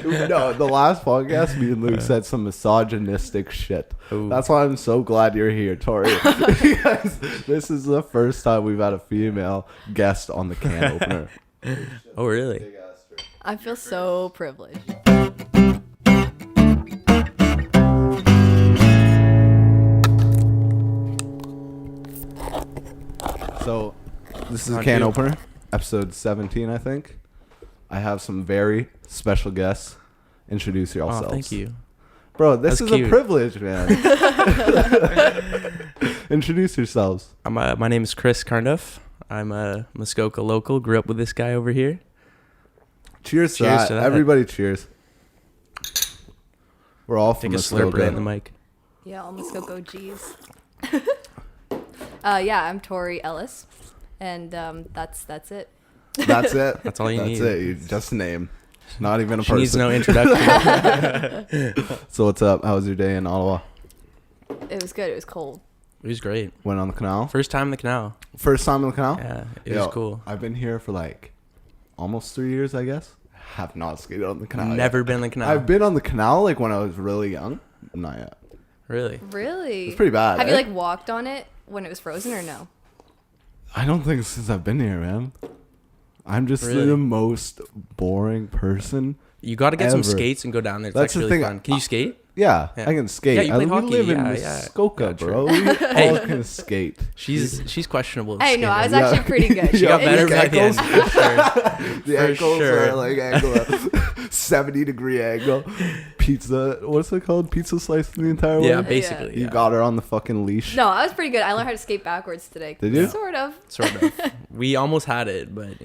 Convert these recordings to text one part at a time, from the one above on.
No, the last podcast, me and Luke said some misogynistic shit. Ooh. That's why I'm so glad you're here, Tori. Because this is the first time we've had a female guest on the can opener. Oh, really? I feel so privileged. So, this is a can opener, episode 17, I think. I have some very special guests. Introduce yourselves. Oh, thank you. Bro, this is cute. a privilege, man. Introduce yourselves. My name is Chris Carnduff. I'm a Muskoka local. Grew up with this guy over here. Cheers to Cheers that. to that. Everybody cheers. We're all from Take a slurp Muskoka. right in the mic. Yeah, almost go G's. Yeah, I'm Tori Ellis, and that's it. That's it. That's all you That's need. it. You just a name. Not even a She person. needs no introduction. So what's up? How was your day in Ottawa? It was good. It was cold. It was great. Went on the canal? First time in the canal. First time on the canal? Yeah, it Yo, was cool. I've been here for like almost 3 years, I guess. Have not skated on the canal Never yet. been in the canal. I've been on the canal like when I was really young. Not yet. Really? Really? It's pretty bad. Have eh? you like walked on it when it was frozen or no? I don't think since I've been here, man. I'm just Really? the most boring person. You got to get some Ever. skates and go down there. It's That's the actually really thing. fun. Can you skate? Yeah, Yeah. I can skate. Yeah, you play we hockey. live in Yeah, yeah. Muskoka, Yeah, bro. true. We Hey. all can skate. She's questionable. at Hey, no, I was skating. actually pretty good. She got Yeah, better the by the end, ankles. for sure. The For ankles sure. are like angle 70-degree angle. Pizza, what's it called? Pizza slice the entire way? Yeah, basically. You yeah. got her on the fucking leash. No, I was pretty good. I learned how to skate backwards today. Did you? Sort of. Sort of. We almost had it, but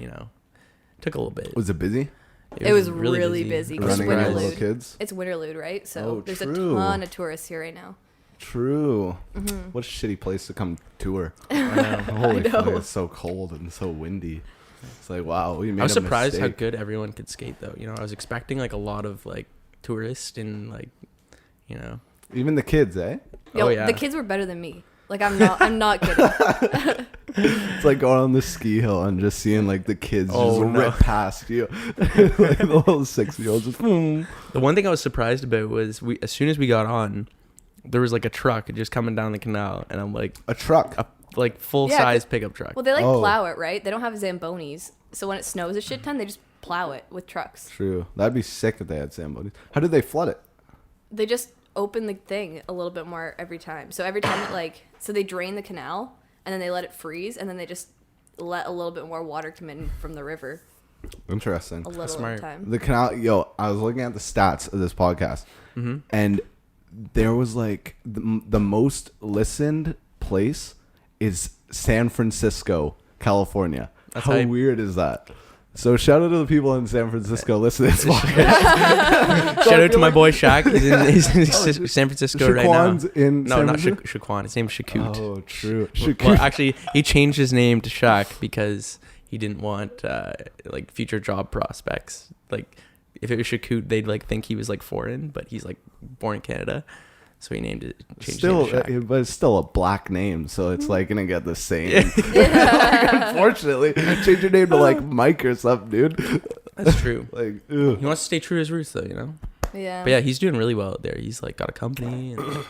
took a little bit. Was it busy? It was really busy. I'm Because Running around surprised. little Winterlude. kids? It's Winterlude, right? So Oh, there's true. a ton of tourists here right now. True. Mm-hmm. What a shitty place to come tour. I know. Holy know. fuck, it's so cold and so windy. It's like, wow, we made I was a surprised how mistake. good everyone could skate, though. I was expecting like a lot of like tourists and like, Even the kids, eh? Yo, Oh, yeah. the kids were better than me. Like I'm not kidding. It's like going on the ski hill and just seeing like the kids Oh, just no. rip past you. Like the little 6-year-olds just boom. The one thing I was surprised about was as soon as we got on, there was like a truck just coming down the canal, and I'm like A truck. a like full Yeah, size pickup truck. Well, they like Oh. plow it, right? They don't have Zambonis, so when it snows a shit ton, they just plow it with trucks. True. That'd be sick if they had Zambonis. How did they flood it? They just open the thing a little bit more every time. So every time so they drain the canal and then they let it freeze and then they just let a little bit more water come in from the river Interesting. a little at a smart. time. The canal, I was looking at the stats of this podcast, and there was like the most listened place is San Francisco, California. That's How hype. weird is that? So shout out to the people in San Francisco listening to this podcast. Shout out to my boy Shaq. He's in San Francisco right now. Shaquan's in No, San not Francisco? Shaquan. His name's Shakut. Oh, true. Well, actually, he changed his name to Shaq because he didn't want like future job prospects. Like, if it was Shakut, they'd like think he was like foreign, but he's like born in Canada, so he changed his name to Shaq. But it's still a black name, so it's like gonna get the same. Unfortunately, change your name to like Mike or something, dude. That's true. Like, He ugh. wants to stay true to his roots, though. Yeah. But yeah, he's doing really well out there. He's like got a company. And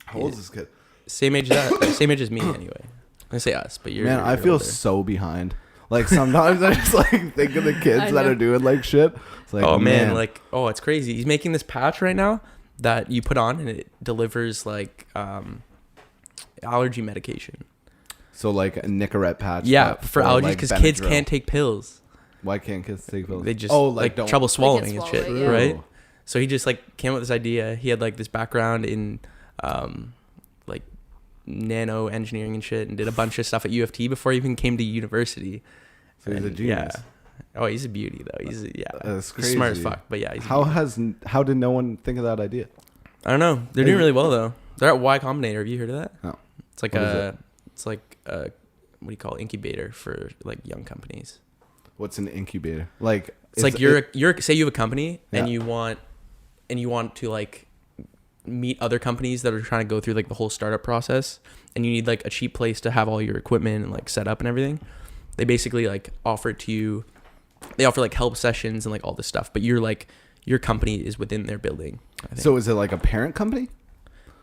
How old is this kid? same age as that. Same age as me, anyway. I say us, but you're. Man, you're I feel older. so behind. Like sometimes I just like think of the kids I that know. are doing like shit. It's like, Oh man, like it's crazy. He's making this patch right now that you put on and it delivers like allergy medication. so like a Nicorette patch. Yeah, but for allergies like, because kids Benadryl. can't take pills. Why can't kids take pills? They just like don't trouble swallowing and swallow shit, it, yeah. right? So he just like came up with this idea. He had like this background in like nano engineering and shit, and did a bunch of stuff at U of T before he even came to university. So he's a And, genius. Yeah. Oh, he's a beauty though. He's That's he's smart as crazy. fuck. But yeah, he's a How beauty. how did no one think of that idea? I don't know. They're doing really well though. They're at Y Combinator. Have you heard of that? No. It's like What is it's like a what do you call it? Incubator for like young companies. What's an incubator? Like It's like you're say you have a company and Yeah. you want to like meet other companies that are trying to go through like the whole startup process, and you need like a cheap place to have all your equipment and like set up and everything. They basically like offer it to you. They offer like help sessions and like all this stuff, but you're like your company is within their building. I think. So is it like a parent company?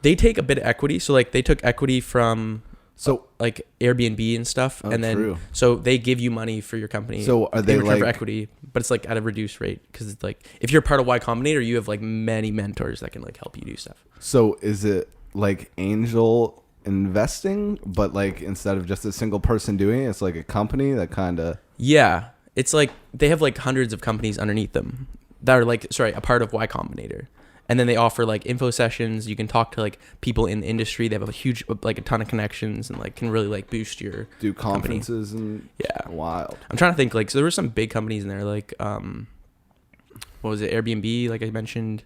They take a bit of equity. So like they took equity from So like Airbnb and stuff, Oh, and then true. so they give you money for your company. So are they in return for like- equity, but it's like at a reduced rate because it's like if you're part of Y Combinator, you have like many mentors that can like help you do stuff. So is it like angel investing, but like instead of just a single person doing it, it's like a company that kind of... Yeah, it's like they have like hundreds of companies underneath them that are like a part of Y Combinator. And then they offer like info sessions. You can talk to like people in the industry. They have a huge, like a ton of connections and like can really like boost your do company. conferences and Yeah. wild. I'm trying to think like, so there were some big companies in there like, what was it? Airbnb, like I mentioned.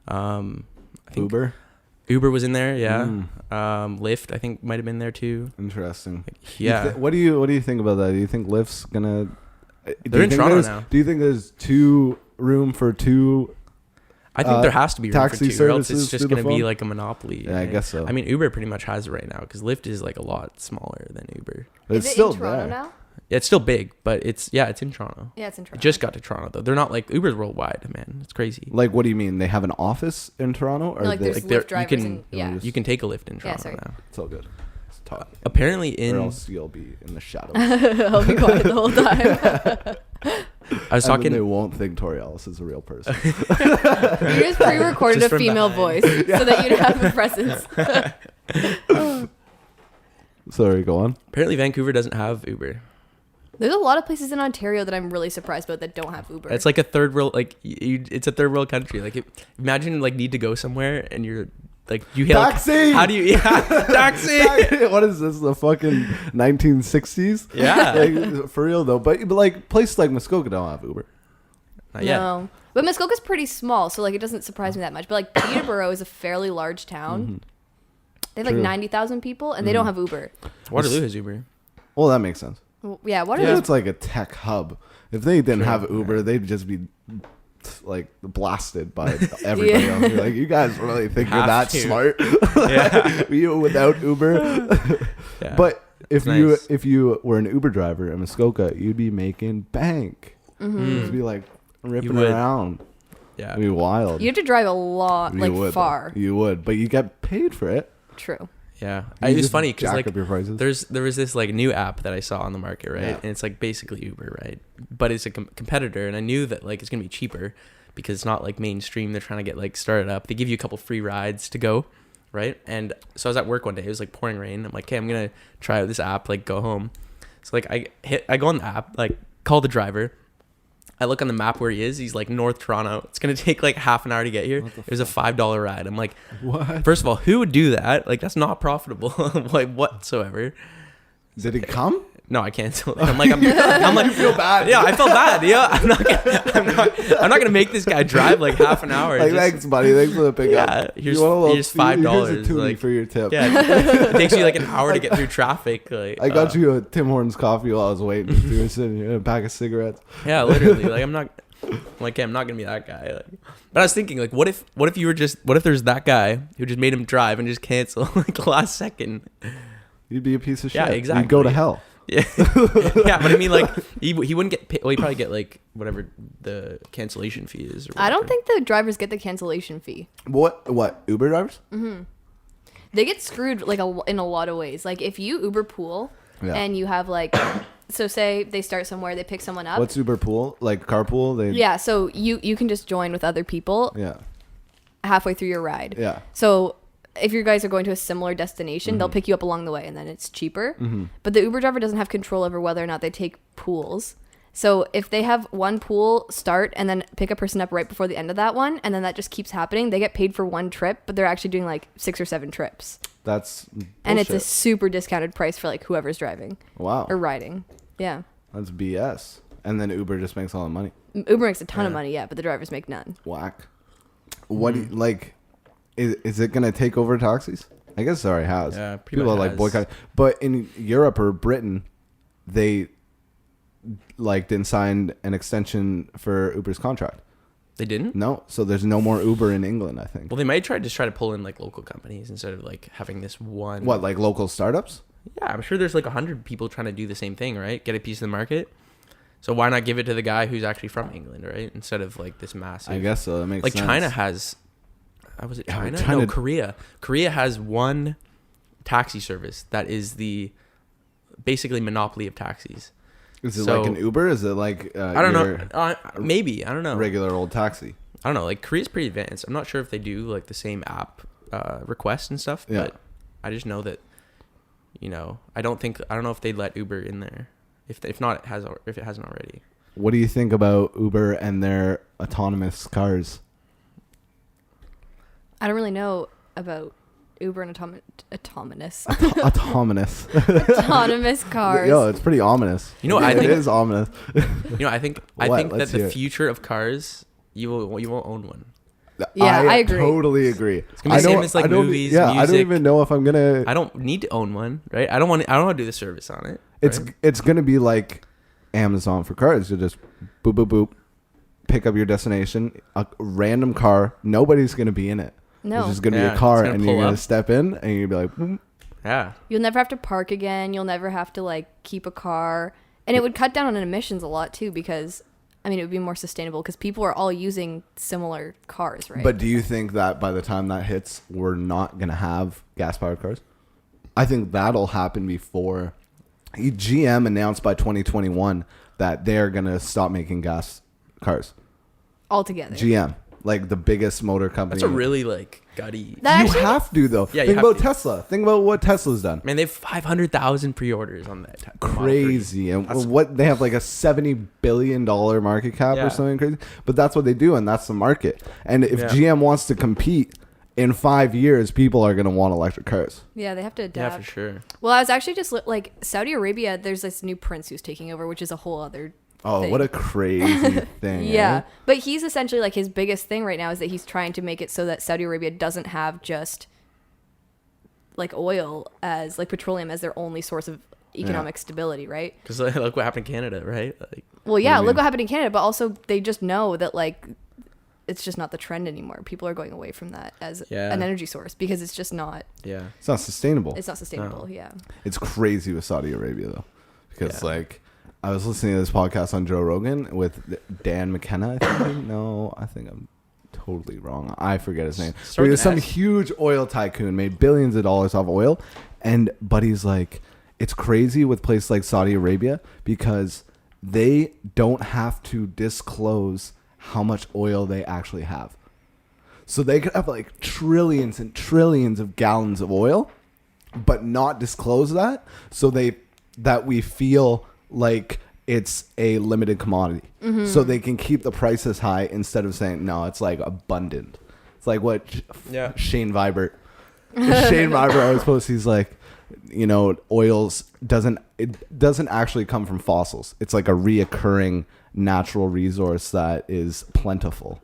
I think Uber was in there. Yeah. Lyft, I think might've been there too. Interesting. Yeah. What do you think about that? Do you think Lyft's gonna... They're in Toronto now. Do you think there's room for two... I think there has to be room for taxi two, or else services it's just through the going to be phone? like a monopoly. Yeah, I right? guess so. I mean, Uber pretty much has it right now because Lyft is like a lot smaller than Uber. It's Is it still in Toronto there. now? Yeah, it's still big, but it's in Toronto. Yeah, it's in It Toronto. just got to Toronto though. They're not like Uber's worldwide, man. It's crazy. Like, what do you mean? They have an office in Toronto, or No, like they, there's Like, they're- Lyft drivers you can- and yeah. You can take a Lyft in Yeah, Toronto sorry. now. it's all good. It's talk. Apparently Or in else you'll be in the shadows. I'll be quiet the whole time. I was And then they talking. won't think Tori Ellis is a real person. You just pre-recorded Just a from female behind. voice so that you'd have a presence. Sorry, go on. Apparently Vancouver doesn't have Uber. There's a lot of places in Ontario that I'm really surprised about that don't have Uber. It's like a third world. Like it's a third world country. Like imagine like need to go somewhere and you're like you hail. Taxi! How do you? Yeah, taxi. What is this? The fucking 1960s? Yeah. Like, for real though. But like places like Muskoka don't have Uber. Not yet. No. But Muskoka's pretty small, so like it doesn't surprise me that much. But like Peterborough is a fairly large town. They have like True. 90,000 people and they don't have Uber. Waterloo has Uber. Well, that makes sense. Well, yeah, what Yeah, are it's like a tech hub. If they didn't True, have Uber, yeah. they'd just be like blasted by everybody Yeah. else. You're like, you guys really think you're Have that to. smart? Yeah. You without Uber? Yeah. But if It's if you were an Uber driver in Muskoka, you'd be making bank. You'd be like ripping would. around. yeah. It'd be wild. you have to drive a lot, You like would, though. far. You would, but you get paid for it. True. Yeah. You It's just funny because jack like up your prices. there was this like new app that I saw on the market, right? Yeah. And it's like basically Uber, right? But it's a competitor, and I knew that like it's gonna be cheaper because it's not like mainstream. They're trying to get like started up. They give you a couple free rides to go, right? And so I was at work one day. It was like pouring rain. I'm like, okay, I'm gonna try out this app. Like go home. So like I go on the app, like call the driver. I look on the map where he is. He's like North Toronto. It's gonna take like half an hour to get here. It was a $5 ride. I'm like, What? first of all, who would do that? Like that's not profitable, like whatsoever. Did it come? No, I canceled it. I'm like, you feel bad. Yeah, I felt bad. Yeah, I'm not gonna make this guy drive like half an hour. Like, Just- thanks, buddy. Thanks for the pickup. Yeah, here's You want a little- $5. Here's a toonie Like, for your tip. yeah, it takes you like an hour to get through traffic. Like, I got you a Tim Hortons coffee while I was waiting. You were sitting here and a pack of cigarettes. Yeah, literally. Like I'm like, hey, I'm not gonna be that guy. Like, but I was thinking, like, what if there's that guy who just made him drive and just cancel like the last second? You'd be a piece of shit. Yeah, You'd go to exactly. hell. Yeah, yeah, but I mean, like, he wouldn't get paid. Well, he'd probably get like whatever the cancellation fee is. Or I don't whatever. think the drivers get the cancellation fee. What? Uber drivers? They get screwed like in a lot of ways. Like if you Uber pool Yeah. and you have like, so say they start somewhere, they pick someone up. What's Uber pool? Like carpool? They. Yeah, so you can just join with other people Yeah. halfway through your ride. Yeah. So if you guys are going to a similar destination, they'll pick you up along the way and then it's cheaper. But the Uber driver doesn't have control over whether or not they take pools. So if they have one pool start and then pick a person up right before the end of that one, and then that just keeps happening, they get paid for one trip, but they're actually doing like 6 or 7 trips. That's bullshit. And it's a super discounted price for like whoever's driving Wow. or riding. Yeah. That's BS. And then Uber just makes all the money. Uber makes a ton of money, yeah, but the drivers make none. Whack. What do you, like? Is it gonna take over taxis? I guess it already has. Yeah, pretty People are much like has. boycotting. But in Europe or Britain, they like didn't sign an extension for Uber's contract. They didn't. No, so there's no more Uber in England. I think. Well, they might try to pull in like local companies instead of like having this one. What, like local startups? Yeah, I'm sure there's like 100 people trying to do the same thing, right? Get a piece of the market. So why not give it to the guy who's actually from England, right? Instead of like this massive. I guess so. That makes like sense. China has. Was it China? China- No, Korea. Korea has one taxi service that is the basically monopoly of taxis. Is it So- like an Uber? Is it like I don't your know. Maybe I don't know. regular old taxi? I don't know. Like Korea's pretty advanced. I'm not sure if they do like the same app requests and stuff. Yeah. But I just know that, I don't know if they'd let Uber in there. If not, if it hasn't already. What do you think about Uber and their autonomous cars? I don't really know about Uber and autonomous Autonomous. autonomous cars. Yo, it's pretty ominous. You know what I It think? is ominous. I think What? that Let's the hear it. future of cars, you won't own one. Yeah, I agree. Totally agree. It's gonna be the same as like movies, Yeah, I don't music. even know if I'm gonna. I don't need to own one, right? I don't want to do the service on it. It's right? it's gonna be like Amazon for cars. You just boop boop boop, pick up your destination. A random car. Nobody's gonna be in it. No. It's just gonna Yeah, be a car, it's gonna and you're pull gonna up. step in, and you'll be like, "Boom." Yeah. You'll never have to park again. You'll never have to like keep a car. And it would cut down on emissions a lot too because it would be more sustainable because people are all using similar cars, right? But do you think that by the time that hits, we're not gonna have gas powered cars? I think that'll happen before. GM announced by 2021 that they're gonna stop making gas cars. altogether. GM, like the biggest motor company. That's a really like gutty. That You actually- have to though. Yeah, you Think have about to. Tesla. Think about what Tesla's done. Man, they have 500,000 pre-orders on that. Model 3. Crazy, and That's- what they have like a $70 billion market cap Yeah. or something crazy. But that's what they do, and that's the market. And if Yeah. GM wants to compete in 5 years, people are gonna want electric cars. Yeah, they have to Yeah, adapt. for sure. Well, I was actually just like Saudi Arabia. There's this new prince who's taking over, which is a whole other. Oh, thing. what a crazy thing! Yeah, eh? but he's essentially like his biggest thing right now is that he's trying to make it so that Saudi Arabia doesn't have just like oil as like petroleum as their only source of economic stability, right? Because look what happened in Canada, right? Like, Well, yeah, do you look mean? what happened in Canada, but also they just know that like it's just not the trend anymore. People are going away from that as Yeah. an energy source because it's just not yeah. It's not sustainable. it's not sustainable. Yeah. It's crazy with Saudi Arabia though, because Yeah. like I was listening to this podcast on Joe Rogan with Dan McKenna. I think I'm totally wrong. I forget his name. But Start he with was some an S. huge oil tycoon, made billions of dollars off oil, but he's like, it's crazy with places like Saudi Arabia because they don't have to disclose how much oil they actually have. So they could have like trillions and trillions of gallons of oil, but not disclose that, so that we feel like it's a limited commodity. So they can keep the prices high instead of saying no, it's like abundant. It's like what Yeah. Shane Vibert always posts. He's like, oils doesn't actually come from fossils. It's like a reoccurring natural resource that is plentiful,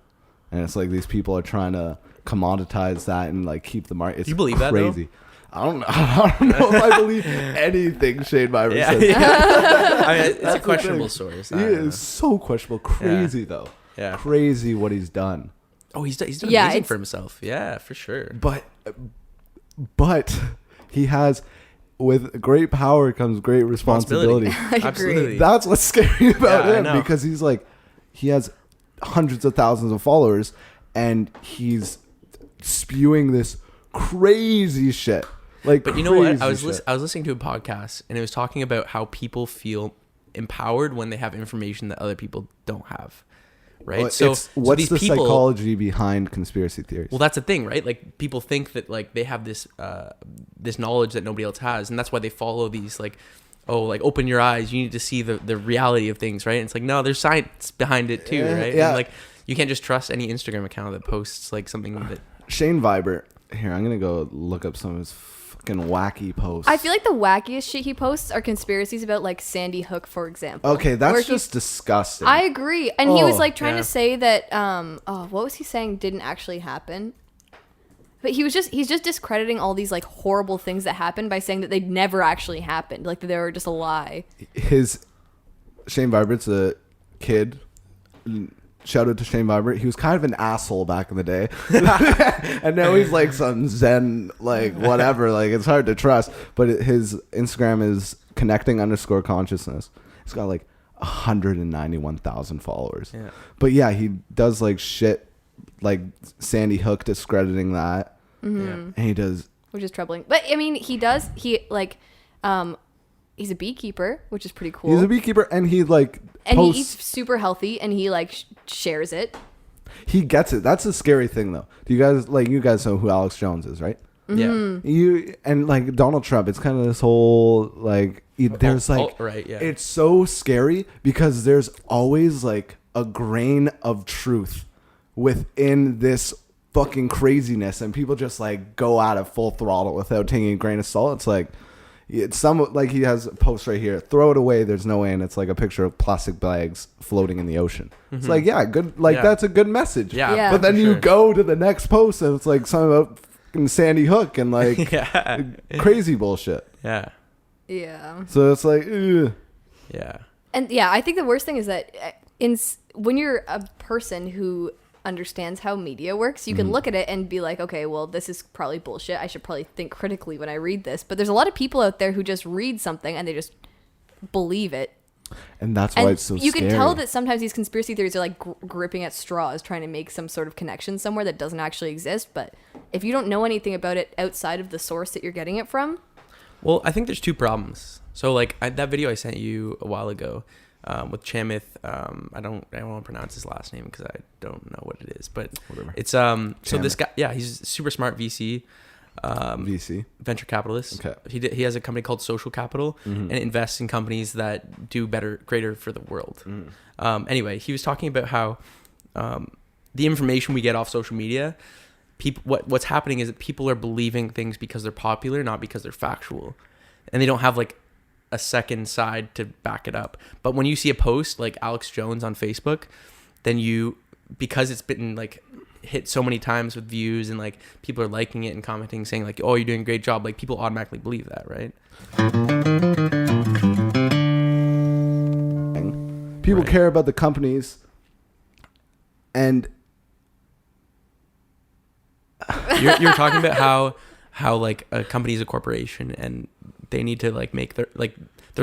and it's like these people are trying to commoditize that and like keep the market. It's You believe that, though? crazy. I don't know. I don't know if I believe anything Shane Vibert Yeah. says. I mean, it's That's a the questionable thing. source. He I don't know. is so questionable. Crazy though. Yeah. Crazy what he's done. Oh, he's done Yeah, amazing it's- for himself. Yeah, for sure. But he has, with great power comes great responsibility. I agree. Absolutely. That's what's scary about Yeah, I him know. because he's like, he has hundreds of thousands of followers and he's spewing this crazy shit. Like, But you know what? crazy I was shit. I was listening to a podcast and it was talking about how people feel empowered when they have information that other people don't have. Right? Well, so what's these the people, psychology behind conspiracy theories? Well, that's the thing, right? Like people think that like they have this this knowledge that nobody else has, and that's why they follow these like, oh, like open your eyes, you need to see the reality of things, right? And it's like, no, there's science behind it too, right? Yeah. And like you can't just trust any Instagram account that posts like something that Shane Vibert. Here, I'm gonna go look up some of his fucking wacky posts. I feel like the wackiest shit he posts are conspiracies about like Sandy Hook, for example. Okay, where that's he- just disgusting. I agree. And he was Oh, like trying yeah. to say that what was he saying didn't actually happen? But he's just discrediting all these like horrible things that happened by saying that they never actually happened. Like that they were just a lie. Shane Vibert's a kid. Shout out to Shane Vibert. He was kind of an asshole back in the day. And now he's like some Zen, like whatever. Like it's hard to trust. But his Instagram is connecting_consciousness. He's got like 191,000 followers. Yeah. But yeah, he does like shit, like Sandy Hook discrediting that, and he does, which is troubling. But I mean, he's a beekeeper, which is pretty cool. He's a beekeeper, and he like and posts, he eats super healthy, and he like shares it. He gets it. That's a scary thing, though. Do you guys know who Alex Jones is, right? Yeah. You and like Donald Trump, it's kind of this whole like there's like right, yeah. It's so scary because there's always like a grain of truth within this fucking craziness, and people just like go at it full throttle without taking a grain of salt. It's like like he has a post right here, throw it away, there's no way, and it's like a picture of plastic bags floating in the ocean. It's like, yeah, good, like that's a good message. Yeah. But then you go to the next post and it's like something about fucking Sandy Hook and like crazy bullshit. Yeah. So it's like, ugh. Yeah. And yeah, I think the worst thing is that when you're a person who understands how media works, you can look at it and be like, okay, well, this is probably bullshit. I should probably think critically when I read this. But there's a lot of people out there who just read something and they just believe it. And that's why it's so scary. You can tell that sometimes these conspiracy theories are like gripping at straws, trying to make some sort of connection somewhere that doesn't actually exist. But if you don't know anything about it outside of the source that you're getting it from. Well, I think there's two problems. So like that video I sent you a while ago, with Chamith, I don't want to pronounce his last name because I don't know what it is, but whatever. It's so this guy, yeah, he's a super smart VC, venture capitalist. Okay. He has a company called Social Capital and invests in companies that do greater for the world. Anyway, he was talking about how the information we get off social media, what's happening is that people are believing things because they're popular, not because they're factual, and they don't have like a second side to back it up. But when you see a post like Alex Jones on Facebook, then because it's been like hit so many times with views and like people are liking it and commenting saying like, oh, you're doing a great job, like people automatically believe that, right? People care about the companies, and you're talking about how like a company is a corporation and they need to like make their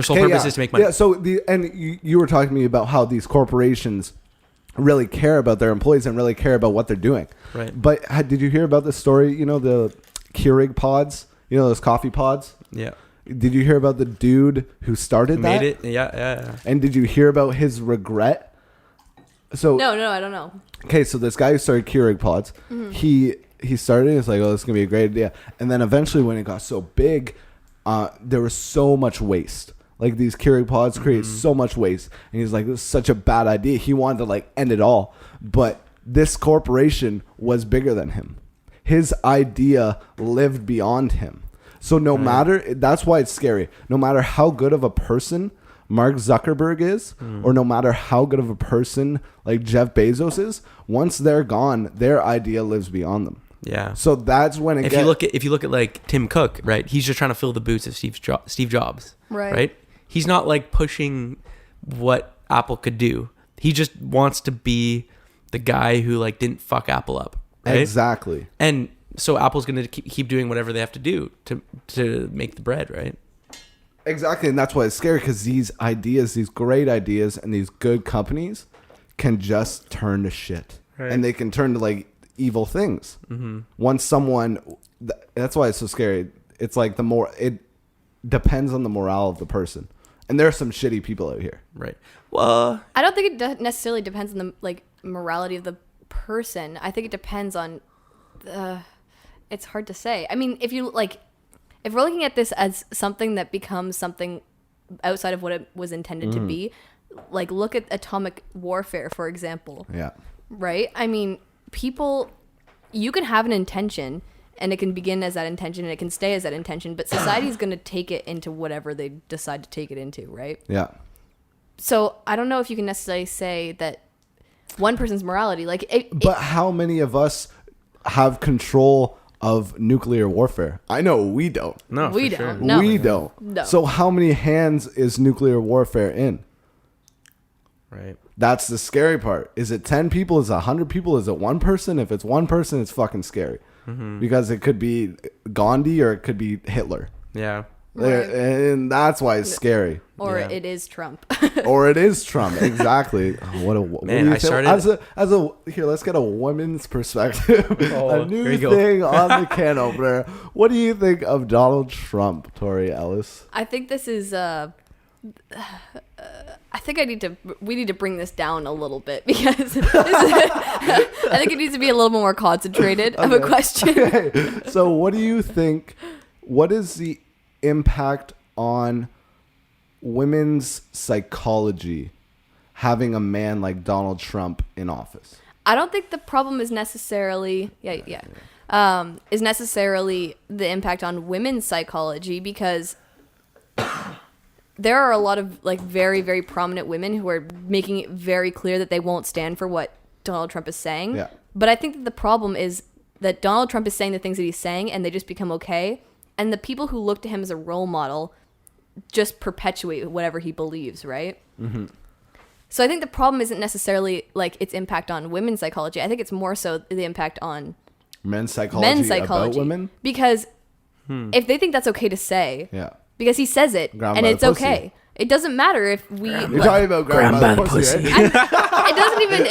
sole purpose is to make money. Yeah. So you were talking to me about how these corporations really care about their employees and really care about what they're doing. Right. But did you hear about the story? You know, the Keurig pods. You know those coffee pods. Yeah. Did you hear about the dude who started that? Made it. Yeah. And did you hear about his regret? So No, I don't know. Okay, so this guy who started Keurig pods, he started. It's like, oh, this is gonna be a great idea. And then eventually, when it got so big, there was so much waste. Like these Keurig pods create so much waste, and he's like, this is such a bad idea. He wanted to like end it all, but this corporation was bigger than him. His idea lived beyond him. So no matter, that's why it's scary. No matter how good of a person Mark Zuckerberg is, or no matter how good of a person like Jeff Bezos is, once they're gone, their idea lives beyond them. Yeah. So that's when it if you look at like Tim Cook, right? He's just trying to fill the boots of Steve Jobs. Right? He's not like pushing what Apple could do. He just wants to be the guy who like didn't fuck Apple up. Right? Exactly. And so Apple's going to keep doing whatever they have to do to make the bread, right? Exactly. And that's why it's scary, because these ideas, these great ideas and these good companies can just turn to shit. Right. And they can turn to like evil things. Once someone, that's why it's so scary. It's like it depends on the morale of the person. And there are some shitty people out here. Right. Well, I don't think it necessarily depends on the like morality of the person. I think it depends on it's hard to say. I mean, if we're looking at this as something that becomes something outside of what it was intended to be, like look at atomic warfare, for example. Yeah. Right? I mean, you can have an intention and it can begin as that intention and it can stay as that intention, but society is going to take it into whatever they decide to take it into, right? Yeah. So I don't know if you can necessarily say that one person's morality, but how many of us have control of nuclear warfare? I know we don't. No, we for don't. Sure. No. We don't. No. So how many hands is nuclear warfare in? Right. That's the scary part. Is it 10 people? Is it 100 people? Is it one person? If it's one person, it's fucking scary. Because it could be Gandhi or it could be Hitler. Yeah. Right. And that's why it's scary. Or Yeah. it is Trump. Or it is Trump. Exactly. What Man, do you I think? started- as a here, let's get a woman's perspective. Oh, a here new you go. thing on the can opener. What do you think of Donald Trump, Tori Ellis? I think this is I think we need to bring this down a little bit because I think it needs to be a little more concentrated of a question. Okay. So what do you think, what is the impact on women's psychology having a man like Donald Trump in office? I don't think the problem is necessarily is necessarily the impact on women's psychology, because there are a lot of like very, very prominent women who are making it very clear that they won't stand for what Donald Trump is saying. Yeah. But I think that the problem is that Donald Trump is saying the things that he's saying and they just become okay. And the people who look to him as a role model just perpetuate whatever he believes, right? Mm-hmm. So I think the problem isn't necessarily like its impact on women's psychology. I think it's more so the impact on Men's psychology about women? Because if they think that's okay to say, Yeah. because he says it Grab and by the it's pussy. okay. It doesn't matter if we. You're talking about grab by the pussy, right?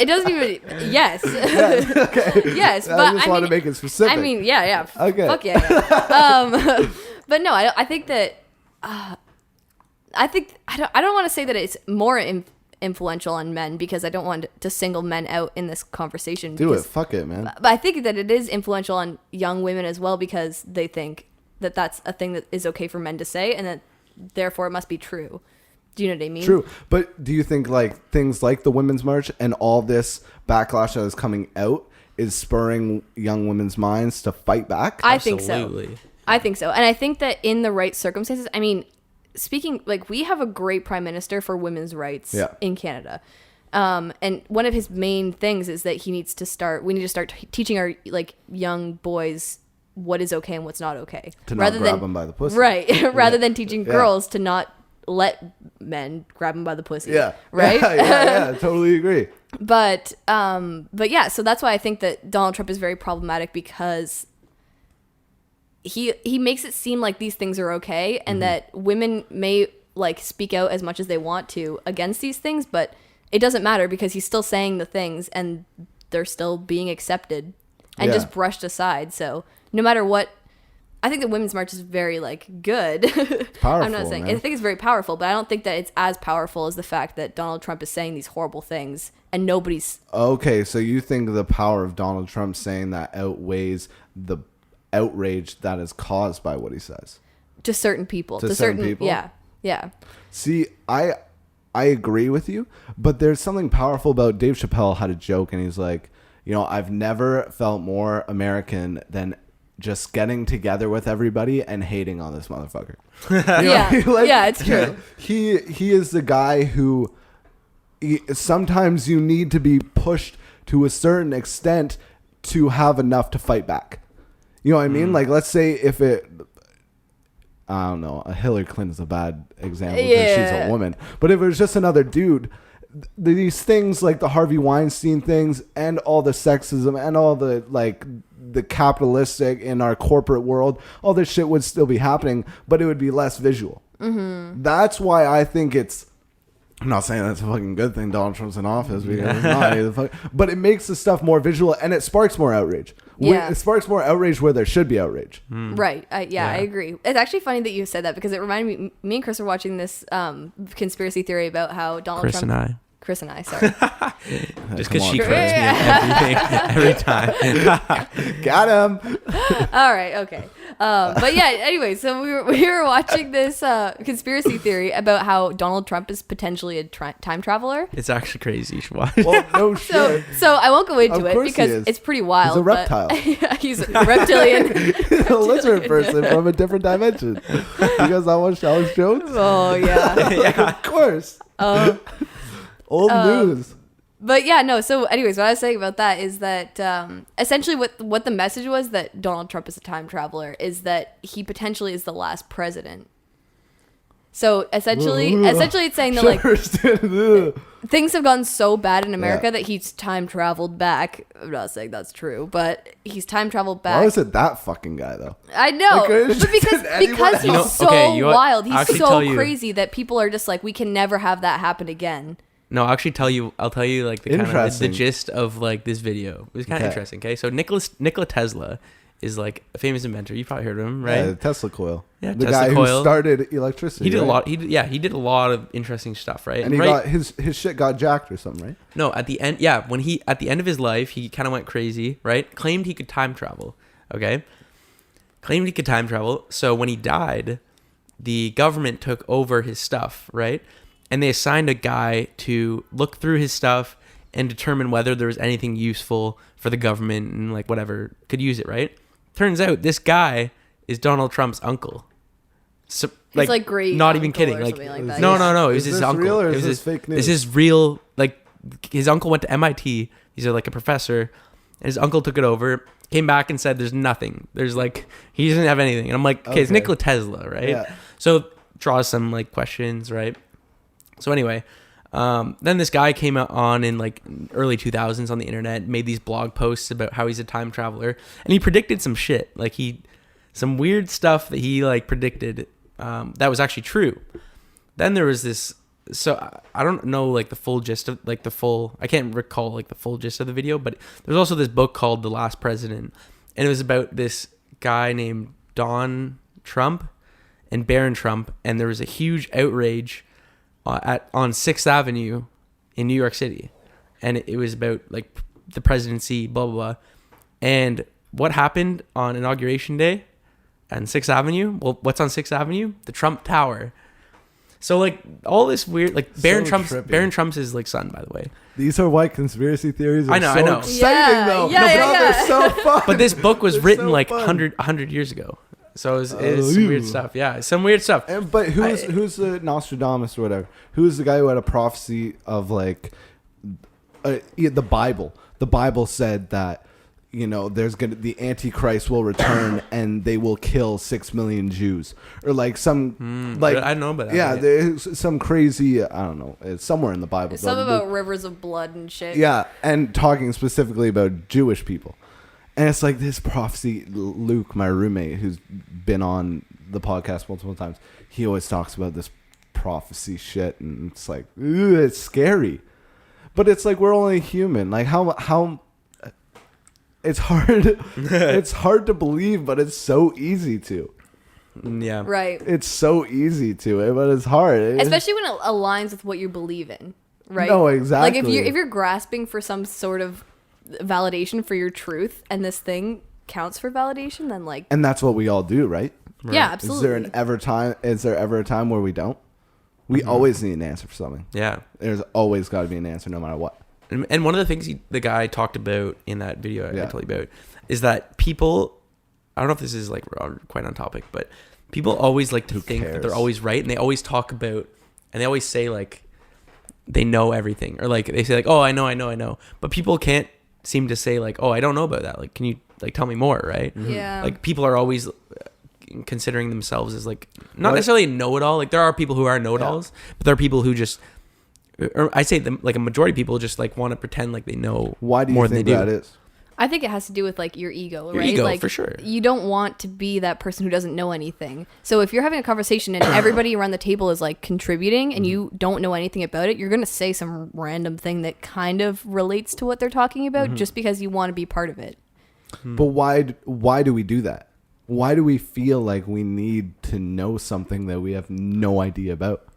It doesn't even. Yes. Okay. Yes, I but just I want mean, to make it specific. I mean, yeah. Okay. Fuck yeah. But no, I think that. I don't want to say that it's more influential on men, because I don't want to single men out in this conversation. Do it. because- Fuck it, man. But I think that it is influential on young women as well, because they think that that's a thing that is okay for men to say, and that therefore it must be true. Do you know what I mean? True. But do you think like things like the Women's March and all this backlash that is coming out is spurring young women's minds to fight back? I think so. Absolutely. I think so. And I think that in the right circumstances, I mean, speaking, like, we have a great prime minister for women's rights in Canada. And one of his main things is that we need to start teaching our like young boys what is okay and what's not okay. To not grab them by the pussy. Right. Rather than teaching girls to not let men grab them by the pussy. Yeah. Right? Yeah, totally agree. But yeah, so that's why I think that Donald Trump is very problematic, because he makes it seem like these things are okay, and that women may like speak out as much as they want to against these things, but it doesn't matter, because he's still saying the things and they're still being accepted and just brushed aside. So no matter what, I think the Women's March is very like good. Powerful, I'm not saying, man. I think it's very powerful, but I don't think that it's as powerful as the fact that Donald Trump is saying these horrible things and nobody's. Okay, so you think the power of Donald Trump saying that outweighs the outrage that is caused by what he says? To certain people. To certain people? Yeah. See, I agree with you, but there's something powerful about Dave Chappelle had a joke, and he's like, you know, I've never felt more American than just getting together with everybody and hating on this motherfucker. Yeah, it's true. He is the guy who sometimes you need to be pushed to a certain extent to have enough to fight back. You know what I mean? Like, let's say if it, I don't know, Hillary Clinton's a bad example because she's a woman. But if it was just another dude, these things like the Harvey Weinstein things and all the sexism and all the like the capitalistic in our corporate world, all this shit would still be happening, but it would be less visual. Mm-hmm. That's why I think it's, I'm not saying that's a fucking good thing Donald Trump's in office, because it's not, but it makes the stuff more visual and it sparks more outrage. Yeah. It sparks more outrage where there should be outrage. Right. I agree. It's actually funny that you said that, because it reminded me and Chris were watching this conspiracy theory about how Donald Trump. Chris and I, sorry. Just because she corrects me on everything every time. Got him. All right, okay. But yeah, anyway, so we were watching this conspiracy theory about how Donald Trump is potentially a time traveler. It's actually crazy. You should watch. Well, no shit. So I won't go into Of it course he because is. it's pretty wild. He's a but- reptile. He's a reptilian. A lizard person from a different dimension. You guys not watch Alex Jones? Oh yeah. Of course. Old news. But yeah, no. So, anyways, what I was saying about that is that essentially what the message was that Donald Trump is a time traveler is that he potentially is the last president. So essentially it's saying that like things have gone so bad in America that he's time traveled back. I'm not saying that's true, but he's time traveled back. Why is it that fucking guy though? I know, Like, but because he's so wild, he's so crazy that people are just like, we can never have that happen again. No, I'll tell you like the kind of the gist of like this video. It was kind of interesting. Okay, so Nikola Tesla is like a famous inventor. You probably heard of him, right? Yeah, the Tesla coil. Yeah, the Tesla guy coil. who started electricity. He did right? a lot. He did a lot of interesting stuff, right? And he got his shit got jacked or something, right? No, at the end, yeah. When he at the end of his life, he kind of went crazy, right? Claimed he could time travel. Okay, claimed he could time travel. So when he died, the government took over his stuff, right? And they assigned a guy to look through his stuff and determine whether there was anything useful for the government and like whatever could use it, right? Turns out this guy is Donald Trump's uncle. So, He's like great. Not even kidding. Like that. no. It was his uncle. Real or it is was this fake news? This is real. Like his uncle went to MIT. He's like a professor. And his uncle took it over. Came back and said, "There's nothing. There's like he doesn't have anything." And I'm like, "Okay, it's Nikola Tesla, right?" Yeah. So draws some like questions, right? So anyway, then this guy came out on in like early 2000s on the internet, made these blog posts about how he's a time traveler, and he predicted some shit, like some weird stuff that he like predicted that was actually true. Then there was this, so I don't know like the full gist of like I can't recall like the full gist of the video, but there's also this book called The Last President, and it was about this guy named Don Trump and Barron Trump, and there was a huge outrage on 6th Avenue in New York City, and it was about like the presidency, blah blah blah. And what happened on Inauguration Day on 6th Avenue? Well, what's on 6th Avenue? The Trump Tower. So like all this weird, like Barron Trump's his like son, by the way. These are why conspiracy theories are I know. Exciting though. They're so fun. But this book was written so like fun. 100 years ago. So it's some weird stuff. Yeah, some weird stuff. But who's the Nostradamus or whatever? Who's the guy who had a prophecy of like the Bible? The Bible said that the Antichrist will return and they will kill 6 million Jews or like some I know about that. Yeah, there's some crazy I don't know. It's somewhere in the Bible. It's something about rivers of blood and shit. Yeah, and talking specifically about Jewish people. And it's like this prophecy. Luke, my roommate, who's been on the podcast multiple times, he always talks about this prophecy shit, and it's like, it's scary. But it's like we're only human. Like how it's hard. It's hard to believe, but it's so easy to. Yeah. Right. It's so easy to, but it's hard. Especially when it aligns with what you believe in. Right. No, exactly. Like if you're grasping for some sort of validation for your truth and this thing counts for validation, then like, and that's what we all do, right? Yeah, absolutely. Is there ever a time where we don't? We always need an answer for something. Yeah, there's always got to be an answer no matter what. And one of the things the guy talked about in that video I told you about is that people, I don't know if this is like quite on topic, but people always like to think that they're always right, and they always talk about, and they always say like they know everything, or like they say like, oh, I know, but people can't seem to say like, oh, I don't know about that, like can you like tell me more, right? Yeah, like people are always considering themselves as like not necessarily know-it-all. Like there are people who are know-it-alls, but there are people who just, or I say them, like a majority of people just like want to pretend like they know. Why do you more think than they do. that is? I think it has to do with like your ego, right? Your ego, like, for sure. You don't want to be that person who doesn't know anything. So if you're having a conversation and everybody around the table is like contributing and you don't know anything about it, you're going to say some random thing that kind of relates to what they're talking about just because you want to be part of it. But why do we do that? Why do we feel like we need to know something that we have no idea about?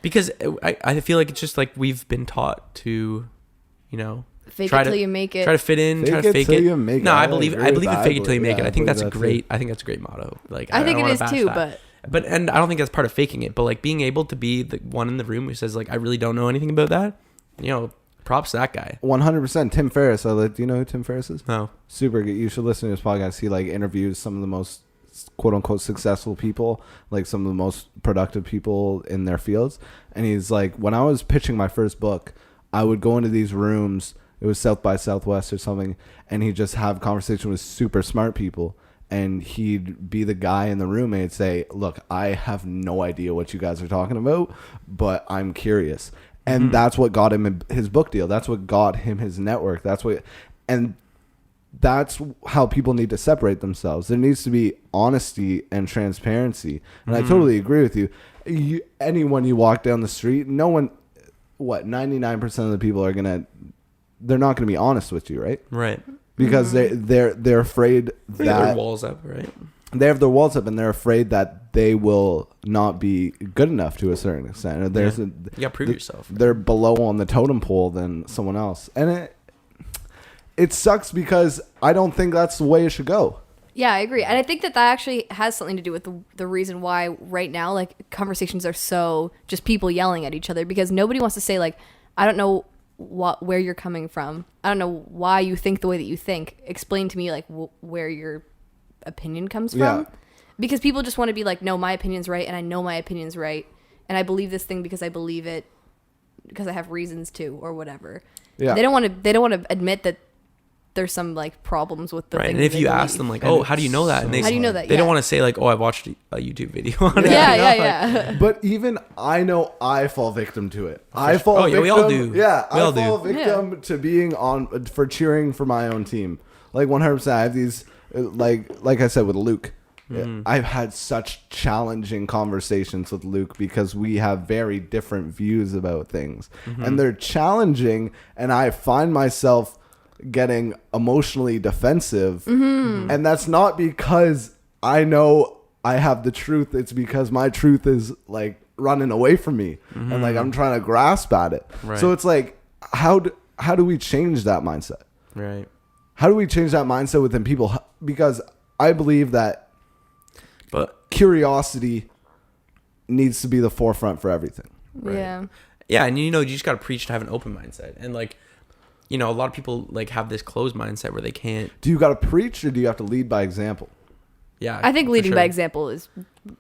Because I feel like it's just like we've been taught to, fake it till you make it. Try to fit in, try to fake it. No, I believe in fake it till you make it. I think that's a great motto. Like I think it is too, but and I don't think that's part of faking it. But like being able to be the one in the room who says like I really don't know anything about that, props to that guy. 100%. Tim Ferriss. Do you know who Tim Ferriss is? No. Super good. You should listen to his podcast. He like interviews some of the most quote unquote successful people, like some of the most productive people in their fields. And he's like, when I was pitching my first book, I would go into these rooms. It was South by Southwest or something, and he'd just have conversation with super smart people. and he'd be the guy in the room and he'd say, look, I have no idea what you guys are talking about, but I'm curious. And that's what got him his book deal. That's what got him his network. And that's how people need to separate themselves. There needs to be honesty and transparency. And I totally agree with you. Anyone you walk down the street, no one, 99% of the people they're not going to be honest with you, right? Right. Because they're afraid They have that their walls up, right? they have their walls up and they're afraid that they will not be good enough to a certain extent. Or You gotta prove yourself. They're below on the totem pole than someone else. And it sucks because I don't think that's the way it should go. Yeah, I agree. And I think that actually has something to do with the reason why right now, like, conversations are so just people yelling at each other, because nobody wants to say, like, I don't know where you're coming from. I don't know why you think the way that you think. Explain to me, like, where your opinion comes from. Yeah. Because people just want to be like, no, my opinion's right, and I know my opinion's right, and I believe this thing because I believe it because I have reasons to, or whatever. Yeah. They don't want to admit that there's some, like, problems with the Right. thing. And if you ask them, like, oh, how do you know that? And How do you know that? They don't Yeah. want to say, like, oh, I've watched a YouTube video on it. Yeah, You know, yeah. But even I know I fall victim to it. I fall Oh, yeah, victim. we all do. Yeah, We all I fall do. victim to being for cheering for my own team. Like 100%. I have these, like I said with Luke. I've had such challenging conversations with Luke because we have very different views about things, and they're challenging. And I find myself getting emotionally defensive, and that's not because I know I have the truth. It's because my truth is, like, running away from me, and, like, I'm trying to grasp at it. Right. So it's like, how do we change that mindset? Right. How do we change that mindset within people? Because I believe that But curiosity needs to be the forefront for everything. Right. Yeah. yeah, and you just got to preach to have an open mindset. And, like, a lot of people, like, have this closed mindset where they can't. Do you got to preach or do you have to lead by example? Yeah. I think for leading sure. by example is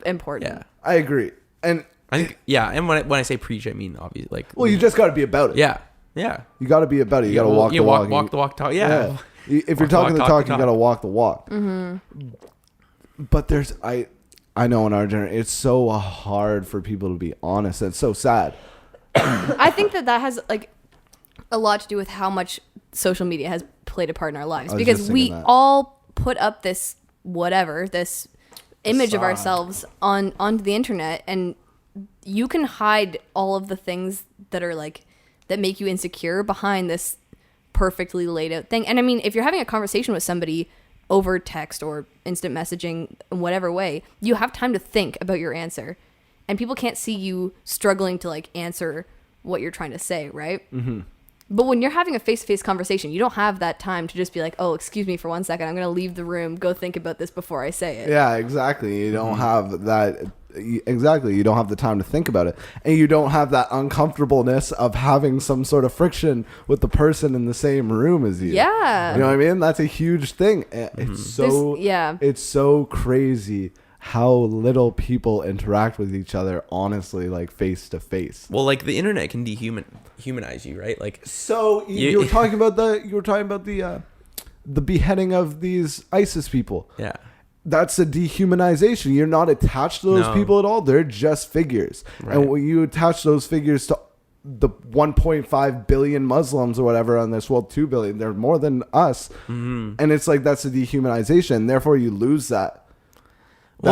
important. Yeah. I agree. And I think, yeah. And when I say preach, I mean, obviously, like, well, you just got to be about it. yeah. Yeah. You got to be about it. You got to walk the walk. Walk the walk, talk. Yeah. If you're Walk the talking the walk, talk, talk you the got to walk the walk. But there's I know in our generation, it's so hard for people to be honest. And it's so sad. I think that has, like, a lot to do with how much social media has played a part in our lives, I was because just we thinking that. all put up this image of Facade. ourselves onto the internet, and you can hide all of the things that are, like, that make you insecure behind this perfectly laid out thing. And I mean, if you're having a conversation with somebody over text or instant messaging in whatever way, you have time to think about your answer, and people can't see you struggling to, like, answer what you're trying to say, right? Mm-hmm. But when you're having a face-to-face conversation, you don't have that time to just be like, oh, excuse me for 1 second, I'm going to leave the room, go think about this before I say it. Yeah, exactly. You don't have that. Exactly. You don't have the time to think about it. And you don't have that uncomfortableness of having some sort of friction with the person in the same room as you. Yeah. You know what I mean? That's a huge thing. It's so, it's so crazy how little people interact with each other, honestly, like, face to face. Well, like, the internet can humanize you, right? Like, So you were talking about the beheading of these ISIS people. yeah. That's a dehumanization. You're not attached to those No. people at all. They're just figures. Right. And when you attach those figures to the 1.5 billion Muslims or whatever on this world, 2 billion, they're more than us. Mm-hmm. And it's like, that's a dehumanization. Therefore, you lose that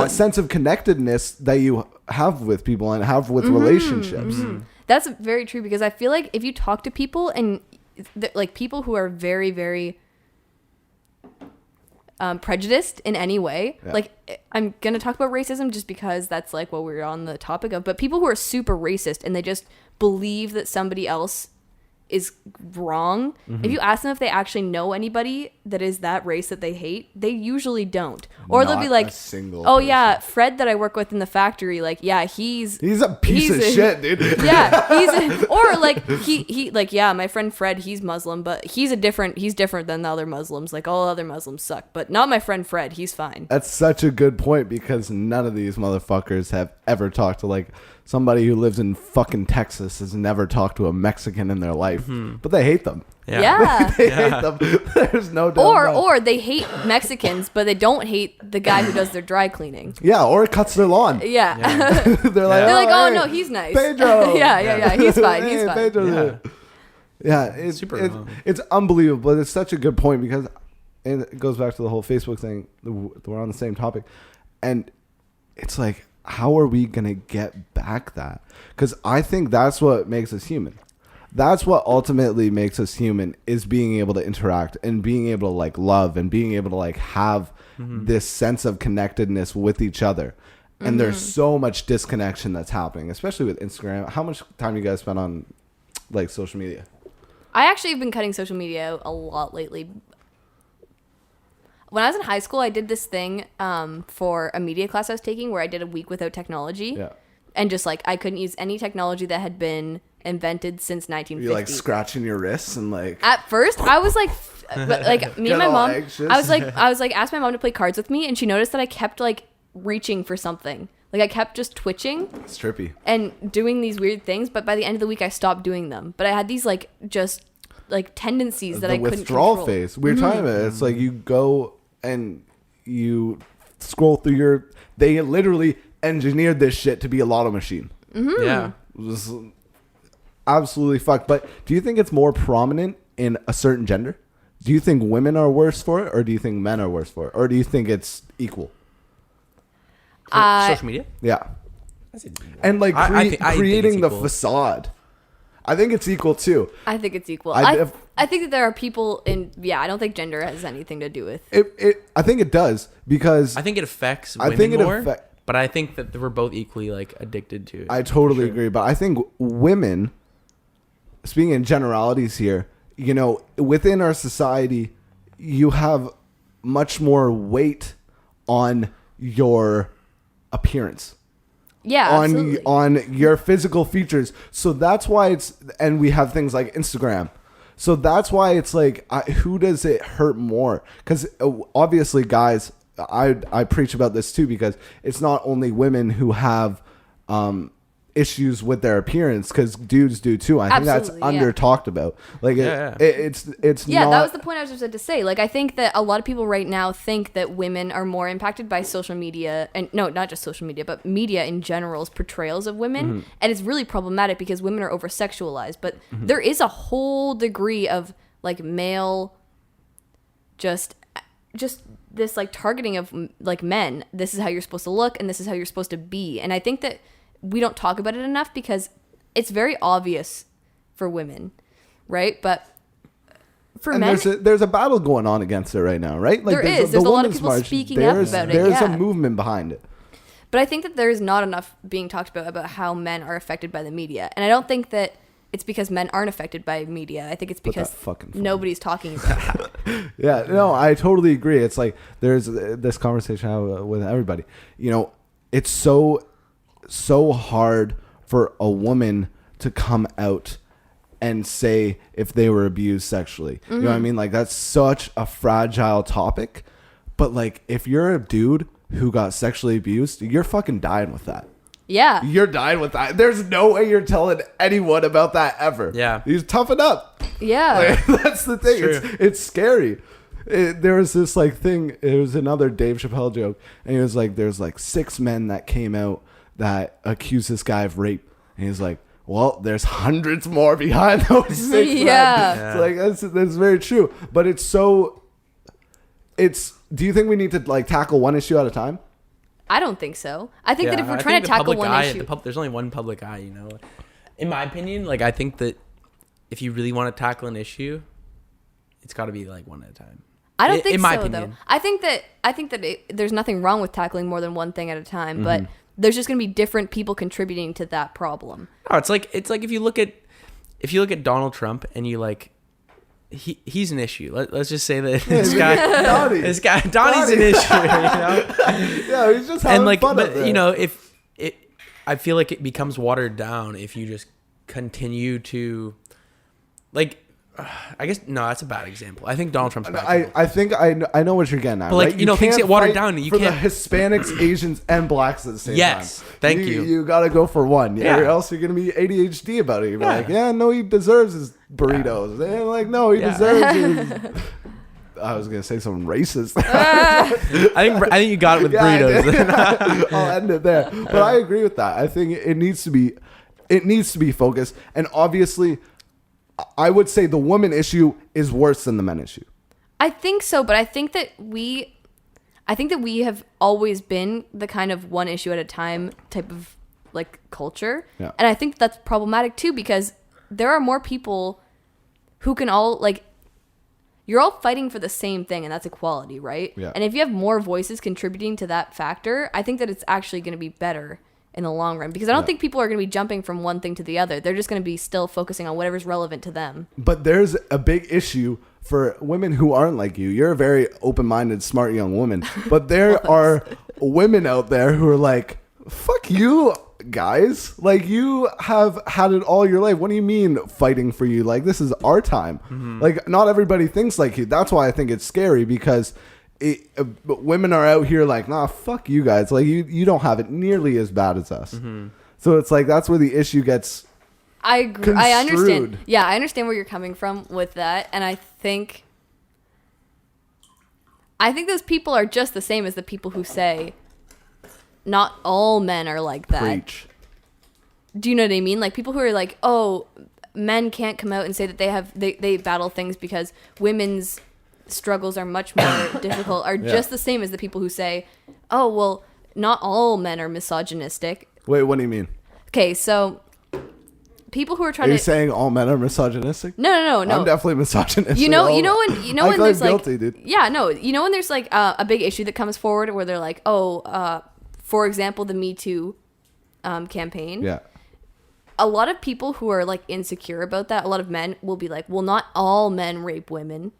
sense of connectedness that you have with people and have with relationships. Mm-hmm. That's very true, because I feel like if you talk to people, and like, people who are very, very prejudiced in any way, like, I'm gonna talk about racism just because that's, like, what we're on the topic of, but people who are super racist and they just believe that somebody else is wrong, if you ask them if they actually know anybody that is that race that they hate, they usually don't. Or they'll be Not like, a single oh person. yeah, Fred that I work with in the factory, like, yeah, he's a piece of shit, dude. yeah, or like, he like, yeah, my friend Fred, he's Muslim, but he's different than the other Muslims. Like, all other Muslims suck, but not my friend Fred, he's fine. That's such a good point, because none of these motherfuckers have ever talked to, like, somebody who lives in fucking Texas has never talked to a Mexican in their life, but they hate them. Yeah. They hate them. There's no doubt. Or they hate Mexicans, but they don't hate the guy who does their dry cleaning. Yeah, or it cuts their lawn. Yeah. They're like, oh hey, no, he's nice. Pedro. yeah. He's fine. He's Hey, fine. Pedro. Yeah, it's unbelievable. But it's such a good point because it goes back to the whole Facebook thing. We're on the same topic, and it's like, how are we gonna get back that? Because I think that's what makes us human. That's what ultimately makes us human, is being able to interact and being able to like love and being able to like have this sense of connectedness with each other. And there's so much disconnection that's happening, especially with Instagram. How much time you guys spend on like social media? I actually have been cutting social media out a lot lately. When I was in high school, I did this thing for a media class I was taking where I did a week without technology. Yeah. And just like, I couldn't use any technology that had been invented since 1950. You're like scratching your wrists and like. At first, I was like, me and my mom, anxious. I was like, asked my mom to play cards with me, and she noticed that I kept like reaching for something. Like I kept just twitching. It's trippy. And doing these weird things, but by the end of the week, I stopped doing them. But I had these like just like tendencies that I couldn't withdrawal control. phase. We were talking about it. It's like you go and you scroll through your. They literally engineered this shit to be a lotto machine. Yeah. It was absolutely fucked. But do you think it's more prominent in a certain gender? Do you think women are worse for it, or do you think men are worse for it, or do you think it's equal? Social media? Yeah. And like I think creating it's the equal. facade. I think it's equal too. I think it's equal. I I think that there are people in. Yeah, I don't think gender has anything to do with. I think it does because I think it affects I women think it more, affect- but I think that we're both equally like addicted to it. I totally agree. But I think women, speaking in generalities here, you know, within our society, you have much more weight on your appearance. Yeah, absolutely. on your physical features. So that's why and we have things like Instagram. So that's why it's like, who does it hurt more? Because obviously, guys, I preach about this too, because it's not only women who have issues with their appearance, because dudes do too. I think that's under talked about. Like it's not, that was the point I was just about to say. Like I think that a lot of people right now think that women are more impacted by social media, and no, not just social media, but media in general's portrayals of women, and it's really problematic because women are over sexualized. But there is a whole degree of like male, just this like targeting of like men. This is how you're supposed to look, and this is how you're supposed to be. And I think that we don't talk about it enough because it's very obvious for women, right? But for men, there's a battle going on against it right now, right? Like there's a lot of people speaking up about it. There's a movement behind it. But I think that there is not enough being talked about how men are affected by the media. And I don't think that it's because men aren't affected by media. I think it's because nobody's talking about it. Yeah, no, I totally agree. It's like there's this conversation I have with everybody. You know, it's so hard for a woman to come out and say if they were abused sexually. You know what I mean? Like that's such a fragile topic. But like if you're a dude who got sexually abused, you're fucking dying with that. Yeah. You're dying with that. There's no way you're telling anyone about that ever. Yeah. You toughen up. Yeah. Like, that's the thing. It's scary. There was this like thing. It was another Dave Chappelle joke. And he was like, there's like 6 men that came out that accused this guy of rape. And he's like, well, there's hundreds more behind those 6 men. Yeah. So like that's very true. But do you think we need to like tackle one issue at a time? I don't think so. I think that if we're trying to tackle one issue, there's only one public eye, you know. In my opinion, like I think that if you really want to tackle an issue, it's got to be like one at a time. I don't think in my so opinion. though. I think that there's nothing wrong with tackling more than one thing at a time, but there's just going to be different people contributing to that problem. No, it's like if you look at Donald Trump and you like he's an issue. Let's just say that this guy Donnie's an issue, you know? Yeah, he's just having fun up there. You know, I feel like it becomes watered down if you just continue to like I guess no, that's a bad example. I think Donald Trump's a bad example. I think I know what you're getting at. But, like, right? you know, things can't get watered fight down. You for can't- the Hispanics, Asians, and blacks at the same time. Yes, thank you. You got to go for one. Yeah. Or else you're gonna be ADHD about it. You're Yeah. like, yeah, no, he deserves his burritos. And like, no, he deserves his. I was gonna say something racist. I think you got it with burritos. I'll end it there. But I agree with that. I think it needs to be focused. And obviously, I would say the woman issue is worse than the men issue. I think so, but I think that we have always been the kind of one issue at a time type of like culture. Yeah. And I think that's problematic too, because there are more people who can all like, you're all fighting for the same thing, and that's equality, right? Yeah. And if you have more voices contributing to that factor, I think that it's actually going to be better in the long run, because I don't think people are going to be jumping from one thing to the other. They're just going to be still focusing on whatever's relevant to them. But there's a big issue for women who aren't like you. You're a very open-minded, smart young woman. But there are women out there who are like, fuck you, guys. Like, you have had it all your life. What do you mean fighting for you? Like, this is our time. Mm-hmm. Like, not everybody thinks like you. That's why I think it's scary, because women are out here like, nah, fuck you guys. Like, you don't have it nearly as bad as us. Mm-hmm. So it's like, that's where the issue gets I agree. I understand. construed. Yeah, I understand where you're coming from with that, and I think those people are just the same as the people who say not all men are like that. Preach. Do you know what I mean? Like, people who are like, oh, men can't come out and say that they battle things because women's struggles are much more difficult are just the same as the people who say, oh, well, not all men are misogynistic. Wait, what do you mean? Okay, so people who are Are trying you to saying all men are misogynistic? no. I'm definitely misogynistic. You know when I feel there's guilty, like, dude. yeah, no, you know when there's like a big issue that comes forward where they're like, oh, for example, the Me Too campaign. Yeah. A lot of people who are like insecure about that, a lot of men will be like, well, not all men rape women.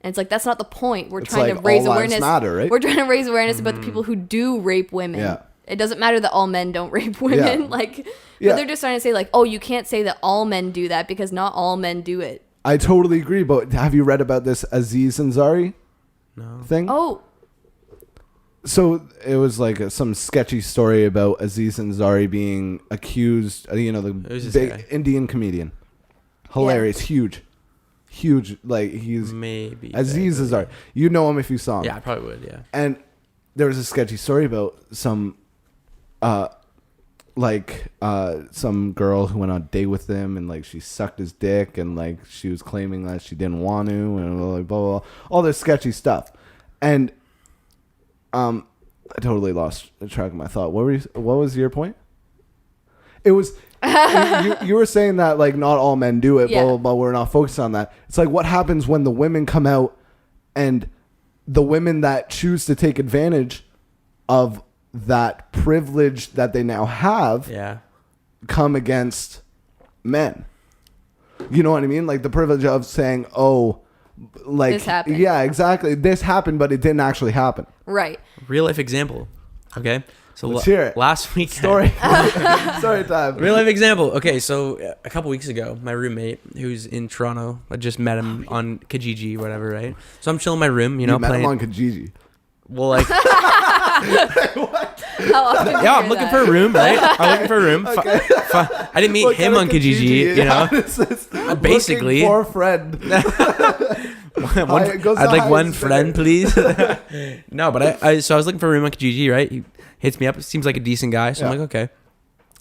And it's like, that's not the point. We're It's trying like to raise all lives awareness. matter, right? We're trying to raise awareness about the people who do rape women. Yeah. It doesn't matter that all men don't rape women. Yeah. Like, Yeah. but they're just trying to say like, oh, you can't say that all men do that because not all men do it. I totally agree, but have you read about this Aziz Ansari thing? Oh, So it was like some sketchy story about Aziz Ansari being accused, the Who's this big guy? Indian comedian. Hilarious, huge, like he's Maybe Aziz Ansari. You know him if you saw him. Yeah, I probably would. Yeah. And there was a sketchy story about some some girl who went on a date with him, and like she sucked his dick, and like she was claiming that she didn't want to, and like blah blah blah, all this sketchy stuff. And I totally lost track of my thought. What was your point? It was you were saying that like not all men do it, Yeah. blah blah blah. We're not focused on that. It's like, what happens when the women come out, and the women that choose to take advantage of that privilege that they now have Yeah. come against men. You know what I mean? Like the privilege of saying, oh, like, This happened. yeah, exactly. This happened, but it didn't actually happen. right. Real life example. Okay. So Let's hear it. last week. Story time. Real life example. Okay, so a couple weeks ago, my roommate, who's in Toronto, I just met him on Kijiji, whatever, right? So I'm chilling in my room, You met playing. him on Kijiji. Well, like, How often do you yeah, I'm hear looking that? for a room, right? I'm looking for a room. I didn't meet him on Kijiji, you know. Basically. Looking for a friend. It goes I'd to like high one and friend, please. No, but I was looking for a room on Kijiji, right? He hits me up. Seems like a decent guy, so I'm Yeah. like, okay.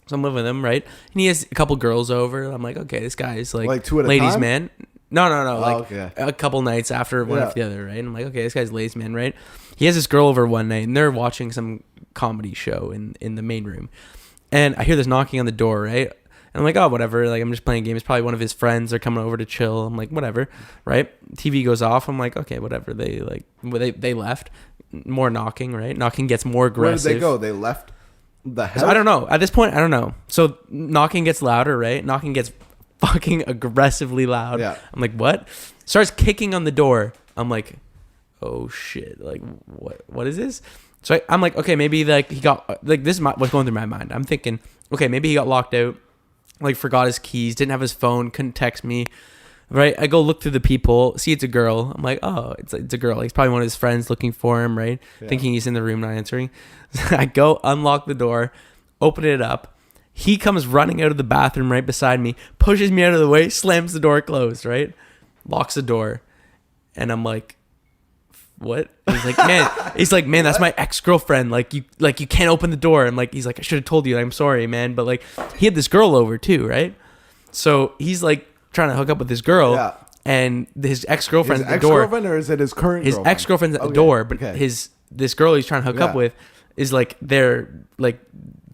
So I'm living with him, right? And he has a couple girls over. I'm like, okay, this guy is Like two at a ladies' time? man. No. Like okay. a couple nights after one Yeah. after the other, right? And I'm like, okay, this guy's ladies' man, right? He has this girl over one night, and they're watching some comedy show in the main room. And I hear this knocking on the door, right? And I'm like, oh, whatever. Like, I'm just playing a game. It's probably one of his friends. They're coming over to chill. I'm like, whatever, right? TV goes off. I'm like, okay, whatever. They left. More knocking, right? Knocking gets more Where aggressive. did they go? They left the house? So I don't know. At this point, I don't know. So knocking gets louder, right? Knocking gets fucking aggressively loud. Yeah. I'm like, what? Starts kicking on the door. I'm like, oh shit. Like, what is this? So I'm like, okay, maybe like he got, like this is what's going through my mind. I'm thinking, okay, maybe he got locked out, like forgot his keys, didn't have his phone, couldn't text me. right? I go look through the people, see it's a girl. I'm like, oh, it's a girl. He's probably one of his friends looking for him, right? Yeah. Thinking he's in the room, not answering. I go unlock the door, open it up. He comes running out of the bathroom right beside me, pushes me out of the way, slams the door closed, right? Locks the door. And I'm like, what? He's like, man, that's my ex-girlfriend. Like you can't open the door. I'm like, he's like, I should have told you. I'm sorry, man. But like, he had this girl over too, right? So he's like trying to hook up with this girl. Yeah. And his ex-girlfriend's His at the door. ex-girlfriend, or is it his current His girlfriend? ex-girlfriend's at the door, but this girl he's trying to hook up with is like they're like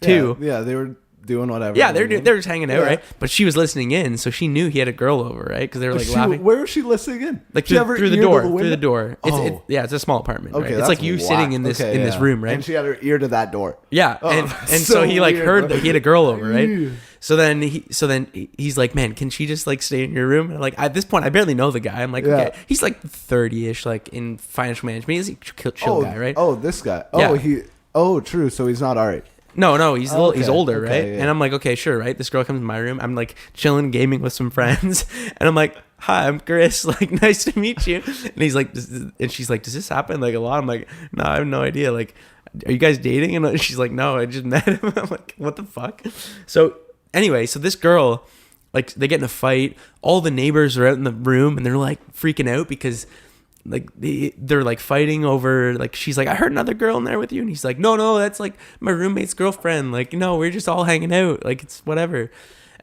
two. Yeah, they were doing whatever. Yeah, they're just hanging out, Yeah. right? But she was listening in, so she knew he had a girl over, right? Because they were like laughing. Where was she listening in? Like Did she have her through the ear door, to through the door. Oh. It's a small apartment, Okay, right? It's that's like you whack. sitting in this Okay, this room, right? And she had her ear to that door. Yeah, Oh, and so so he like weird, heard bro. that he had a girl over, right? Ew. So then he's like, man, can she just like stay in your room? And like at this point, I barely know the guy. I'm like, Yeah. okay, he's like 30ish, like in financial management. He's a chill guy, right? Oh, this guy. Yeah. True. So he's not all right. No, he's he's older, okay, right? yeah. And I'm like, okay, sure, right? This girl comes in my room. I'm like chilling, gaming with some friends, and I'm like, hi, I'm Chris. Like, nice to meet you. And he's like, and she's like, does this happen like a lot? I'm like, no, I have no idea. Like, are you guys dating? And she's like, no, I just met him. I'm like, what the fuck? So anyway, so this girl, like, they get in a fight. All the neighbors are out in the room, and they're like freaking out because like they're like fighting over, like, she's like, I heard another girl in there with you, and he's like, no, that's like my roommate's girlfriend. Like, no, we're just all hanging out, like, it's whatever.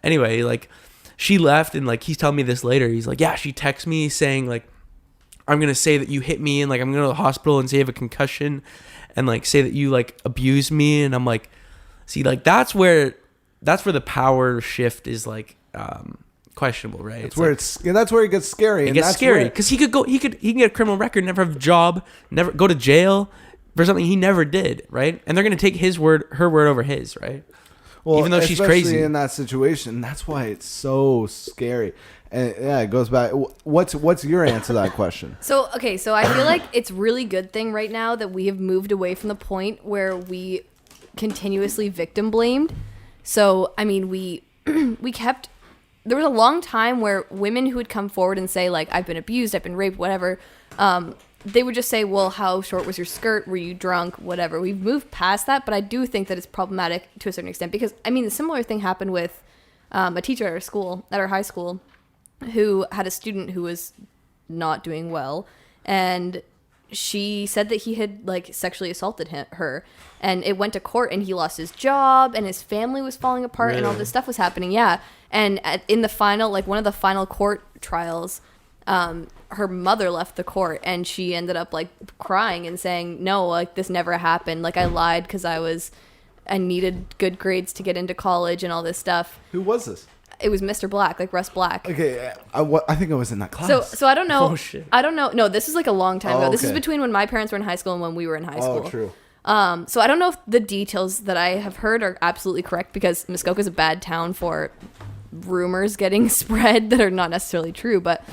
Anyway, like, she left, and like, he's telling me this later. He's like, yeah, she texts me saying like, I'm gonna say that you hit me, and like, I'm gonna go to the hospital and say you have a concussion, and like say that you like abused me. And I'm like, see, like, that's where the power shift is like questionable, right? That's where that's where it gets scary. It gets scary because he can get a criminal record, never have a job, never go to jail for something he never did, right? And they're gonna take her word over his, right? Well, even though she's especially crazy in that situation. That's why it's so scary. And yeah, it goes back. What's your answer to that question? So I feel like it's really good thing right now that we have moved away from the point where we continuously victim blamed. So I mean, we kept. There was a long time where women who would come forward and say, like, I've been abused, I've been raped, whatever, they would just say, well, how short was your skirt? Were you drunk? Whatever. We've moved past that, but I do think that it's problematic to a certain extent because, I mean, a similar thing happened with a teacher at our high school, who had a student who was not doing well, and she said that he had like sexually assaulted her, and it went to court, and he lost his job, and his family was falling apart. Really? And all this stuff was happening. Yeah. And in the final, like one of the final court trials, her mother left the court, and she ended up like crying and saying, no, like, this never happened. Like, I lied because I needed good grades to get into college and all this stuff. Who was this? It was Mr. Black, like Russ Black. Okay, I think I was in that class. So I don't know. Oh, shit. I don't know. No, this is like a long time ago. Oh, This is okay. between when my parents were in high school and when we were in high school. Oh, true. So I don't know if the details that I have heard are absolutely correct because Muskoka is a bad town for rumors getting spread that are not necessarily true. But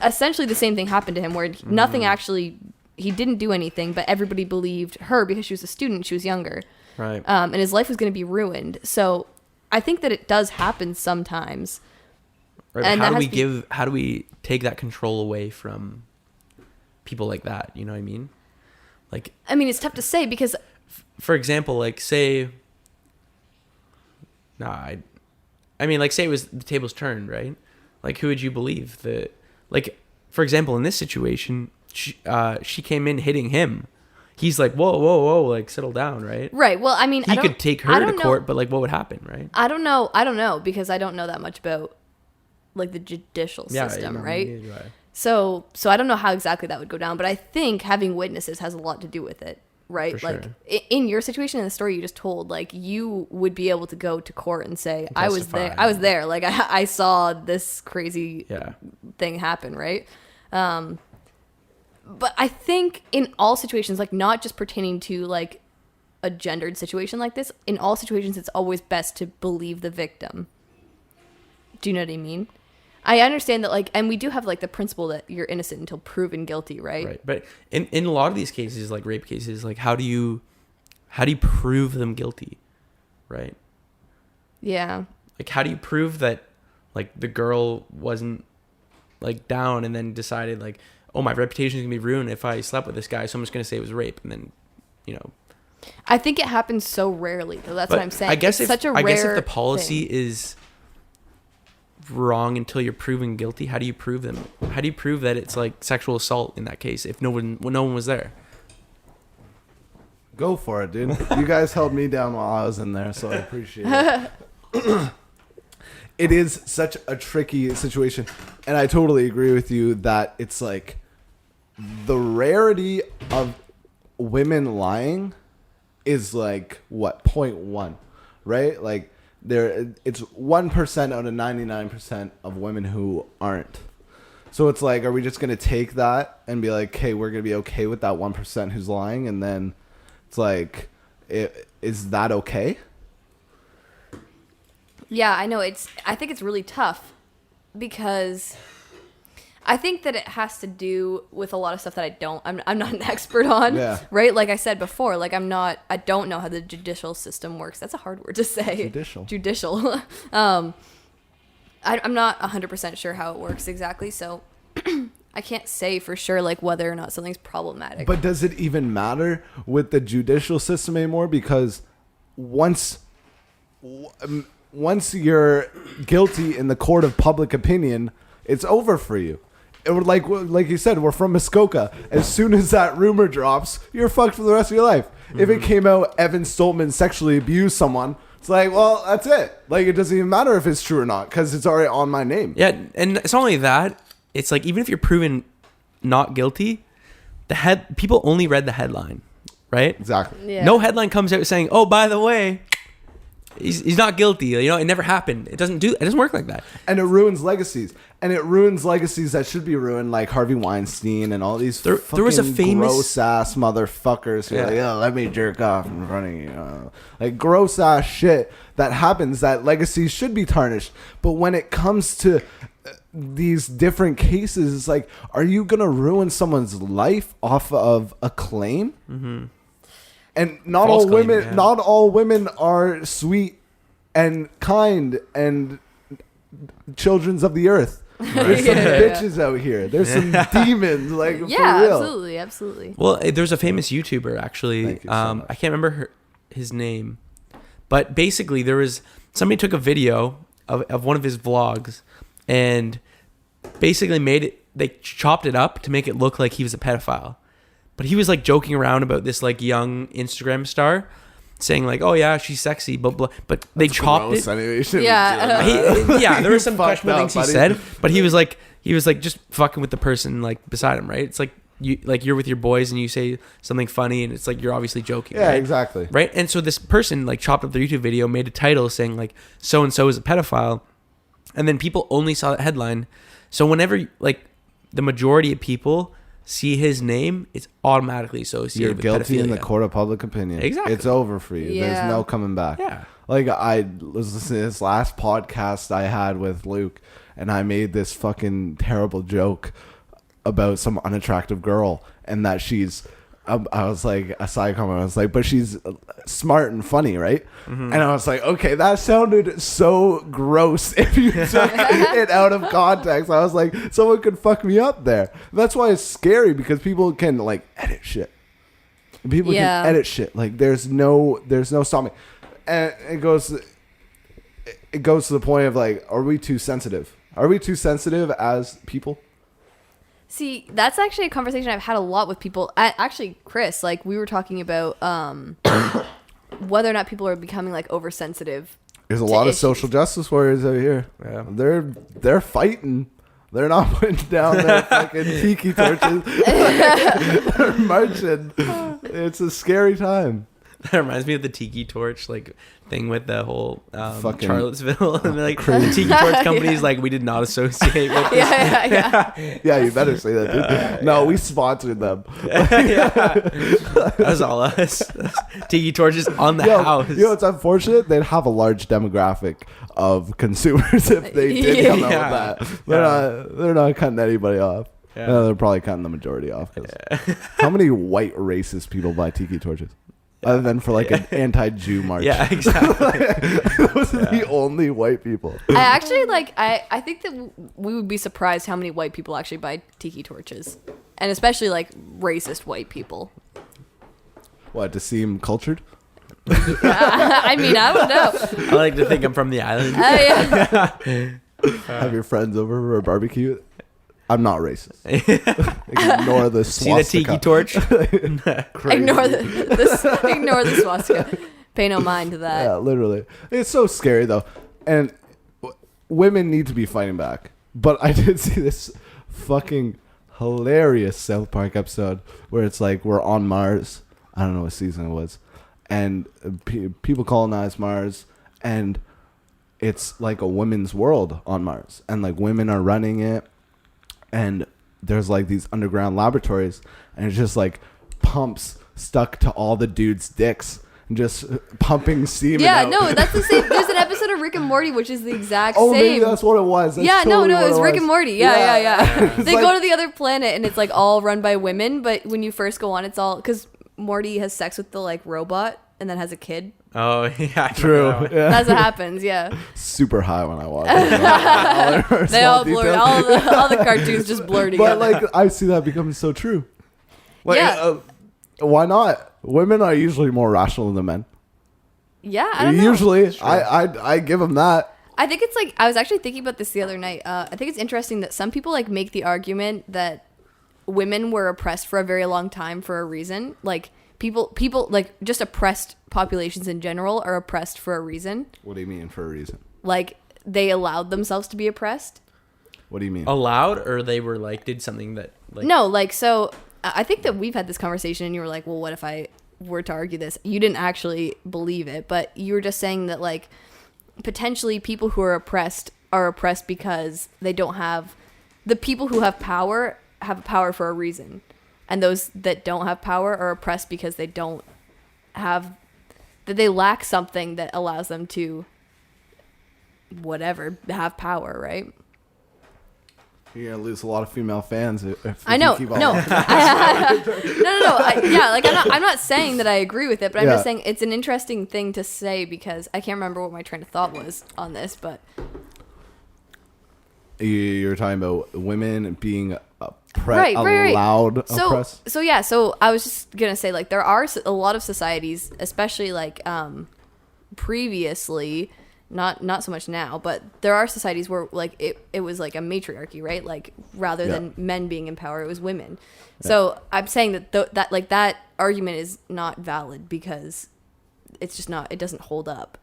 essentially the same thing happened to him where nothing actually, he didn't do anything, but everybody believed her because she was a student, she was younger. Right. And his life was going to be ruined. So I think that it does happen sometimes. Right, And how do we take that control away from people like that? You know what I mean? Like, I mean, it's tough to say because, for example, like say, I mean, like, say it was the tables turned, right? Like, who would you believe? Like, for example, in this situation, she came in hitting him. He's like, whoa, like, settle down, right? right. Well, I mean, He could take her to court, but like, what would happen, right? I don't know because I don't know that much about like the judicial system, right? neither do I. So I don't know how exactly that would go down, but I think having witnesses has a lot to do with it, right? For like sure. in your situation, in the story you just told, like, you would be able to go to court and say, I was Testify. there, like I saw this crazy Yeah. thing happen, right? But I think in all situations, like, not just pertaining to like a gendered situation like this, in all situations it's always best to believe the victim. Do you know what I mean? I understand that, like, and we do have like the principle that you're innocent until proven guilty, right? Right. But in a lot of these cases, like rape cases, like, how do you prove them guilty? Right? Yeah. Like, how do you prove that, like, the girl wasn't, like down and then decided like, oh, my reputation is gonna be ruined if I slept with this guy, so I'm just gonna say it was rape, and then, you know. I think it happens so rarely, though. That's what I'm saying. I guess it's such a rare I guess if the policy thing. is wrong until you're proven guilty, how do you prove them? How do you prove that it's like sexual assault in that case if no one was there? Go for it, dude. You guys held me down while I was in there, so I appreciate it. It is such a tricky situation, and I totally agree with you that it's like the rarity of women lying is like what 0.1, right? Like it's 1% out of 99% of women who aren't. So it's like, are we just gonna take that and be like, okay, we're gonna be okay with that 1% who's lying, and then it's like, is that okay? Yeah, I know. I think it's really tough because I think that it has to do with a lot of stuff that I'm not an expert on. Yeah. Right? Like I said before, like I don't know how the judicial system works. That's a hard word to say. Judicial. I'm not 100% sure how it works exactly, so I can't say for sure like whether or not something's problematic. But does it even matter with the judicial system anymore? Because once you're guilty in the court of public opinion, it's over for you. It would like you said, we're from Muskoka. As soon as that rumor drops, you're fucked for the rest of your life. Mm-hmm. If it came out Evan Stolpmann sexually abused someone, it's like, well, that's it. Like, it doesn't even matter if it's true or not because it's already on my name. Yeah, and it's not only that. It's like, even if you're proven not guilty, people only read the headline, right? Exactly. Yeah. No headline comes out saying, oh, by the way, he's not guilty. You know, it never happened. It doesn't work like that. And it ruins legacies. And it ruins legacies that should be ruined, like Harvey Weinstein and all these there was a famous gross ass motherfuckers who are like, oh, let me jerk off in front of you. Like gross ass shit that happens, that legacies should be tarnished. But when it comes to these different cases, it's like, are you gonna ruin someone's life off of a claim? Mm-hmm. And not all women are sweet and kind and childrens of the earth. There's some bitches out here. There's some demons, like, for real. Absolutely. Well, there's a famous YouTuber actually. I can't remember his name, but basically somebody took a video of one of his vlogs and basically they chopped it up to make it look like he was a pedophile. But he was like joking around about this like young Instagram star, saying like, "Oh yeah, she's sexy," but they chopped it. Anyway. Yeah, there were some questionable things he said, but he was like just fucking with the person like beside him, right? It's like you're with your boys and you say something funny and it's like you're obviously joking. Yeah, right? exactly. Right, and so this person like chopped up their YouTube video, made a title saying like so and so is a pedophile, and then people only saw that headline. So whenever like the majority of people see his name, it's automatically associated with pedophilia. You're guilty in the court of public opinion. Exactly. It's over for you. Yeah. There's no coming back. Yeah. Like, I was listening to this last podcast I had with Luke, and I made this fucking terrible joke about some unattractive girl, and that she's, I was like, a side comment, I was like, but she's smart and funny, right? Mm-hmm. And I was like, okay, that sounded so gross if you took it out of context. I was like, someone could fuck me up there. That's why it's scary, because people can like edit shit. People can edit shit. Like there's no stopping. And it goes to the point of like, are we too sensitive? Are we too sensitive as people? See, that's actually a conversation I've had a lot with people. Actually, Chris, like we were talking about whether or not people are becoming like oversensitive. There's a lot of social justice warriors out here. Yeah. They're fighting. They're not putting down their fucking tiki torches. They're marching. It's a scary time. That reminds me of the tiki torch like thing with the whole Charlottesville and like the tiki torch companies like we did not associate with this. Yeah, you better say that, dude. No, we sponsored them. That was all us. Tiki torches on the house. You know, it's unfortunate. They'd have a large demographic of consumers if they did come out with that. They're not cutting anybody off. Yeah. They're probably cutting the majority off. How many white racist people buy tiki torches? other than for like an anti-Jew march. Yeah, exactly. Those are the only white people. I actually I think that we would be surprised how many white people actually buy tiki torches, and especially like racist white people. What, to seem cultured? I mean, I don't know. I like to think I'm from the island. Yeah. Have your friends over for a barbecue? I'm not racist. Ignore the swastika. See the tiki torch? Ignore the swastika. Pay no mind to that. Yeah, literally. It's so scary though, and women need to be fighting back. But I did see this fucking hilarious South Park episode where it's like we're on Mars. I don't know what season it was, and people colonize Mars, and it's like a women's world on Mars, and like women are running it, and there's like these underground laboratories, and it's just like pumps stuck to all the dudes' dicks and just pumping semen out. No, that's the same. There's an episode of Rick and Morty which is the exact same. Maybe that's what it was. That's no, totally it was Rick and Morty. Yeah. They like, go to the other planet and it's like all run by women, but when you first go on, it's all because Morty has sex with the like robot and then has a kid. Oh yeah, true. Yeah. That's what happens. Yeah. Super high when I watch it. They all blur. All the cartoons just blur together. But like I see that becoming so true. Like, Yeah. Why not? Women are usually more rational than men. Yeah, I don't know. Usually, I give them that. I think it's like I was actually thinking about this the other night. I think it's interesting that some people like make the argument that women were oppressed for a very long time for a reason. Like people like just oppressed populations in general are oppressed for a reason. What do you mean for a reason? Like they allowed themselves to be oppressed. What do you mean? Allowed, or they were like did something that like No, like so. I think that we've had this conversation, and you were like, "Well, what if I were to argue this?" You didn't actually believe it, but you were just saying that like potentially people who are oppressed because they don't have the people who have power for a reason, and those that don't have power are oppressed because they don't have they lack something that allows them to whatever have power, right? You're gonna lose a lot of female fans if I know. you keep on No. No. I'm not saying that I agree with it, but I'm just saying it's an interesting thing to say because I can't remember what my train of thought was on this, but You're talking about women being right. allowed oppressed. So I was just gonna say like there are a lot of societies, especially like previously. Not so much now, but there are societies where like it was like a matriarchy, right? Like rather than men being in power, it was women. Yeah. So I'm saying that that like that argument is not valid because it's just not. It doesn't hold up.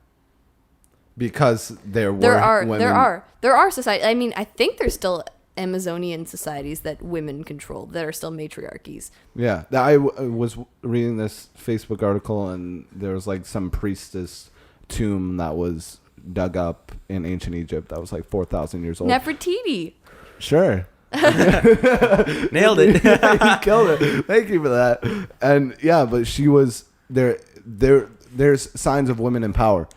Because there are societies. I mean, I think there's still Amazonian societies that women control that are still matriarchies. Yeah, I was reading this Facebook article, and there was like some priestess tomb that was dug up in ancient Egypt that was like 4,000 years old. Nefertiti. Sure. Nailed it. He killed it. Thank you for that. And yeah, but she was there. There's signs of women in power.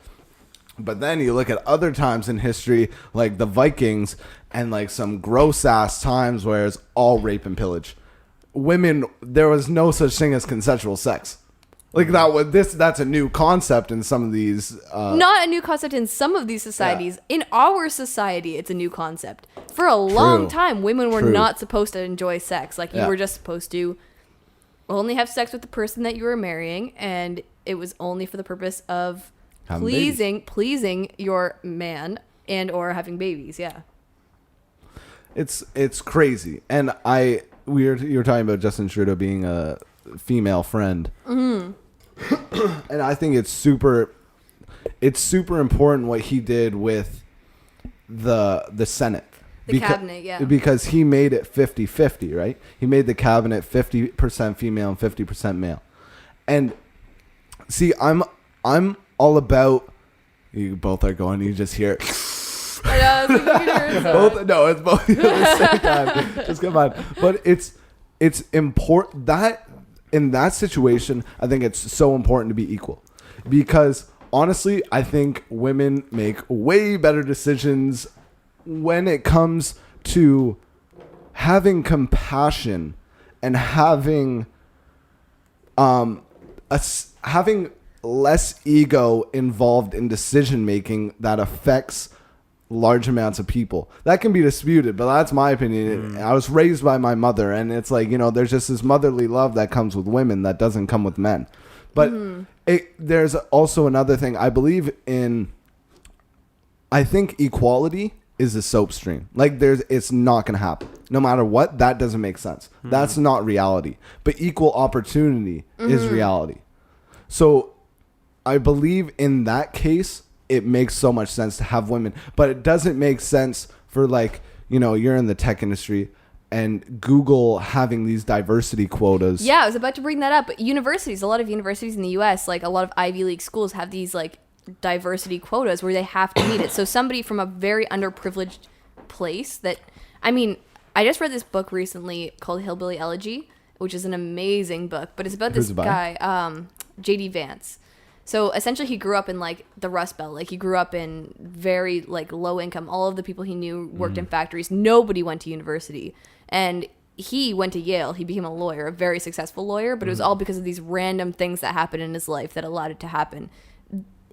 But then you look at other times in history, like the Vikings, and like some gross ass times where it's all rape and pillage. Women, there was no such thing as consensual sex. Like that's a new concept in some of these. Not a new concept in some of these societies. Yeah. In our society, it's a new concept. For a long time, women were not supposed to enjoy sex. Like you were just supposed to only have sex with the person that you were marrying, and it was only for the purpose of pleasing your man and or having babies. Yeah. It's crazy, and you were talking about Justin Trudeau being a female friend. Mm-hmm. And I think it's super important what he did with the Senate. The cabinet, yeah. Because he made it 50-50, right? He made the cabinet 50% female and 50% male. And see, I'm all about, you both are going, you just hear both. No, it's both at the same time. Just come on. But it's important that in that situation, I think it's so important to be equal, because honestly, I think women make way better decisions when it comes to having compassion and having a having less ego involved in decision making that affects large amounts of people. That can be disputed, but that's my opinion. I was raised by my mother, and it's like, there's just this motherly love that comes with women that doesn't come with men. But there's also another thing. I believe in, I think equality is a soap stream. Like it's not going to happen. No matter what, that doesn't make sense. That's not reality. But equal opportunity is reality. So I believe in that case, it makes so much sense to have women, but it doesn't make sense for you're in the tech industry and Google having these diversity quotas. Yeah, I was about to bring that up. But a lot of universities in the US, like a lot of Ivy League schools have these like diversity quotas where they have to meet it. So somebody from a very underprivileged place I just read this book recently called Hillbilly Elegy, which is an amazing book, but it's about this guy, J.D. Vance. So essentially he grew up in like the Rust Belt. Like he grew up in very like low income. All of the people he knew worked in factories. Nobody went to university. And he went to Yale. He became a lawyer, a very successful lawyer, but it was all because of these random things that happened in his life that allowed it to happen.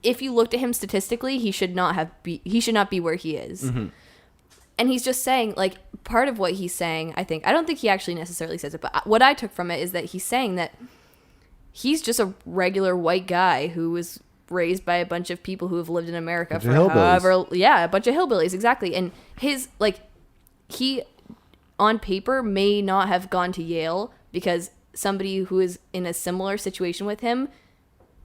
If you looked at him statistically, he should not be where he is. And he's just saying, like, part of what he's saying, I don't think he actually necessarily says it, but what I took from it is that he's saying that he's just a regular white guy who was raised by a bunch of people who have lived in America for however, a bunch of hillbillies, exactly. And he on paper may not have gone to Yale because somebody who is in a similar situation with him,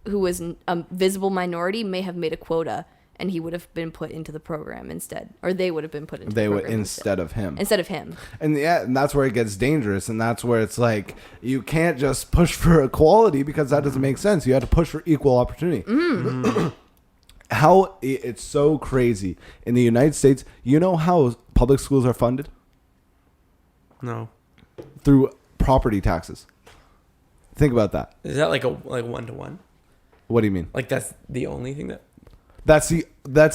who was a visible minority, may have made a quota, and he would have been put into the program instead, or they would have been put into the program instead of him. And and that's where it gets dangerous, and that's where it's like you can't just push for equality because that doesn't make sense. You have to push for equal opportunity. How it's so crazy in the United States. You know how public schools are funded? No. Through property taxes. Think about that. Is that like 1-to-1? What do you mean? Like that's the only thing that... That's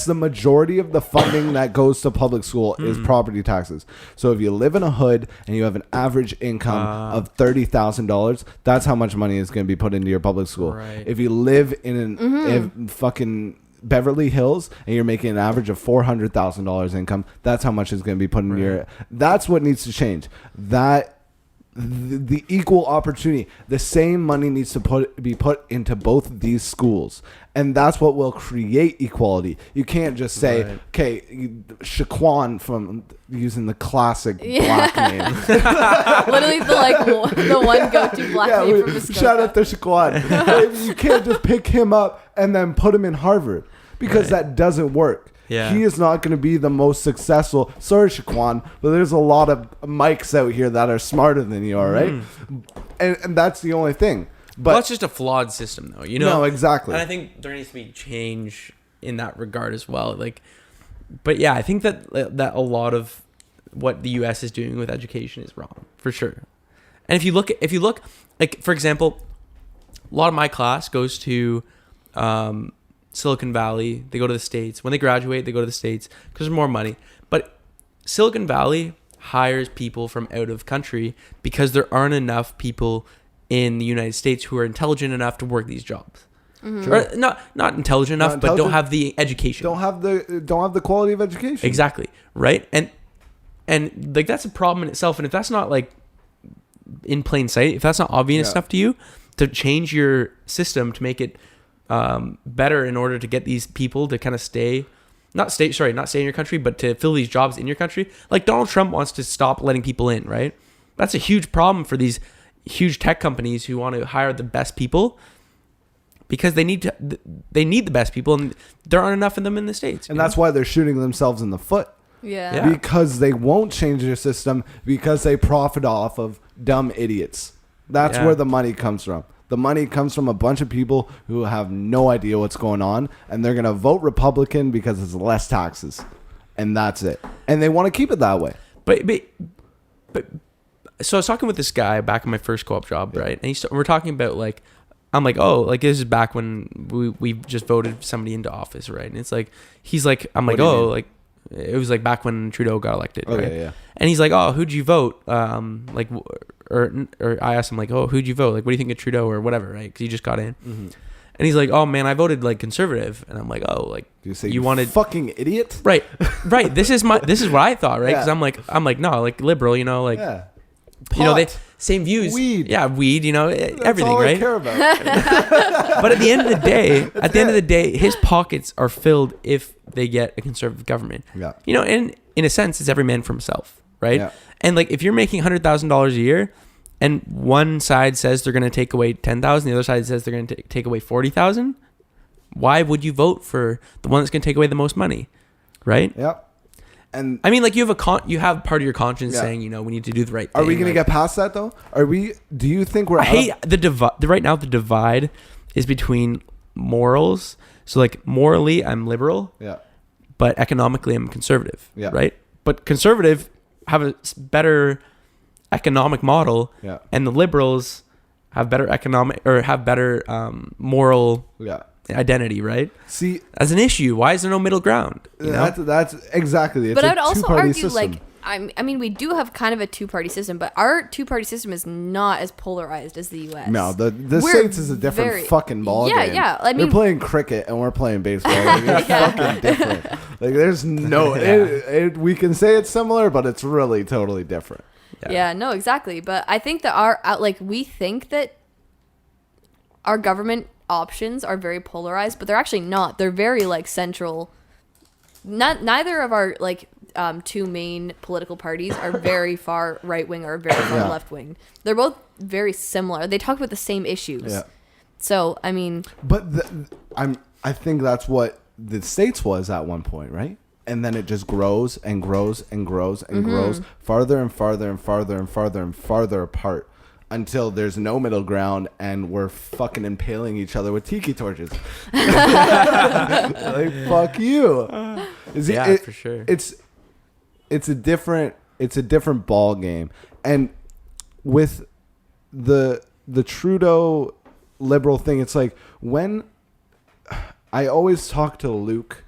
the majority of the funding that goes to public school is property taxes. So if you live in a hood and you have an average income of $30,000, that's how much money is going to be put into your public school. Right. If you live in fucking Beverly Hills and you're making an average of $400,000 income, that's how much is going to be put in your... That's what needs to change. The equal opportunity, the same money needs to be put into both of these schools, and that's what will create equality. You can't just say, okay, Shaquan, from using the classic black name. Literally the one go-to black name from Muskoka. Shout out to Shaquan. You can't just pick him up and then put him in Harvard because that doesn't work. Yeah. He is not going to be the most successful. Sorry, Shaquan, but there's a lot of mics out here that are smarter than you are, right? And that's the only thing. But that's just a flawed system, though. No, exactly. And I think there needs to be change in that regard as well. But yeah, I think that a lot of what the U.S. is doing with education is wrong, for sure. And if you look, like for example, a lot of my class goes to Silicon Valley. They go to the States. When they graduate, they go to the States because there's more money. But Silicon Valley hires people from out of country because there aren't enough people in the United States who are intelligent enough to work these jobs. Or not intelligent enough, but don't have the education. Don't have the quality of education. Exactly. Right? And like that's a problem in itself. And if that's not like in plain sight, if that's not obvious enough to you to change your system to make it better in order to get these people to kind of not stay in your country, but to fill these jobs in your country. Like Donald Trump wants to stop letting people in, right? That's a huge problem for these huge tech companies who want to hire the best people because they need the best people, and there aren't enough of them in the States. And that's why they're shooting themselves in the foot. Yeah. Because they won't change their system because they profit off of dumb idiots. That's where the money comes from. The money comes from a bunch of people who have no idea what's going on, and they're going to vote Republican because it's less taxes. And that's it. And they want to keep it that way. But so I was talking with this guy back in my first co-op job, right? And we're talking about like, I'm like, oh, like this is back when we just voted somebody into office, right? And it's like, he's like, I'm like, oh, like it was like back when Trudeau got elected, right? Yeah. And he's like, oh, who'd you vote? Like, or I asked him like, oh, who'd you vote? Like, what do you think of Trudeau or whatever, right? Because he just got in. And he's like, oh man, I voted like conservative. And I'm like, oh, like You say you wanted fucking idiot? right. This is what I thought, right? Because I'm like, no, like liberal, you know, like Yeah. you know, they Pot. same views. Weed. Yeah, weed, you know, That's everything, all right? I care about. But at the end of the day, his pockets are filled if they get a conservative government. Yeah. You know, and in a sense, it's every man for himself, right? Yeah. And like, if you're making $100,000 a year, and one side says they're going to take away 10,000, the other side says they're going to take away 40,000, why would you vote for the one that's going to take away the most money, right? Yep. And I mean, like, you have part of your conscience Yeah. saying, you know, we need to do the right thing. are we going to like, get past that though? Do you think we're I hate the divide. Right now, the divide is between morals. So, like, morally, I'm liberal, Yeah. but economically, I'm conservative. Yeah. Right. But conservative have a better economic model, Yeah. and the liberals have better moral Yeah. identity. Right. See, As an issue, why is there no middle ground? You know? that's exactly. It's But a I would also two-party argue, system. like, I mean, we do have kind of a two-party system, but our two-party system is not as polarized as the U.S. No, the We're States is a different very- fucking ball Yeah, game. yeah, I they're mean- playing cricket and we're playing baseball. Like, it's fucking different. Like, there's no. We can say it's similar, but it's really totally different. Yeah, no, exactly. But I think that we think that our government options are very polarized, but they're actually not. They're very like central. Neither of our like two main political parties are very far right wing or very far left wing. They're both very similar. They talk about the same issues. Yeah. So I mean, But I think that's what the States was at one point, right? And then it just grows and grows and grows and grows farther and farther and farther and farther and farther apart until there's no middle ground and we're fucking impaling each other with tiki torches. Like, fuck you. For sure. It's a different ball game. And with the Trudeau liberal thing, it's like when I always talk to Luke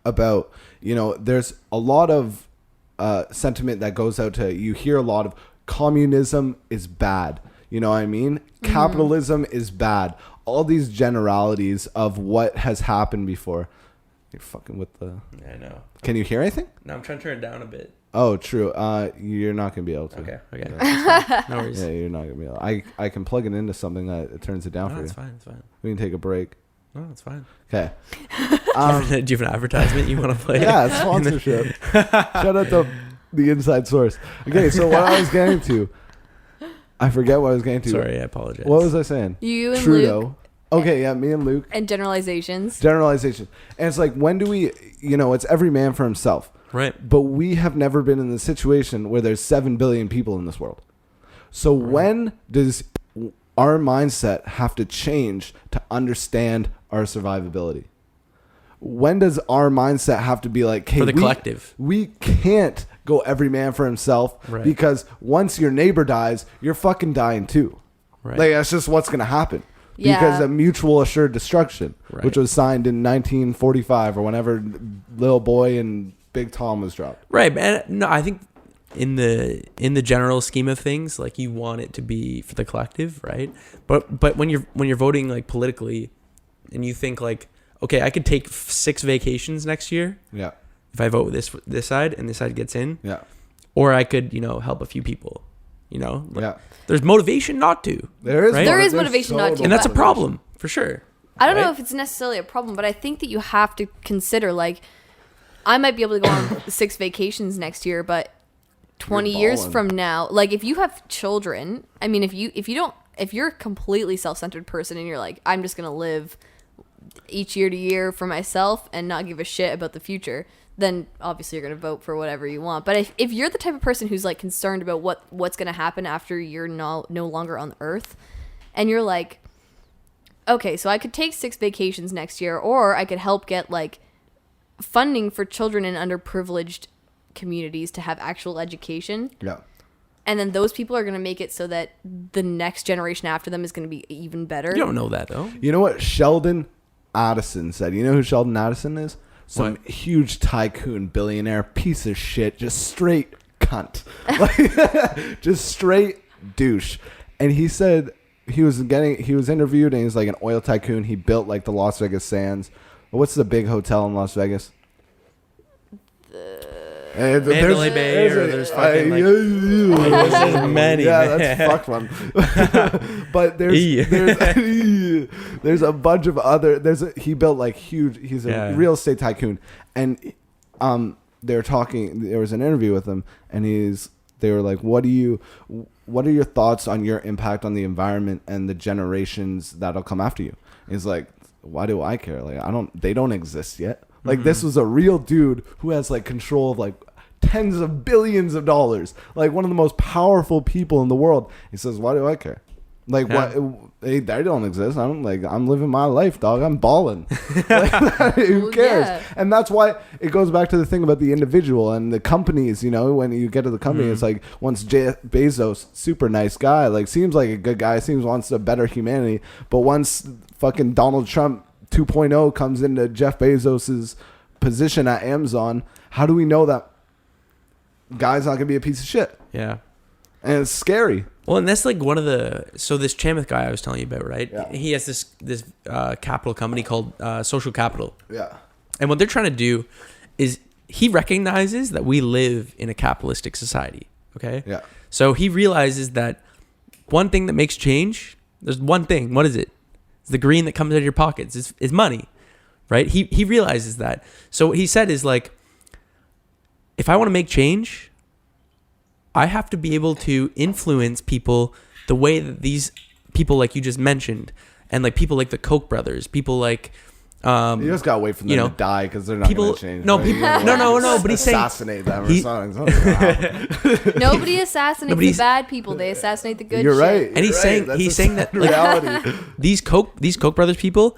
about, you know, there's a lot of sentiment that goes out to, you hear a lot of communism is bad. You know what I mean? Capitalism is bad. All these generalities of what has happened before. You're fucking with the... Yeah, I know. Can you hear anything? No, I'm trying to turn it down a bit. Oh, true. You're not going to be able to. Okay. Yeah, No worries. yeah, you're not going to be able to. I can plug it into something that it turns it down No, for it's you. fine. It's fine. We can take a break. No, it's fine. Okay. Do you have an advertisement you want to play? Yeah, sponsorship. Shout out to the inside source. Okay, so what I was getting to, I forget what I was getting to. Sorry, I apologize. What was I saying? you and Trudeau. Luke Okay, yeah, me and Luke. and generalizations. Generalization. And it's like, when do we, you know, it's every man for himself. Right. But we have never been in the situation where there's 7 billion people in this world. So when does our mindset have to change to understand our survivability? When does our mindset have to be like, hey, For the collective. We can't go every man for himself, Right. because once your neighbor dies, you're fucking dying too. Right. Like, that's just what's going to happen. Yeah. Because of mutual assured destruction, Right. which was signed in 1945 or whenever Little Boy and Big Tom was dropped. Right, man. No, I think in the general scheme of things, like, you want it to be for the collective, right? But when you're voting like politically, and you think like, okay, I could take 6 vacations next year Yeah. if I vote this side and this side gets in, Yeah. or I could, you know, help a few people. You know, like, Yeah. there's motivation not to. There is Right? There is there's motivation not to, And that's a but- problem for sure. I don't know Right? if it's necessarily a problem, but I think that you have to consider, like, I might be able to go on 6 vacations next year, but 20 years balling. from now, like, if you have children, I mean, if you're a completely self-centered person and you're like, I'm just going to live each year to year for myself and not give a shit about the future, then obviously you're going to vote for whatever you want. But if you're the type of person who's like concerned about what's going to happen after you're no longer on the earth, and you're like, okay, so I could take 6 vacations next year, or I could help get like funding for children in underprivileged communities to have actual education. Yeah. And then those people are going to make it so that the next generation after them is going to be even better. You don't know that though. You know what Sheldon Addison said? You know who Sheldon Addison is? Some What? huge tycoon, billionaire, piece of shit, just straight cunt. Like, just straight douche. And he said he was interviewed, and he's like an oil tycoon. He built like the Las Vegas Sands. What's the big hotel in Las Vegas? Mandalay Bay, or there's fucking there's many. Yeah, that's fucked one. But there's a bunch of other. He built like huge. He's a real estate tycoon, and they were talking. There was an interview with him, and they were like, what are your thoughts on your impact on the environment and the generations that'll come after you? He's like, why do I care? Like, they don't exist yet. Like, this was a real dude who has like control of like tens of billions of dollars, like one of the most powerful people in the world. He says, why do I care? Like, what? They don't exist. I'm living my life, dog. I'm balling. Like, who cares? Yeah. And that's why it goes back to the thing about the individual and the companies. You know, when you get to the company, it's like, once Jeff Bezos, super nice guy, like seems like a good guy, wants to better humanity. But once fucking Donald Trump 2.0 comes into Jeff Bezos's position at Amazon, how do we know that guy's not gonna be a piece of shit? Yeah. And it's scary. Well, and that's like one of this Chamath guy I was telling you about, right? Yeah. He has this capital company called Social Capital. Yeah. And what they're trying to do is he recognizes that we live in a capitalistic society. Okay. Yeah. So he realizes that one thing that makes change, there's one thing. What is it? It's the green that comes out of your pockets. Is money, right? He realizes that. So what he said is like, if I want to make change, I have to be able to influence people the way that these people like you just mentioned, and like people like the Koch brothers, people like you just gotta wait for them to die because they're not going to change. No, people, no. But he's saying assassinate them or something. Nobody assassinates the bad people; they assassinate the good. You're right. Shit. And he's saying that like, reality. These Koch brothers people,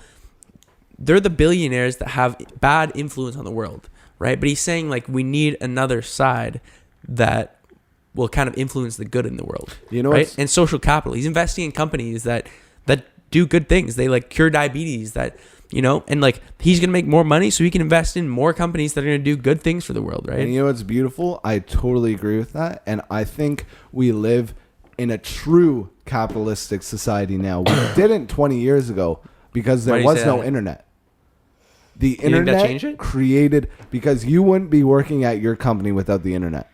they're the billionaires that have bad influence on the world, right? But he's saying like we need another side that will kind of influence the good in the world, you know, right? And social capital. He's investing in companies that do good things. They like cure diabetes, that, you know, and like he's gonna make more money, so he can invest in more companies that are gonna do good things for the world, right? And you know what's beautiful? I totally agree with that, and I think we live in a true capitalistic society now. We didn't 20 years ago because there was no internet. The internet created, because you wouldn't be working at your company without the internet.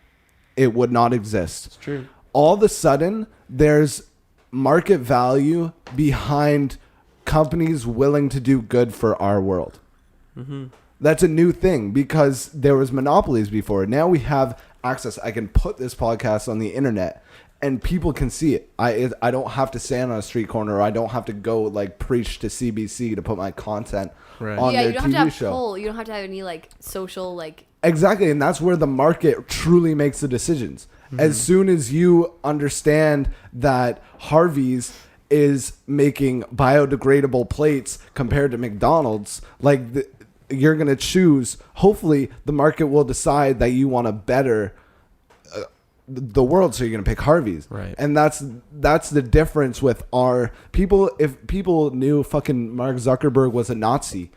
It would not exist. It's true. All of a sudden, there's market value behind companies willing to do good for our world. Mm-hmm. That's a new thing because there was monopolies before. Now we have access. I can put this podcast on the internet and people can see it. I don't have to stand on a street corner, or I don't have to go like preach to CBC to put my content on their TV show. Yeah, you don't have to have poll. You don't have to have any like social like. Exactly, and that's where the market truly makes the decisions. Mm-hmm. As soon as you understand that Harvey's is making biodegradable plates compared to McDonald's, like you're going to choose, hopefully the market will decide that you want to better the world, so you're going to pick Harvey's. Right. And that's the difference with our people. If people knew fucking Mark Zuckerberg was a Nazi,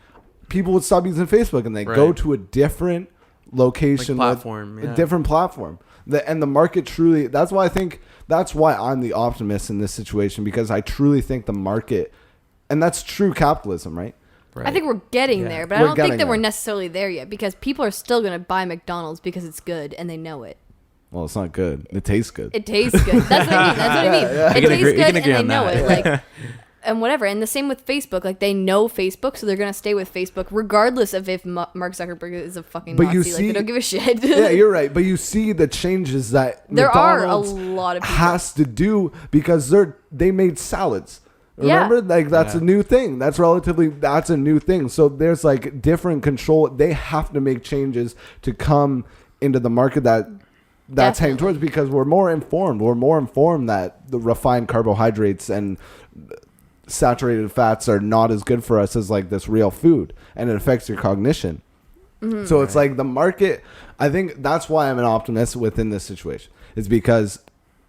people would stop using Facebook and they go to a different location, like platform, a different platform. And the market truly, that's why I'm the optimist in this situation, because I truly think the market, and that's true capitalism, right? I think we're getting there, but I don't think that we're necessarily there yet, because people are still going to buy McDonald's because it's good and they know it. Well, it's not good. It tastes good. It tastes good. That's what I mean. It tastes good and they know it. Like, and whatever. And the same with Facebook. Like, they know Facebook, so they're going to stay with Facebook regardless of if Mark Zuckerberg is a fucking Nazi. Like, they don't give a shit. Yeah, you're right. But you see the changes that there McDonald's are a lot of people has to do, because they made salads. Remember? Yeah. Like, that's a new thing. That's a new thing. So there's like different control. They have to make changes to come into the market that's heading towards, because we're more informed. We're more informed that the refined carbohydrates and saturated fats are not as good for us as like this real food, and it affects your cognition. Mm-hmm. So it's like the market, I think that's why I'm an optimist within this situation, is because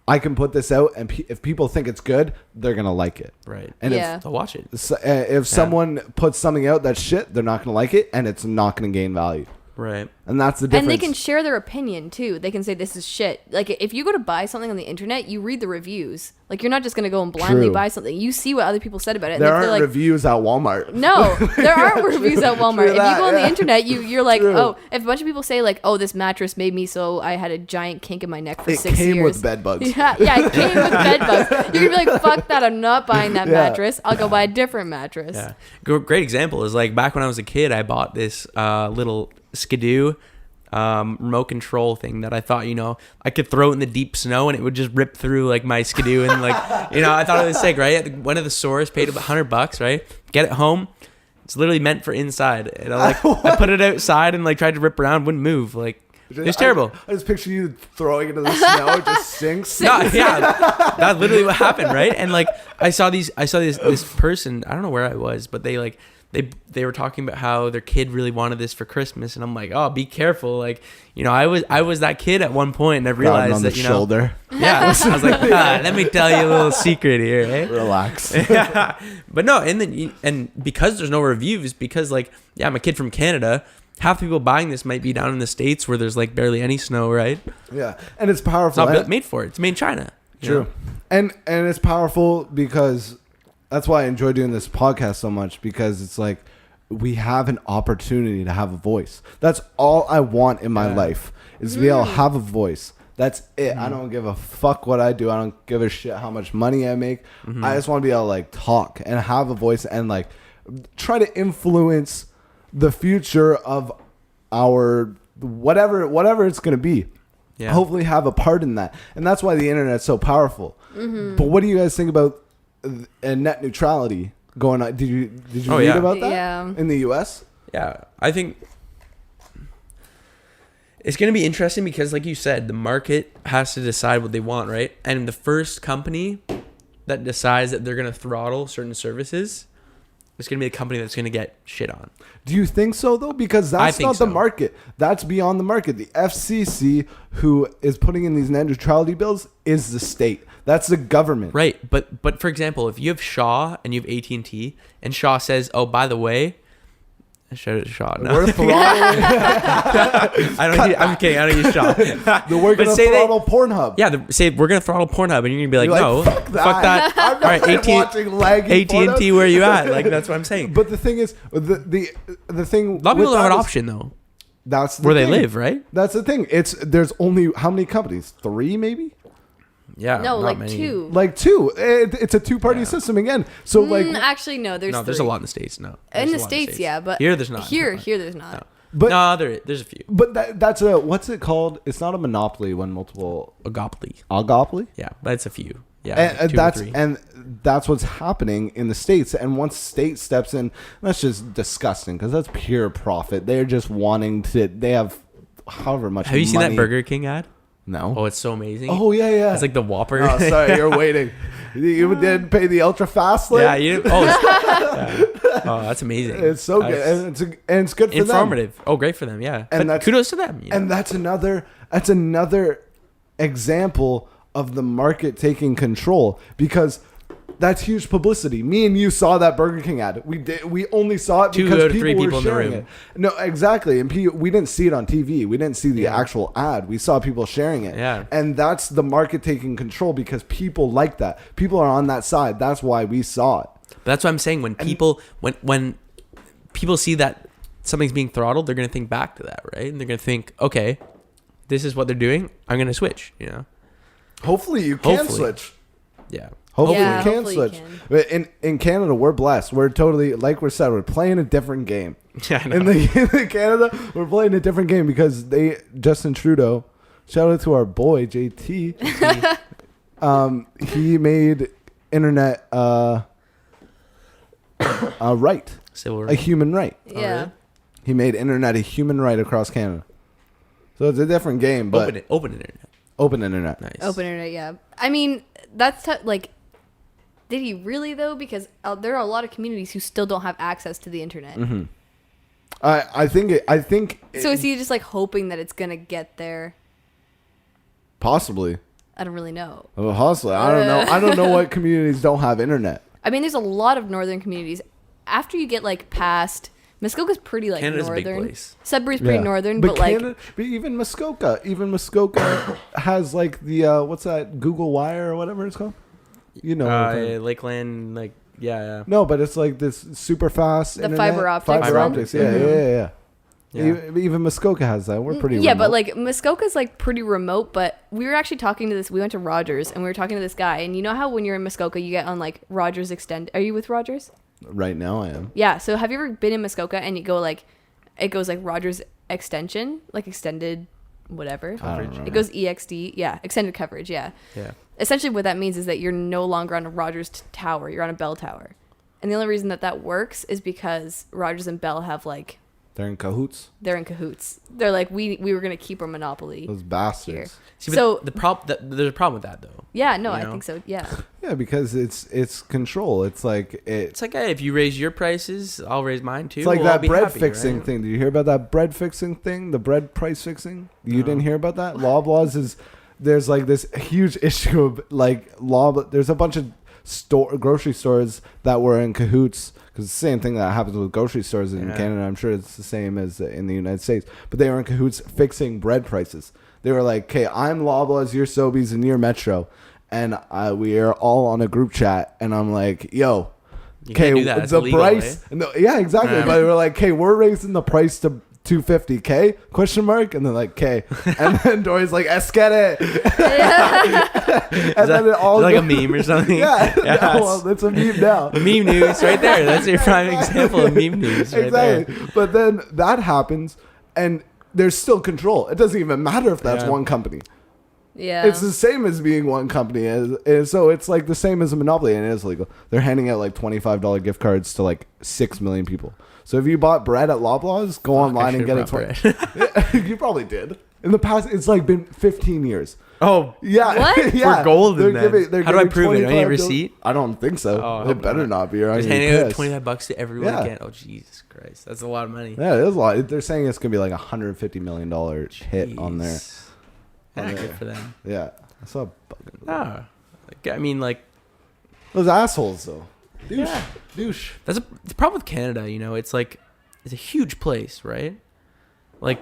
I can put this out, and if people think it's good, they're going to like it. Right. And they'll watch it. If someone puts something out that's shit, they're not going to like it, and it's not going to gain value. Right. And that's the difference. And they can share their opinion too. They can say this is shit. Like if you go to buy something on the internet, you read the reviews. Like you're not just gonna go and blindly True. buy something. You see what other people said about it. There and aren't they're like, reviews at Walmart. No, there aren't reviews at Walmart. If that, you go on the yeah. internet, you're like, True. oh, if a bunch of people say like, oh, this mattress made me so I had a giant kink in my neck for It 6 came years. with bed bugs. Yeah, it came with bed bugs. You're gonna be like, fuck that, I'm not buying that mattress. I'll go buy a different mattress. Yeah. Great example is like back when I was a kid, I bought this little Skidoo remote control thing that I thought, I could throw it in the deep snow and it would just rip through like my Skidoo and like, I thought it was sick, right? One of the stores paid about $100, right? Get it home. It's literally meant for inside. And I put it outside and like tried to rip around, wouldn't move. Like it's terrible. I just picture you throwing it in the snow, it just sinks. No, yeah, that's literally what happened, right? And like I saw this person, I don't know where I was, but they like they were talking about how their kid really wanted this for Christmas, and I'm like, oh, be careful, like I was that kid at one point, and I realized on that the shoulder. Yeah, I was like, let me tell you a little secret here, eh? Relax. Yeah. But no, and because there's no reviews, because like I'm a kid from Canada. Half the people buying this might be down in the States where there's like barely any snow, right? Yeah, and it's powerful. It's not made for it. It's made in China. True, and it's powerful because that's why I enjoy doing this podcast so much, because it's like we have an opportunity to have a voice. That's all I want in my life is to be able to have a voice. That's it. I don't give a fuck what I do. I don't give a shit how much money I make. I just want to be able to like talk and have a voice and like try to influence the future of our whatever it's going to be. Yeah. Hopefully have a part in that. And that's why the internet's so powerful. But what do you guys think about net neutrality going on? Did you read about that? Yeah. In the US? Yeah, I think it's going to be interesting because, like you said, the market has to decide what they want, right? And the first company that decides that they're going to throttle certain services is going to be the company that's going to get shit on. Do you think so, though? Because that's not the market. That's beyond the market. The FCC, who is putting in these net neutrality bills, is the state. That's the government. Right. But for example, if you have Shaw and you have AT&T, and Shaw says, oh, by the way, shout out to Shaw. No. We're throttling. I'm kidding. I don't use Shaw. We're going to throttle Pornhub. Yeah, say we're going to throttle Pornhub, and you're going to be like, no, fuck that. I'm not watching AT&T, where you at? Like, that's what I'm saying. But the thing is, the thing. A lot of people don't have an option, though. That's the where thing. They live, right? That's the thing. There's only how many companies? 3, maybe? Yeah. No, like many. 2. Like 2. It's a 2-party system again. So like, actually, no. There's 3. There's a lot in the States. No, in the States, yeah, but here there's not. Here there's not. No. But no, there's a few. But that's a, what's it called? It's not a monopoly when multiple oligopoly. Yeah, but it's a few. Yeah, and like 2 or 3. that's what's happening in the States. And once state steps in, that's just disgusting because that's pure profit. They're just wanting to. They have however much. Have you seen that Burger King ad? No. Oh, it's so amazing. Oh yeah. It's like the Whopper. Oh, sorry, you're waiting. You didn't pay the ultra fast lane. Yeah, you. Oh, that's amazing. It's so good, and it's good for informative. them. Oh, great for them. Yeah, and kudos to them. And that's another example of the market taking control because that's huge publicity. Me and you saw that Burger King ad. We only saw it because people were sharing it. No, exactly. And we didn't see it on TV. We didn't see the actual ad. We saw people sharing it. Yeah. And that's the market taking control because people like that. People are on that side. That's why we saw it. That's what I'm saying. When people see that something's being throttled, they're going to think back to that, right? And they're going to think, okay, this is what they're doing. I'm going to switch. Hopefully you can switch. Yeah. Hopefully you can switch. In Canada, we're blessed. We're totally, like we said, we're playing a different game. Yeah, I know. In Canada, we're playing a different game because Justin Trudeau, shout out to our boy JT. He made internet a right, civil right, a human right. Yeah. Oh, really? He made internet a human right across Canada. So it's a different game, but open internet. Open internet. Nice. Open internet. Yeah. I mean, that's like. Did he really though? Because there are a lot of communities who still don't have access to the internet. Mm-hmm. I think. So is he just like hoping that it's gonna get there? Possibly. I don't really know. Possibly. I don't know. I don't know what communities don't have internet. I mean, there's a lot of northern communities. After you get like past Muskoka's pretty like Canada's a big northern. place. Sudbury's pretty northern, but like Canada, but even Muskoka has like the what's that, Google Wire or whatever it's called? You know, Lakeland, like yeah. No, but it's like this super fast the internet. fiber optics. Fiber optics, yeah. Yeah. Even Muskoka has that. We're pretty yeah, remote. but like Muskoka's like pretty remote. But we were actually talking to this. We went to Rogers and we were talking to this guy. And you know how when you're in Muskoka, you get on like Rogers Extend. Are you with Rogers? Right now I am. Yeah. So have you ever been in Muskoka and you go like, it goes like Rogers Extension, like extended whatever. Coverage. It goes EXD. Yeah, extended coverage. Yeah. Yeah. Essentially, what that means is that you're no longer on a Rogers tower. You're on a Bell tower. And the only reason that works is because Rogers and Bell have like. They're in cahoots. They're in cahoots. They're like, we were gonna keep our monopoly. Those bastards. Here. See, So there's a problem with that though. yeah, no, You I know? think so. Yeah. Yeah, because it's control. It's like It's like, hey, if you raise your prices, I'll raise mine too. It's like We'll all that be bread happy, fixing right? thing. Did you hear about that bread fixing thing? The bread price fixing? You No. didn't hear about that? Loblaws is there's like this huge issue of like there's a bunch of grocery stores that were in cahoots, because it's the same thing that happens with grocery stores in Canada. I'm sure it's the same as in the United States. But they were in cahoots fixing bread prices. They were like, okay, I'm Loblaws, you're Sobeys, and you're Metro. And we are all on a group chat. And I'm like, yo, You can't do that. It's the illegal, price. eh? No, yeah, exactly. Yeah. But we're like, okay, we're raising the price to $250K? Question mark. And they're like, K. And then Dory's like, let's get it. And then it all like a goes- meme or something? Yeah, Yeah, no, well, it's a meme now. meme news right there. That's your prime example of meme news right Exactly. there. But then that happens, and there's still control. It doesn't even matter if that's Yeah. one company. Yeah. It's the same as being one company. So it's like the same as a monopoly, and it is legal. They're handing out like $25 gift cards to like 6 million people. So if you bought bread at Loblaws, go online and get it. You probably did. In the past, it's like been 15 years. Oh, Yeah. What? Yeah. We're golden They're then. How do I giving prove it? Do I need a 25 receipt? I don't think so. Oh, I It hope better not be. Or I'm just gonna be handing out pissed. $25 to everyone Yeah. again. Oh, Jesus Christ. That's a lot of money. Yeah, it is a lot. They're saying it's gonna be like $150 million hit on there. Jeez. Yeah, On good there. for them. Yeah, I saw. Ah, I mean, like, Those assholes though. Douche. Yeah. Douche. that's the problem with Canada. You know, it's like it's a huge place, right? Like,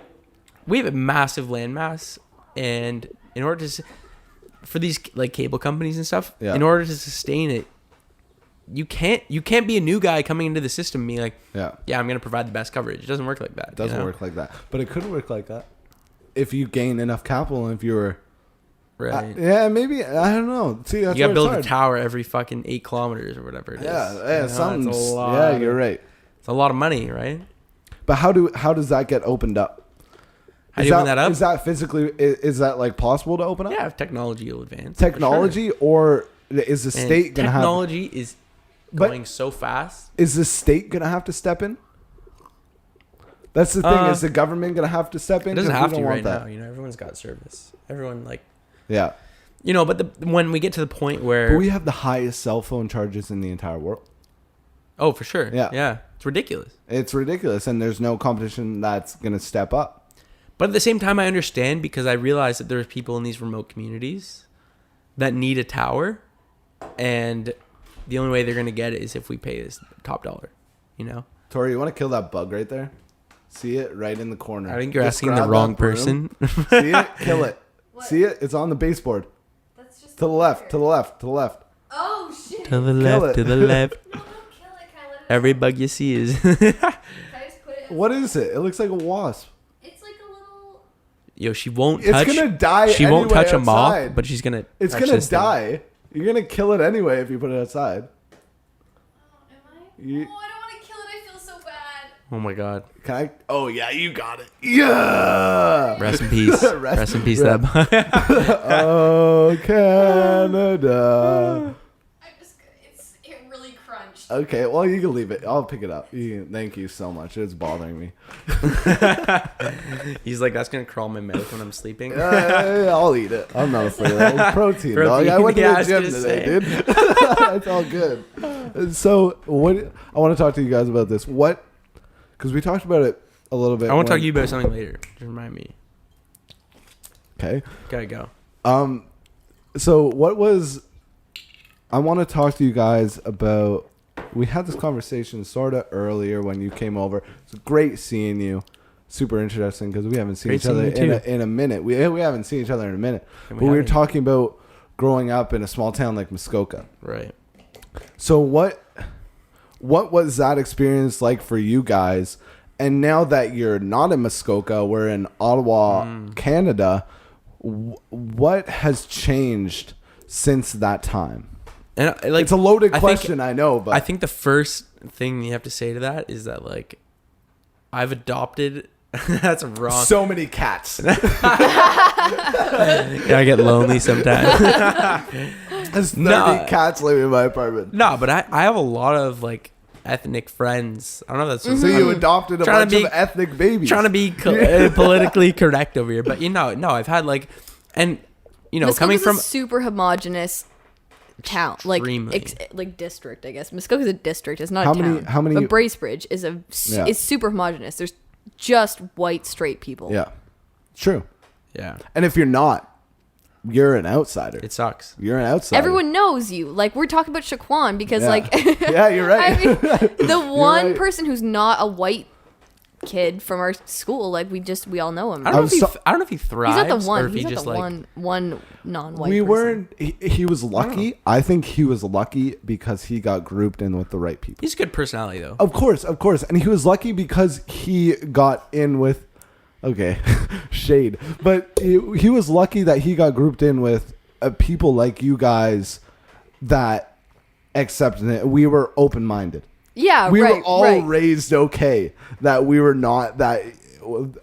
we have a massive landmass, and in order to for these like cable companies and stuff, Yeah. in order to sustain it, you can't be a new guy coming into the system and being like, Yeah. yeah, I'm gonna provide the best coverage. It doesn't work like that. It doesn't you know? work like that. But it could work like that if you gain enough capital and if you were. Right. Yeah, maybe. I don't know. See, that's You gotta where build it's a hard. tower every fucking 8 kilometers or whatever it is. Yeah, You yeah, know, something. it's a lot Yeah, you're right. It's a lot of money, right? But how does that get opened up? How do you open that up? Is that physically? Is that like possible to open up? Yeah, if technology will advance. for Technology, sure. or is the And state gonna have? technology is But- going so fast. Is the state gonna have to step in? That's the thing. Is the government gonna have to step in? It doesn't 'Cause we have don't to want right that. now. You know, everyone's got service. Everyone like, Yeah, you know, but when we get to the point where, but we have the highest cell phone charges in the entire world. oh, for sure, Yeah. yeah, it's ridiculous. It's ridiculous, and there's no competition that's gonna step up. But at the same time, I understand because I realize that there's people in these remote communities that need a tower, and the only way they're gonna get it is if we pay this top dollar. You know, Tori, you want to kill that bug right there? See it right in the corner. I think you're Just asking the grab wrong that broom. person. See it? Kill it. What? See it? It's on the baseboard. That's just To the left. To the left. To the left. Oh shit. To the Kill left, it. to the left. No, don't kill it. Can I let it Every bug you see is. Can I just put it in What is it? It looks like a wasp. It's like a little Yo, she won't It's touch. gonna die. She won't anyway touch a moth, outside. but she's gonna. It's touch gonna this thing. die. You're gonna kill it anyway if you put it outside. am I? You- Oh, I don't want to kill it. I feel so bad. Oh my god. Can I? Oh yeah, you got it. Yeah. Rest in peace. Rest in peace, that bug. Oh Canada. It really crunched. Okay, well you can leave it. I'll pick it up. Thank you so much. It's bothering me. He's like, that's gonna crawl in my mouth when I'm sleeping. Yeah, I'll eat it. I'm not afraid of that. It's protein, dog. I Protein, went to yeah, I the was gym gonna today, say. dude. It's all good. So, what I want to talk to you guys about this. What? Because we talked about it a little bit. I want to talk when- to you about something later. Just remind me. Okay. Gotta go. So what was? I want to talk to you guys about we had this conversation sort of earlier when you came over. It's great seeing you. Super interesting because we haven't seen each other in a minute. We haven't seen each other in a minute. But we were talking about growing up in a small town like Muskoka. Right. So what was that experience like for you guys? And now that you're not in Muskoka, we're in Ottawa, Canada. What has changed since that time? And it's a loaded question, I know, but I think the first thing you have to say to that is that like I've adopted. That's wrong. So many cats. Yeah, I get lonely sometimes. There's 30 cats living in my apartment. No, but I have a lot of like ethnic friends. I don't know if that's so you adopted a bunch of ethnic babies. Trying to be politically correct over here, but no, I've had like, and Muskoka's coming from a super homogenous town, like district. I guess Muskoka's a district. It's not a town. How many? But Bracebridge is is super homogenous. There's just white straight people. Yeah, true. Yeah, and if you're not, you're an outsider. It sucks. You're an outsider. Everyone knows you. Like we're talking about Shaquan because yeah, you're right. I mean, the one person who's not a white kid from our school, like we all know him. I don't know if he thrives. He's not the one. Or if He's he not just the like one non-white. We person. weren't. He was lucky. I think he was lucky because he got grouped in with the right people. He's a good personality though. Of course, and he was lucky because he got in with. Okay, shade, but he was lucky that he got grouped in with people like you guys that accepted it. We were open-minded. Yeah, we were all raised okay. That we were not that.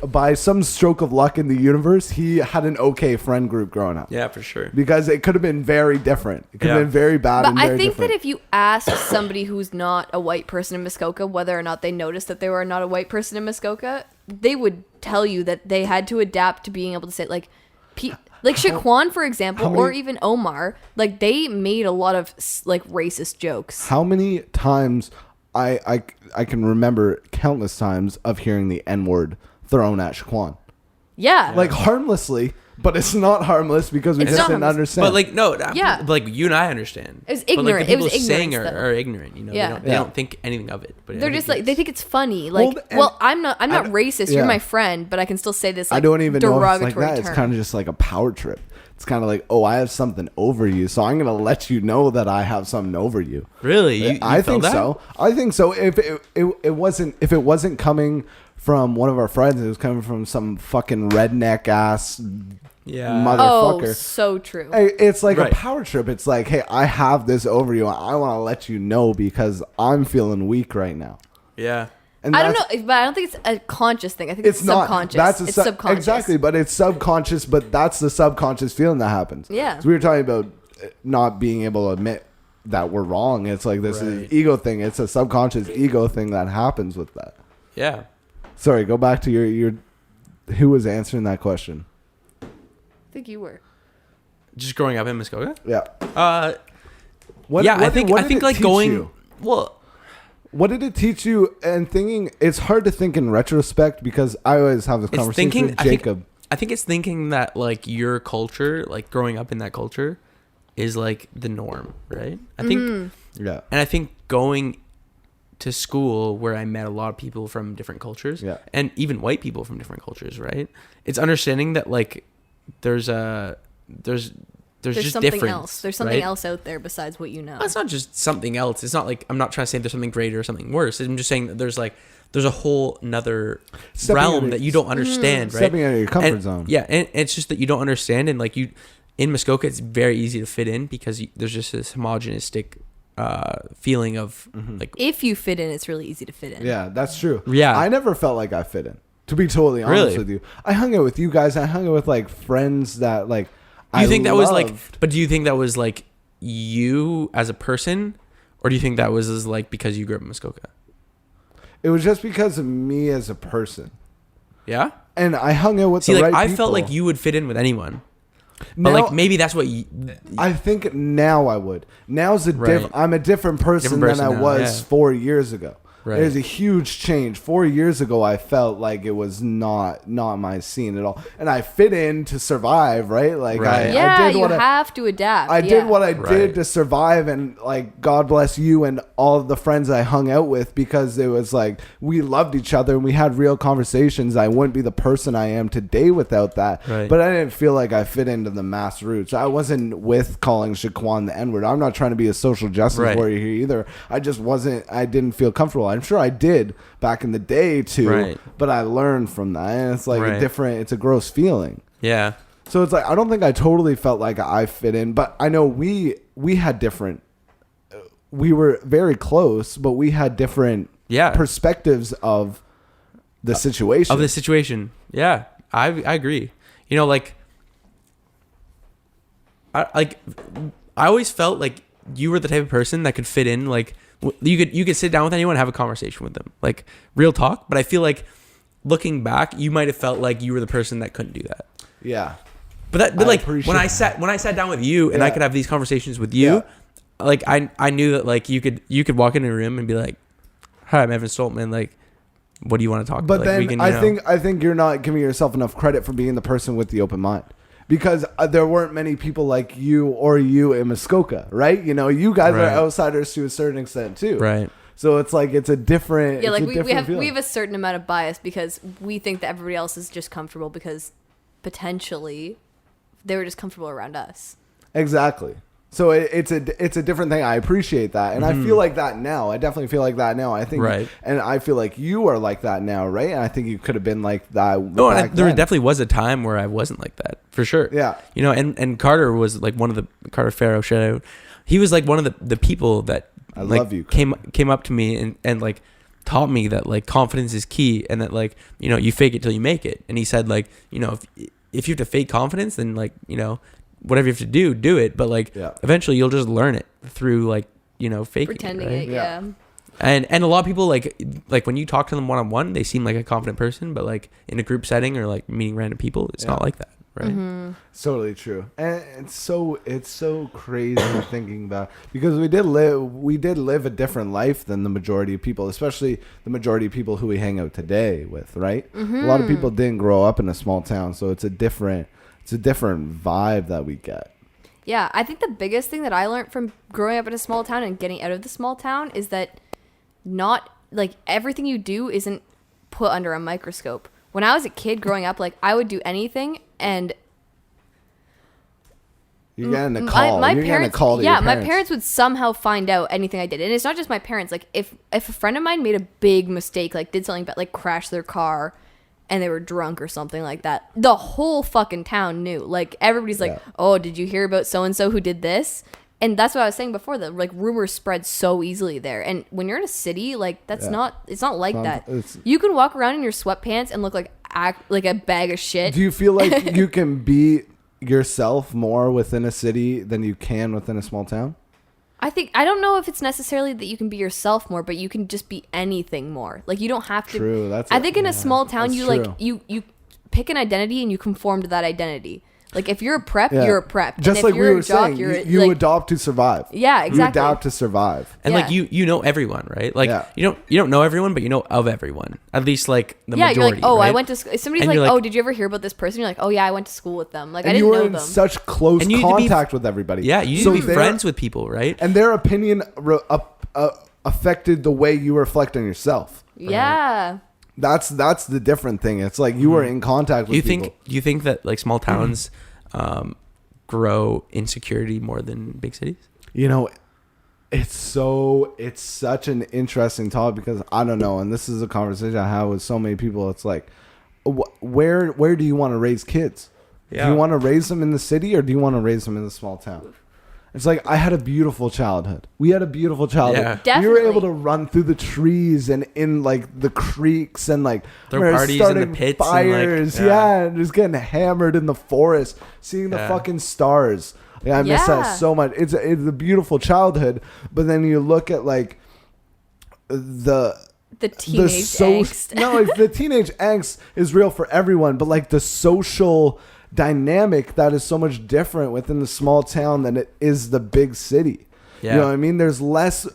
By some stroke of luck in the universe, he had an okay friend group growing up. Yeah, for sure. Because it could have been very different. It could have been very bad. But and very I think different. that if you ask somebody who's not a white person in Muskoka whether or not they noticed that they were not a white person in Muskoka, they would tell you that they had to adapt to being able to say like Shaquan, for example, or even Omar, like they made a lot of like racist jokes. How many times I can remember countless times of hearing the N-word thrown at Shaquan. Yeah. Like harmlessly, but it's not harmless because we just didn't understand. But like like you and I understand. It was ignorant. But, like, the people it was saying ignorant. are ignorant. Yeah. They don't think anything of it. But they're just like they think it's funny. Like, I'm not racist. You're my friend, but I can still say this. Like, I don't even know if it's like that. Term. It's kind of just like a power trip. It's kind of like, oh, I have something over you, so I'm gonna let you know that I have something over you. Really? I think so. I think so. If it wasn't coming from one of our friends, it was coming from some fucking redneck ass motherfucker. Oh, so true. It's like a power trip. It's like, hey, I have this over you. I want to let you know because I'm feeling weak right now. Yeah. And I don't know, but I don't think it's a conscious thing. I think it's subconscious. It's subconscious. Exactly, but it's subconscious, but that's the subconscious feeling that happens. Yeah. So we were talking about not being able to admit that we're wrong. It's like this is ego thing. It's a subconscious ego thing that happens with that. Yeah. Sorry, go back to your who was answering that question? I think you were. Just growing up in Muskoka? Yeah. I think like going you? Well, what did it teach you? And thinking, it's hard to think in retrospect because I always have this conversation with Jacob. I think it's thinking that like your culture, like growing up in that culture, is like the norm, right? I think, yeah. And I think going to school where I met a lot of people from different cultures, and even white people from different cultures, right? It's understanding that like there's just something difference, else. There's something else out there besides what you know. It's not just something else. It's not like I'm not trying to say there's something greater or something worse. I'm just saying that there's a whole another realm that you don't understand, right? Stepping out of your comfort zone. Yeah, and it's just that you don't understand, and like you in Muskoka, it's very easy to fit in because there's just this homogenistic feeling of like if you fit in, it's really easy to fit in. Yeah, that's true. Yeah, I never felt like I fit in. To be totally honest with you, I hung out with you guys. I hung out with like friends that like. Do you think that was like? But do you think that was like you as a person, or do you think that was like because you grew up in Muskoka? It was just because of me as a person. Yeah. And I hung out with the right people. I felt like you would fit in with anyone. But like maybe that's what you... I think now I would. Now's I'm a different person than I was 4 years ago. Right. There's a huge change. 4 years ago, I felt like it was not my scene at all, and I fit in to survive, right? Like Right. Yeah, I did you have to adapt. I did what I Right. did to survive, and like God bless you and all of the friends I hung out with, because it was like we loved each other and we had real conversations. I wouldn't be the person I am today without that. Right. But I didn't feel like I fit into the mass roots. I wasn't with calling Shaquan the N-word. I'm not trying to be a social justice Right. warrior here either. I just wasn't. I didn't feel comfortable. I'm sure I did back in the day too. Right. But I learned from that, and it's like a Right. different. It's a gross feeling. Yeah. So it's like I don't think I totally felt like I fit in, but I know we had different. We were very close, but we had different perspectives of the situation. Of the situation. Yeah, I agree. You know, like I always felt like you were the type of person that could fit in. Like you could sit down with anyone and have a conversation with them, like real talk. But I feel like looking back, you might have felt like you were the person that couldn't do that. Yeah. But like when I sat down with you and I could have these conversations with you, like I knew that like you could walk into a room and be like, "Hi, I'm Evan Stolpmann. Like, what do you want to talk about?" But like, then I think you're not giving yourself enough credit for being the person with the open mind, because there weren't many people like you in Muskoka, right? You know, you guys are outsiders to a certain extent too, right? So it's like it's a different. Yeah, like we have feeling. a certain amount of bias because we think that everybody else is just comfortable because potentially they were just comfortable around us. Exactly. So it's a different thing. I appreciate that, and I feel like that now. I definitely feel like that now. I think, and I feel like you are like that now, right? And I think you could have been like that. No, and there definitely was a time where I wasn't like that, for sure. Yeah, you know, and Carter was like one of the Carter Farrow shout out. He was like one of the people that I like, love you came up to me and like taught me that like confidence is key, and that like, you know, you fake it till you make it. And he said like, you know, if you have to fake confidence, then like, you know, whatever you have to do it. But like eventually you'll just learn it through like, you know, faking pretending it, right? And a lot of people like when you talk to them one-on-one, they seem like a confident person, but like in a group setting or like meeting random people, it's not like that, right? Mm-hmm. It's totally true. And it's so crazy thinking about, because we did live a different life than the majority of people, especially the majority of people who we hang out today with, right? A lot of people didn't grow up in a small town, so it's a different vibe that we get. Yeah, I think the biggest thing that I learned from growing up in a small town and getting out of the small town is that not like everything you do isn't put under a microscope. When I was a kid growing up, like I would do anything, and you're getting a call. My you're parents, getting a call to your parents. My parents would somehow find out anything I did, and it's not just my parents. Like if a friend of mine made a big mistake, like did something bad, like crashed their car, and they were drunk or something like that, the whole fucking town knew. Like everybody's like, "Oh, did you hear about so and so who did this?" And that's what I was saying before, that like rumors spread so easily there. And when you're in a city, like that's not, it's not like that. You can walk around in your sweatpants and look like a bag of shit. Do you feel like you can be yourself more within a city than you can within a small town? I don't know if it's necessarily that you can be yourself more, but you can just be anything more. Like you don't have to. True. I think in a small town, you true. like you pick an identity and you conform to that identity. Like if you're a prep, you're a prep. Just and like if you're we were a jock, saying, you adopt to survive. Yeah, exactly. You adapt to survive. And like you know everyone, right? Like you don't know everyone, but you know of everyone. At least like the majority. You're like, oh, right? I went to school. Somebody's like, oh, did you ever hear about this person? You're like, oh yeah, I went to school with them. Like and I didn't know them. You were in such close contact with everybody. Yeah, you need to be friends with people, right? And their opinion affected the way you reflect on yourself. Right? Yeah. That's the different thing. It's like you were in contact with people. Do you think that like small towns grow insecurity more than big cities? You know, it's such an interesting topic, because I don't know, and this is a conversation I have with so many people. It's like, where do you want to raise kids? Do you want to raise them in the city, or do you want to raise them in the small town? It's like, I had a beautiful childhood. We had a beautiful childhood. Yeah. Definitely. We were able to run through the trees and in like the creeks and like throw parties in the pits, fires. And just getting hammered in the forest, seeing the fucking stars. Yeah, I miss that so much. It's a beautiful childhood, but then you look at like the teenage angst. No, the teenage angst is real for everyone, but like the social dynamic that is so much different within the small town than it is the big city. Yeah. You know what I mean? There's less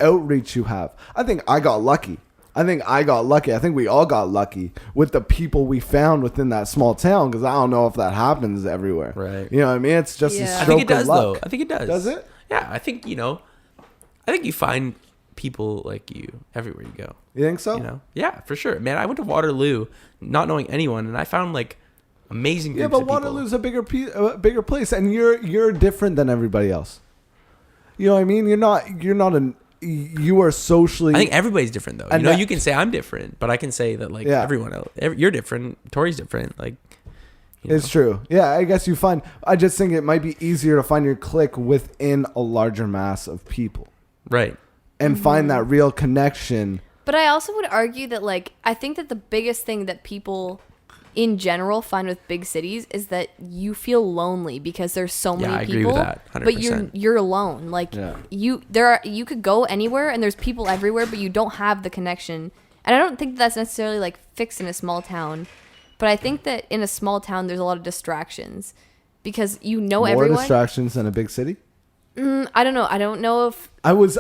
outreach you have. I think I got lucky. I think we all got lucky with the people we found within that small town, because I don't know if that happens everywhere. Right. You know what I mean? It's just a Yeah. stroke I think it does, of luck. though. I think it does. Does it? Yeah, I think, you find people like you everywhere you go. You think so? Yeah, for sure. Man, I went to Waterloo not knowing anyone, and I found like amazing groups Yeah, but of people. Waterloo's a bigger place, and you're different than everybody else. You know what I mean? You are socially. I think everybody's different though. And You can say I'm different, but I can say that like Yeah. everyone else, you're different. Tori's different. Like, It's true. Yeah, I guess I just think it might be easier to find your clique within a larger mass of people. right. And find that real connection. But I also would argue that, like, I think that the biggest thing that people in general find with big cities is that you feel lonely because there's so many I agree people. with that, But 100%. you're alone. Like Yeah. you could go anywhere and there's people everywhere, but you don't have the connection. And I don't think that's necessarily like fixed in a small town. But I think that in a small town there's a lot of distractions because More everyone. distractions than a big city. I don't know. I don't know if I was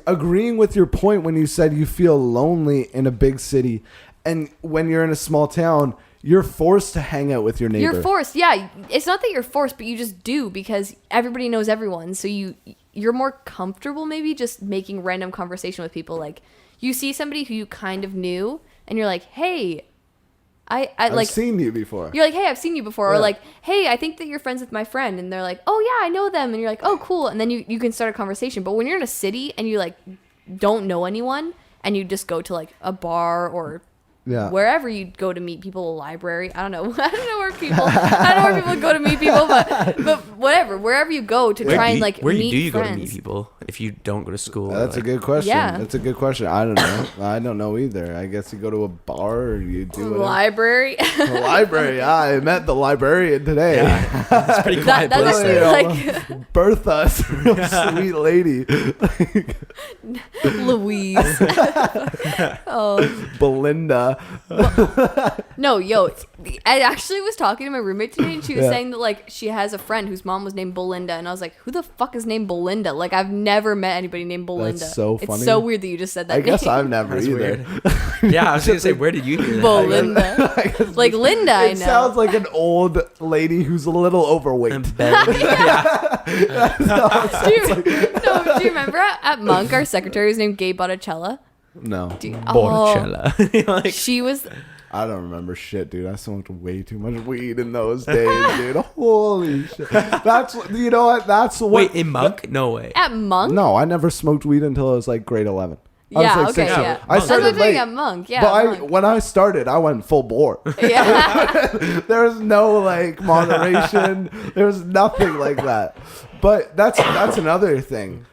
agreeing with your point when you said you feel lonely in a big city, and when you're in a small town, you're forced to hang out with your neighbor. you're forced. Yeah, it's not that you're forced, but you just do because everybody knows everyone. So you're more comfortable maybe just making random conversation with people. Like you see somebody who you kind of knew, and you're like, hey. I've like seen you before. you're like, hey, I've seen you before, Yeah. or like, hey, I think that you're friends with my friend, and they're like, oh yeah, I know them, and you're like, oh cool, and then you can start a conversation. But when you're in a city and you like don't know anyone and you just go to like a bar or Yeah. wherever you go to meet people, a library, I don't know where people go to meet people, but whatever, wherever you go to try and like where meet do you friends. go to meet people if you don't go to school? That's a Like, good question. Yeah. That's a good question. I don't know. I don't know either. I guess you go to a bar or you do whatever. Library. The library. Yeah, I met the librarian today. It's pretty quiet That's place actually there. like Bertha's a real sweet lady. Louise. Oh. Belinda. No, I actually was talking to my roommate today, and she was Yeah. saying that like she has a friend whose mom was named Belinda, and I was like, who the fuck is named Belinda? Like I've never met anybody named Belinda. That's so funny. It's so weird that you just said that. I guess name. I've never That's either. weird. Yeah, I was gonna say, where did you hear that? Belinda. I guess Like Linda, I it know. sounds like an old lady who's a little overweight. Yeah. Do you remember at Monk, our secretary was named Gay Botticella? No, Borcella. Like, She was. I don't remember shit, dude. I smoked way too much weed in those days, dude. Holy shit. That's what. That's what. wait, in Monk? No way. At Monk? No, I never smoked weed until I was like grade 11. I was Yeah, like okay, 16. yeah. I That's what I'm started saying late. at Monk, yeah. But Monk. when I started, I went full bore. Yeah. There was no like moderation. There was nothing like that. But that's another thing.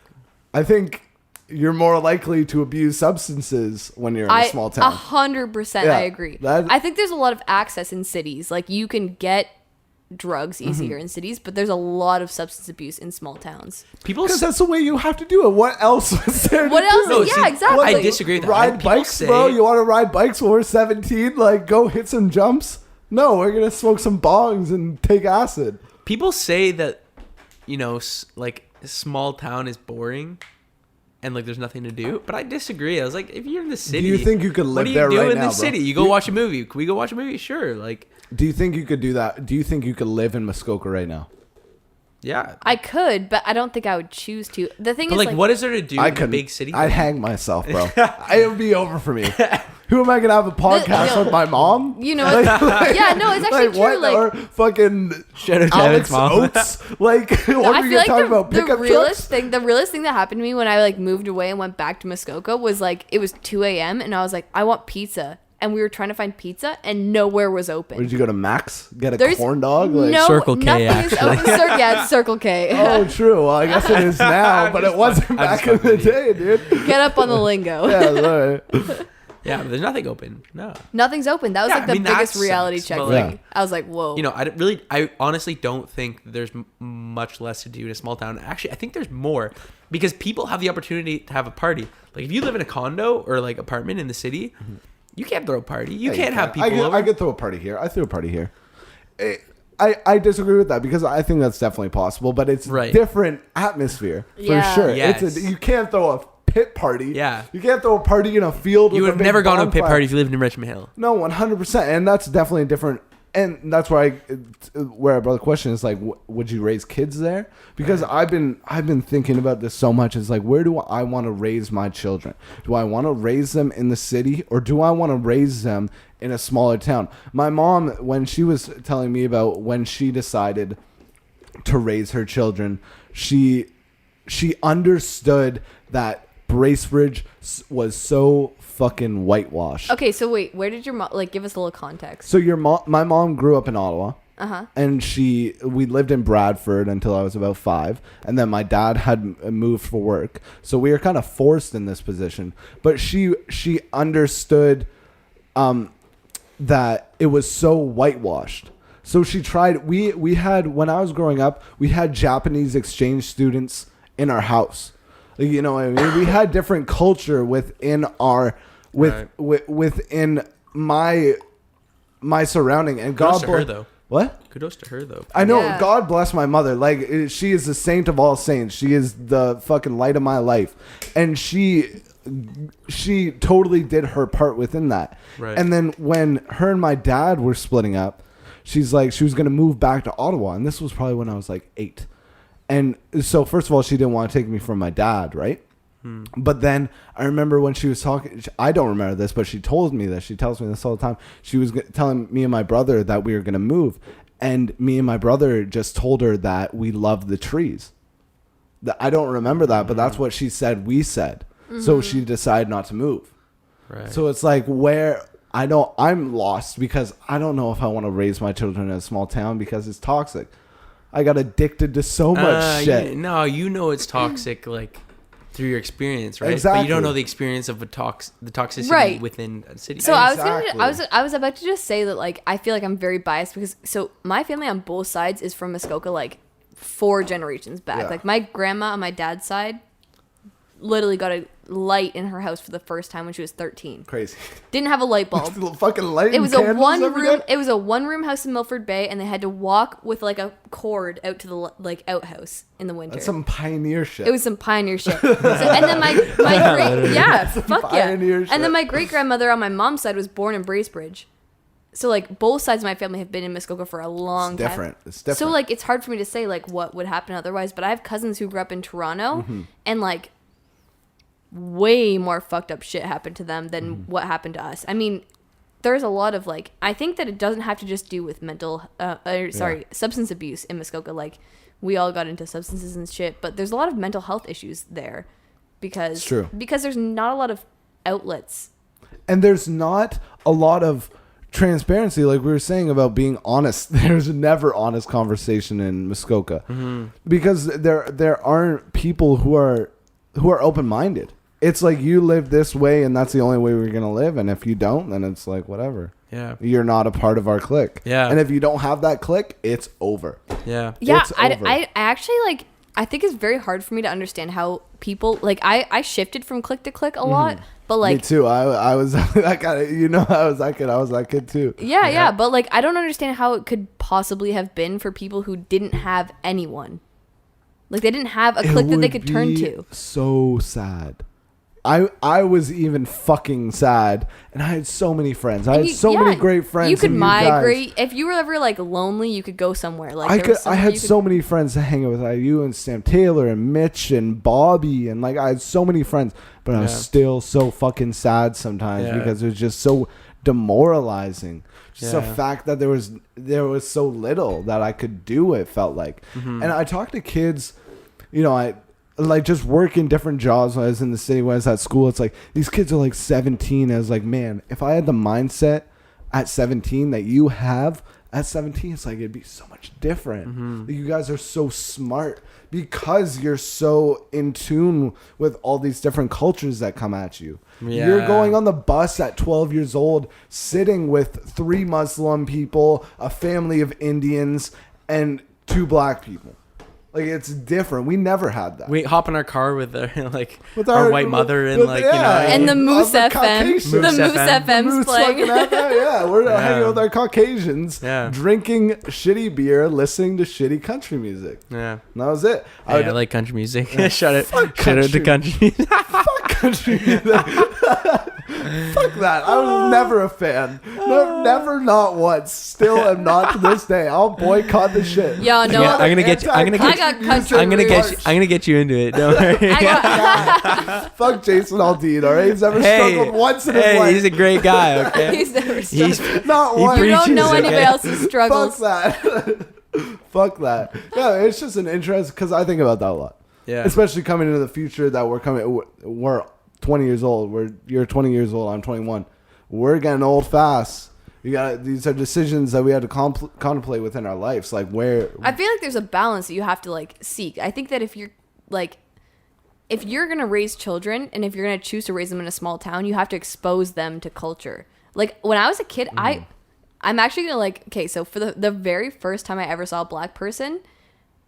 I think you're more likely to abuse substances when you're in a small town. 100% Yeah, I agree. that- I think there's a lot of access in cities. Like you can get drugs easier in cities, but there's a lot of substance abuse in small towns. People Because say, that's the way you have to do it. What else was there What to else? do? No, Yeah, see, exactly. I disagree with that. Ride People bikes, say- bro. You want to ride bikes when we're 17? Like, go hit some jumps? No, we're going to smoke some bongs and take acid. people say that, like small town is boring and like there's nothing to do, but I disagree. I was like, if you're in the city, you think you could live what do you there do right in now, the bro? city? You go watch a movie. Can we go watch a movie? Sure. Like, Do you think you could do that? Do you think you could live in Muskoka right now? yeah. I could, but I don't think I would choose to. The thing But is, like, what is there to do in a couldn't. big city? I'd hang myself, bro. It would be over for me. Who am I gonna have a podcast no. with? My mom? You know, yeah, no, it's actually true. What? Like, Or fucking Shout out to Alex Evan's mom. Oates? Like, what I are we feel gonna like talk about? the Pickup realest trucks? thing that happened to me when I like moved away and went back to Muskoka was like it was 2 a.m. and I was like, I want pizza, and we were trying to find pizza and nowhere was open. Where did you go to Max? Get a There's corn dog? Like, no, Circle K, nothing actually. is open. Yeah, it's Circle K. Oh, true. Well, I guess it is now, but it wasn't back in the day, dude. Get up on the lingo. Yeah, all right. Yeah, but there's nothing open. No. Nothing's open. That was Yeah, like the I mean, that biggest reality sucks, check but, thing. like- I was like, whoa. I honestly don't think there's much less to do in a small town. Actually, I think there's more because people have the opportunity to have a party. Like if you live in a condo or like apartment in the city, you can't throw a party. You Yeah, can't have people over. I could throw a party here. I threw a party here. I disagree with that because I think that's definitely possible, but it's different atmosphere for sure. Yes. You can't throw a pit party. Yeah. You can't throw a party in a field. You with would have a big never gone to a pit bonfire. party if you lived in Richmond Hill. No, 100%, and that's definitely different. And that's where I brought the question is like, would you raise kids there? Because I've been thinking about this so much. It's like, where do I want to raise my children? Do I want to raise them in the city, or do I want to raise them in a smaller town? My mom, when she was telling me about when she decided to raise her children, she understood that Bracebridge was so fucking whitewashed. Okay, so wait, where did your mom, like, give us a little context? So my mom grew up in Ottawa. Uh-huh. And we lived in Bradford until I was about 5, and then my dad had moved for work, so we were kind of forced in this position. But she understood that it was so whitewashed. So she tried. We had, when I was growing up, we had Japanese exchange students in our house. You know what I mean? We had different culture within our within my surrounding, and Kudos to her, though. What? Kudos to her, though. I know. Yeah. God bless my mother. Like, she is the saint of all saints. She is the fucking light of my life, and she totally did her part within that. Right. And then when her and my dad were splitting up, she's like, she was gonna move back to Ottawa, and this was probably when I was like 8. And so, first of all, she didn't want to take me from my dad, right? But then I remember when she was talking, I don't remember this, but she told me this. She tells me this all the time. She was telling me and my brother that we were going to move. And me and my brother just told her that we loved the trees. I don't remember that, but that's what she said we said. So she decided not to move. Right. So it's like I'm lost because I don't know if I want to raise my children in a small town because it's toxic. I got addicted to so much shit. You know it's toxic, like, through your experience, right? Exactly. But you don't know the experience of the toxicity Right. within a city. So Exactly. I was about to just say that, like, I feel like I'm very biased because my family on both sides is from Muskoka, like 4 generations back. Yeah. Like, my grandma on my dad's side literally got a light in her house for the first time when she was 13. Crazy. Didn't have a light bulb. Fucking light. It was a one room. Day? It was a 1-room house in Milford Bay, and they had to walk with like a cord out to the like outhouse in the winter. That's some pioneer shit. It was some pioneer shit. And then my great pioneer shit. And then my great grandmother on my mom's side was born in Bracebridge. So like both sides of my family have been in Muskoka for a long time. It's different. So like it's hard for me to say like what would happen otherwise. But I have cousins who grew up in Toronto, and like way more fucked up shit happened to them than what happened to us. I mean, there's a lot of like, I think that it doesn't have to just do with substance abuse in Muskoka. Like, we all got into substances and shit, but there's a lot of mental health issues there because there's not a lot of outlets. And there's not a lot of transparency, like we were saying about being honest. There's never honest conversation in Muskoka because there aren't people who are open-minded. It's like you live this way and that's the only way we're going to live. And if you don't, then it's like, whatever. Yeah. You're not a part of our clique. Yeah. And if you don't have that clique, it's over. Yeah. Yeah. I actually like, I think it's very hard for me to understand how people, like, I shifted from clique to clique a lot, but like. Me too. I was that guy, I was that kid. I was that kid too. Yeah. But like, I don't understand how it could possibly have been for people who didn't have anyone. Like, they didn't have a clique that they could turn to. So sad. I was even fucking sad, and I had so many friends. I had so many great friends. You could migrate if you were ever like lonely. You could go somewhere. Like I had so many friends to hang out with. You and Sam Taylor and Mitch and Bobby, and like I had so many friends, but I was still so fucking sad sometimes because it was just so demoralizing. Just the fact that there was so little that I could do. It felt like, and I talked to kids. I like just working different jobs when I was in the city, when I was at school. It's like these kids are like 17. I was like, man, if I had the mindset at 17 that you have at 17, it's like it'd be so much different. Like, you guys are so smart because you're so in tune with all these different cultures that come at you. You're going on the bus at 12 years old, sitting with 3 Muslim people, a family of Indians, and 2 black people. Like, it's different. We never had that. We hop in our car with our With our white mother and And the Moose the FM. Caucasians. The Moose FM's Moose playing. fucking FM, yeah, we're hanging with our Caucasians, drinking shitty beer, listening to shitty country music. Yeah, and that was it. I like country music. Shout out to country music. Fuck country music. Fuck that. I was never a fan. No, never, not once. Still am not to this day. I'll boycott the shit. Yo, no. Yeah, I'm gonna get you. I'm gonna get you into it. Don't worry. Fuck Jason Aldean. All right, he's never struggled once in his life. He's a great guy. Okay, He's never struggled. Not once. You don't know anybody else's struggles. Fuck that. Fuck that. Yeah, it's just an interest because I think about that a lot. Yeah, especially coming into the future that we're 20 years old. You're 20 years old. I'm 21. We're getting old fast. These are decisions that we had to contemplate within our lives. Like, where I feel like there's a balance that you have to like seek. I think that if you're gonna raise children and if you're gonna choose to raise them in a small town, you have to expose them to culture. Like when I was a kid, I'm actually gonna okay. So for the very first time I ever saw a black person,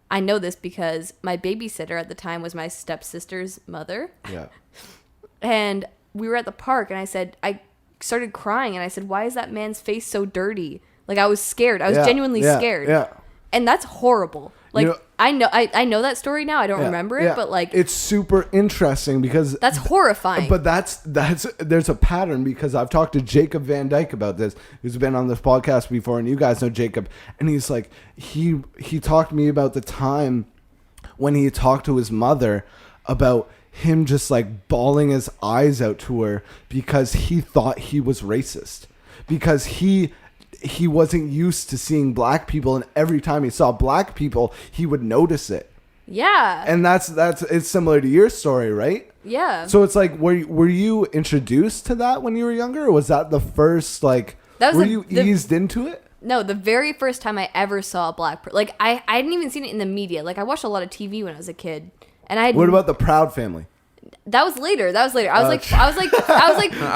I know this because my babysitter at the time was my stepsister's mother. Yeah. And we were at the park, and I started crying, and I said, "Why is that man's face so dirty?" Like, I was scared. I was genuinely scared. Yeah. And that's horrible. Like, I know that story now. I don't remember it, but like, it's super interesting because that's horrifying. But there's a pattern because I've talked to Jacob Van Dyke about this, who's been on this podcast before, and you guys know Jacob, and he's like, he talked to me about the time when he talked to his mother about him just like bawling his eyes out to her because he thought he was racist, because he wasn't used to seeing black people, and every time he saw black people he would notice it. Yeah. And it's similar to your story, right? Yeah. So it's like, were you introduced to that when you were younger, or was that the first you eased into it? No, the very first time I ever saw a black person, like I hadn't even seen it in the media. Like, I watched a lot of TV when I was a kid. And what about the Proud Family? That was later. I was like I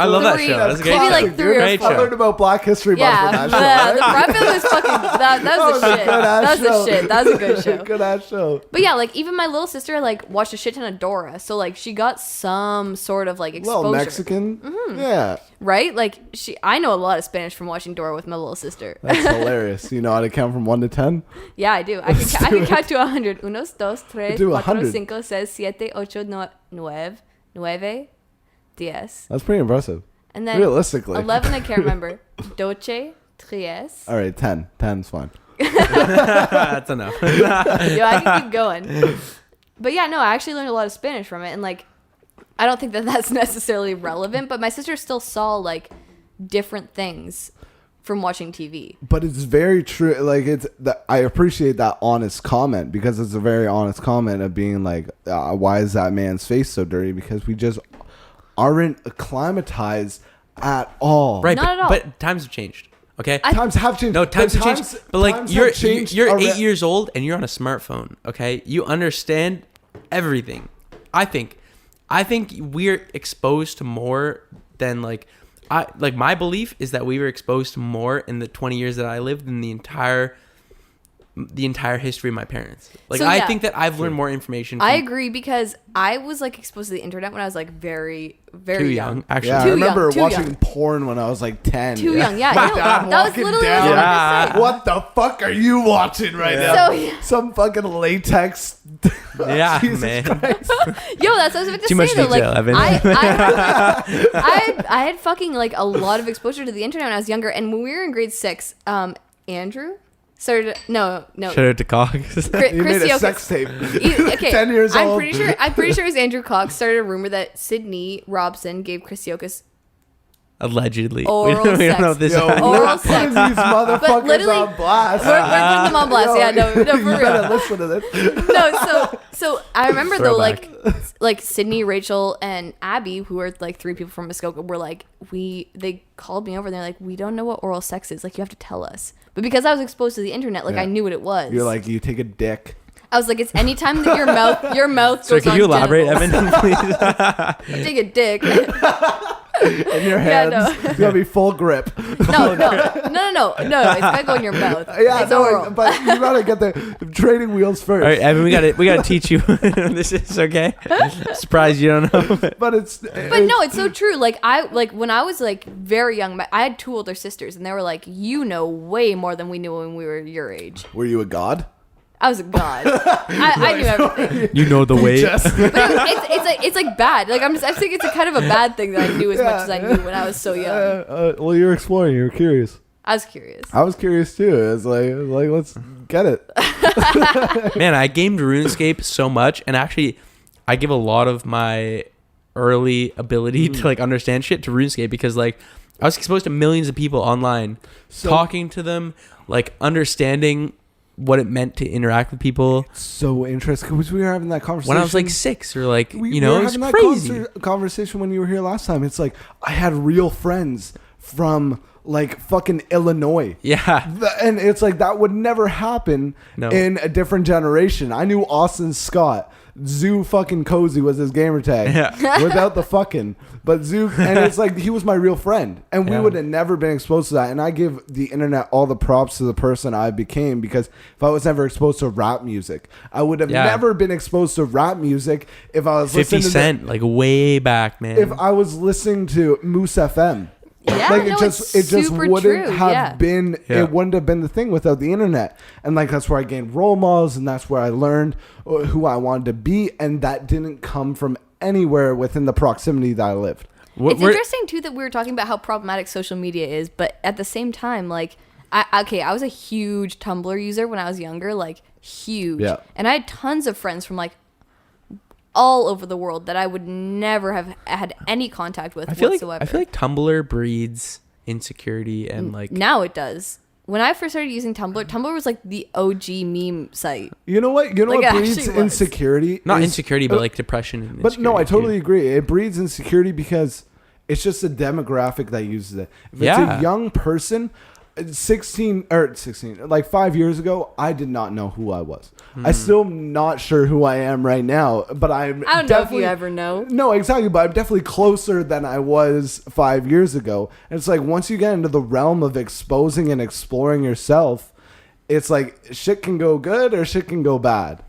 love that show. That's a great maybe show. like 3 or 4. I learned about Black History Month from that show. The Proud Family was fucking. That was the shit. That was the shit. That was a good show. Good ass show. But yeah, like even my little sister like watched a shit ton of Dora, so like she got some sort of like exposure. Well, Mexican. Mm-hmm. Yeah. Right? Like I know a lot of Spanish from watching Dora with my little sister. That's hilarious. You know how to count from 1 to 10? Yeah, I do. I can count to 100. 1, 2, 3, 4, 5, 6, 7, 8, 9, 10. That's pretty impressive. And then realistically, 11 I can't remember. Doce, tres. All right, 10. 10's fine. That's enough. Yeah, I can keep going. But yeah, no, I actually learned a lot of Spanish from it, and like, I don't think that that's necessarily relevant. But my sister still saw like different things from watching TV. But it's very true. Like, I appreciate that honest comment, because it's a very honest comment of being like, why is that man's face so dirty? Because we just aren't acclimatized at all. Right. Not at all. But times have changed. Okay. Times have changed. No, times have changed. But like, you're 8 years old and you're on a smartphone. Okay. You understand everything. I think we're exposed to more than my belief is that we were exposed to more in the 20 years that I lived than the entire history of my parents. Like, I think that I've learned more information. I agree, because I was like exposed to the internet when I was like very, very too young. Actually, yeah, I remember watching porn when I was like 10. Too young, yeah. That was literally down. what I was gonna say. What the fuck are you watching right now? So, some fucking latex. Yeah, Jesus man. Christ. Yo, that's what I was about to Too say. much Though. detail, Like, Evan. I had fucking like a lot of exposure to the internet when I was younger, and when we were in grade 6, Andrew started no shout out to Cox. He made a sex tape. Okay, 10 years I'm old. pretty sure it was Andrew Cox started a rumor that Sydney Robson gave Chris Yokas Allegedly. Oral we don't sex. know if this. Yo, Oral we're sex. putting these motherfuckers literally, on blast. We're putting them on blast. Yeah, no, for you real. better listen to this. No, so I remember though, Throwback. like Sydney, Rachel, and Abby, who are like 3 people from Muskoka, were like, they called me over and they're like, we don't know what oral sex is. Like, you have to tell us. But because I was exposed to the internet, like, Yeah. I knew what it was. You're like, you take a dick. I was like, it's anytime that your mouth So goes can on you elaborate, genitals. Evan, please? You take a dick. in your hands. Yeah, no. It's gonna be full grip. No. It's gotta go in your mouth. Yeah, It's oral. but you gotta get the training wheels first. All right, Evan, we gotta teach you. This is okay. Surprised you don't know. But it's so true. Like when I was like very young, I had 2 older sisters, and they were like, you know way more than we knew when we were your age. Were you a god? I was a god. I knew everything. You know the way. But it's like bad. Like I think it's a kind of a bad thing that I knew as much as I knew when I was so young. Well, you're exploring. You're curious. I was curious. I was curious too. It's like let's get it. Man, I gamed RuneScape so much, and actually, I give a lot of my early ability to like understand shit to RuneScape because like I was exposed to millions of people online, talking to them, like understanding what it meant to interact with people. So interesting because we were having that conversation when I was like 6 or like we it was having that crazy. Conversation when you were here last time. It's like I had real friends from like fucking Illinois. Yeah. And it's like that would never happen in a different generation. I knew Austin Scott. Zoo fucking Cozy was his gamer tag. Yeah. Without the fucking. But Zoo, and it's like he was my real friend. And we would have never been exposed to that. And I give the internet all the props to the person I became because if I was never exposed to rap music, I would have never been exposed to rap music if I was 50 listening to Cent, like way back, man. If I was listening to Moose FM. Yeah, like it just wouldn't have been it wouldn't have been the thing without the internet. And like that's where I gained role models and that's where I learned who I wanted to be, and that didn't come from anywhere within the proximity that I lived. It's interesting too that we were talking about how problematic social media is, but at the same time, like I was a huge Tumblr user when I was younger, like huge. Yeah. And I had tons of friends from like all over the world that I would never have had any contact with whatsoever. I feel like Tumblr breeds insecurity and like... Now it does. When I first started using Tumblr was like the OG meme site. You know what? What breeds insecurity? Not insecurity, but like depression and But no, I totally agree. It breeds insecurity because it's just a demographic that uses it. If it's a young person... 16 like 5 years ago, I did not know who I was. I still not sure who I am right now, but I don't know if you ever know. No, exactly, but I'm definitely closer than I was 5 years ago. And it's like once you get into the realm of exposing and exploring yourself, it's like shit can go good or shit can go bad.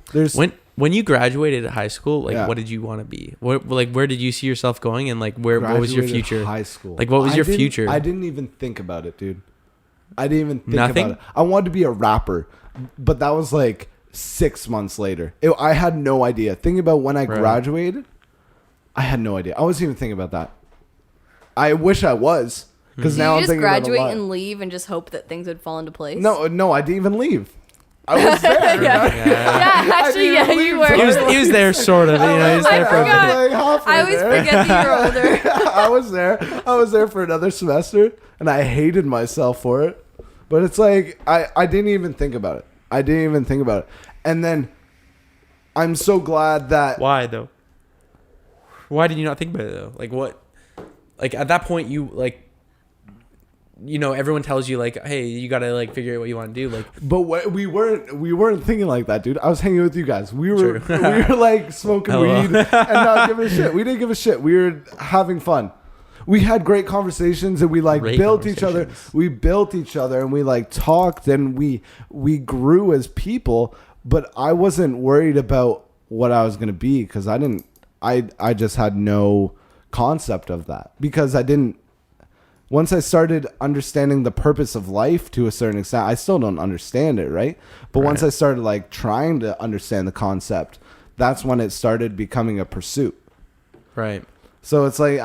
When you graduated high school, like what did you want to be? Where did you see yourself going, and like what was your future? High school. Like what was your future? I didn't even think about it, dude. I didn't even think about it. I wanted to be a rapper, but that was like 6 months later. I had no idea. Thinking about when I graduated, I had no idea. I wasn't even thinking about that. I wish I was, because now I'm thinking about it a lot. Did you just graduate and leave and just hope that things would fall into place? No, I didn't even leave. I was there. Actually, you were. He was there, sort of. He was there for a bit. I always forget that you were older. I was there. I was there for another semester, and I hated myself for it. But it's like I didn't even think about it. And then I'm so glad that. Why though? Why did you not think about it though? Like what? Like at that point, you like. You know, everyone tells you like, "Hey, you gotta like figure out what you want to do." Like, but we weren't thinking like that, dude. I was hanging with you guys. We were like smoking weed and not giving a shit. We didn't give a shit. We were having fun. We had great conversations and we like built each other. We built each other and we like talked and we grew as people. But I wasn't worried about what I was gonna be because I just had no concept of that because I didn't. Once I started understanding the purpose of life to a certain extent, I still don't understand it, right? But once I started like trying to understand the concept, that's when it started becoming a pursuit. Right. So it's like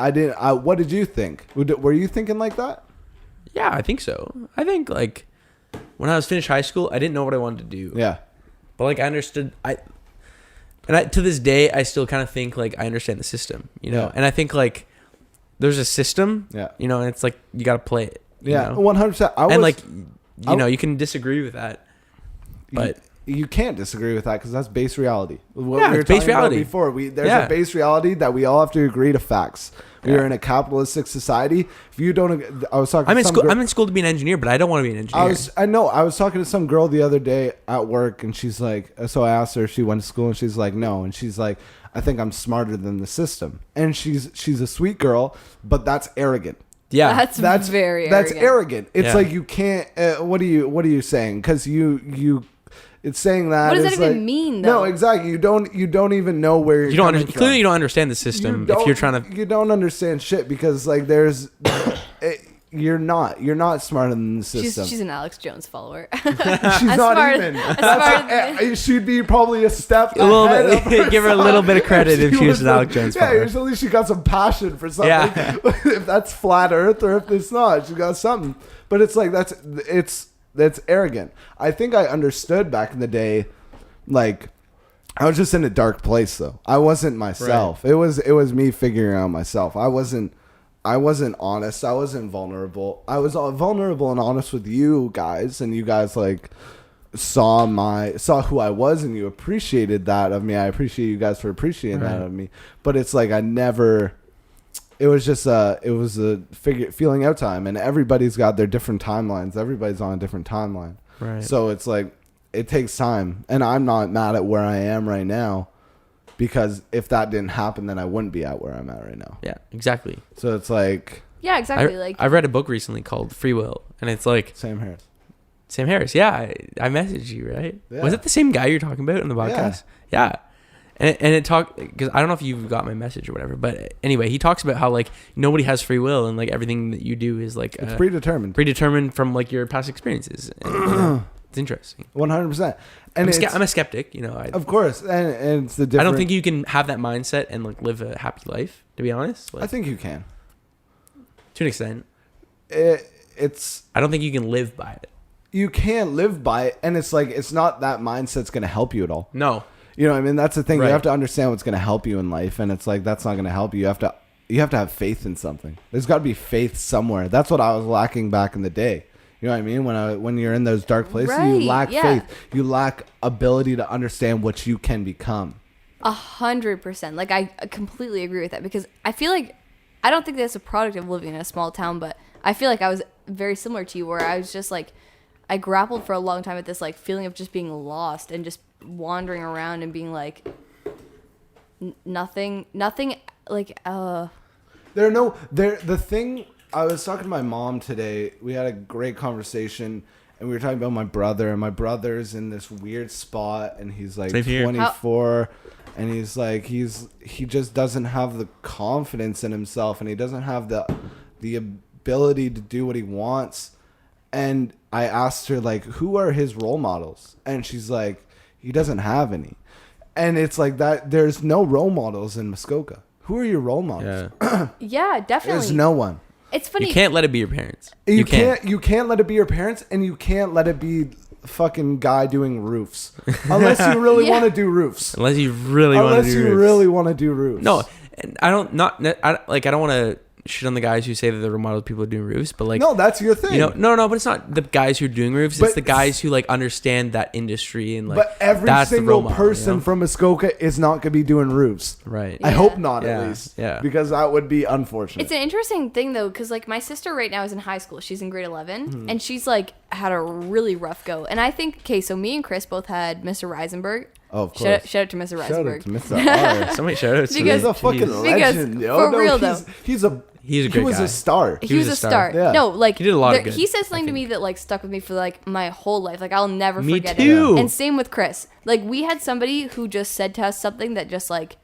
what did you think? Were you thinking like that? Yeah, I think so. I think like when I was finished high school, I didn't know what I wanted to do. Yeah. But like I understood to this day I still kind of think like I understand the system, you know? Yeah. And I think like there's a system, you know, and it's like you got to play it. Yeah, 100%. And like, you know, you can disagree with that, but you can't disagree with that because that's base reality. What Yeah, we were it's base talking about reality. before, there's a base reality that we all have to agree to facts. We are in a capitalistic society. If you don't, I was talking. I'm in to some school. girl, I'm in school to be an engineer, but I don't want to be an engineer. I was talking to some girl the other day at work, and she's like, so I asked her if she went to school, and she's like, no, and she's like, I think I'm smarter than the system, and she's a sweet girl, but that's arrogant. Yeah, That's very that's arrogant. arrogant. It's Yeah. like you can't. What are you saying? Because you. It's saying that. What does that it's even like, mean, though? No, exactly. You don't even know where you don't coming understand. Clearly, you don't understand the system. If you're trying to, you don't understand shit because like you're not smarter than the system. She's an Alex Jones follower. She's not smart- even. smart- She'd be probably a step. a little ahead of bit, give her a little bit of credit if she was an like- Alex Jones Yeah, follower. at least she got some passion for something. Yeah. If that's flat Earth or if it's not, she got something. But it's like that's arrogant. I think I understood back in the day. Like, I was just in a dark place though. I wasn't myself. Right. It was me figuring out myself. I wasn't honest. I wasn't vulnerable. I was vulnerable and honest with you guys, and you guys like saw who I was, and you appreciated that of me. I appreciate you guys for appreciating that of me. But it's like it was just feeling out time, and everybody's got their different timelines. Everybody's on a different timeline. Right. So it's like it takes time, and I'm not mad at where I am right now. Because if that didn't happen, then I wouldn't be at where I'm at right now. Yeah, exactly. So it's like... Yeah, exactly. I read a book recently called Free Will, and it's like... Sam Harris. Yeah, I messaged you, right? Yeah. Was it the same guy you're talking about in the podcast? Yeah. And it talked... Because I don't know if you got my message or whatever, but anyway, he talks about how, like, nobody has free will, and, like, everything that you do is, like... It's predetermined. Predetermined from, like, your past experiences. And, it's interesting. 100%. And I'm a skeptic, you know. Of course, and it's the different... I don't think you can have that mindset and like live a happy life. To be honest, like, I think you can. To an extent, it's. I don't think you can live by it. You can't live by it, and it's like it's not that mindset's going to help you at all. No, you know what I mean. That's the thing. Right. You have to understand what's going to help you in life, and it's like that's not going to help you. You have to have faith in something. There's got to be faith somewhere. That's what I was lacking back in the day. You know what I mean? When you're in those dark places, you lack faith. You lack ability to understand what you can become. 100%. Like, I completely agree with that because I feel like I don't think that's a product of living in a small town, but I feel like I was very similar to you where I was just like, I grappled for a long time with this like feeling of just being lost and just wandering around and being like nothing like the thing. I was talking to my mom today. We had a great conversation, and we were talking about my brother. And my brother's in this weird spot, and he's like 24, and he's like he just doesn't have the confidence in himself, and he doesn't have the ability to do what he wants. And I asked her like, who are his role models? And she's like, he doesn't have any. And it's like that. There's no role models in Muskoka. Who are your role models? Yeah, yeah, definitely. There's no one. It's funny. you can't let it be your parents. You can't let it be your parents, and you can't let it be fucking guy doing roofs. Unless you really want to do roofs. Unless you really want to do roofs. No, and I don't want to shit on the guys who say that the role model people are doing roofs, but like no, that's your thing. You know, no, but it's not the guys who are doing roofs. It's the guys who like understand that industry and like. But every that's single the role person model, from Muskoka is not going to be doing roofs. Right. I hope not, at Yeah. least. Yeah. Because that would be unfortunate. It's an interesting thing though, because like my sister right now is in high school. She's in grade 11, and she's like had a really rough go. And I think so me and Chris both had Mr. Reisenberg. Oh, of course. Shout out to Mr. Reisenberg. Shout out to Mr. R. Somebody shout out to Because- He's a fucking legend, yo. for No, real, though. He's a He's a great He was guy. a star. He was a star. Yeah. No, like He did a lot of good, He said something to me that like stuck with me for like my whole life. Like I'll never Me forget too. it. And same with Chris. Like we had somebody who just said to us something that just like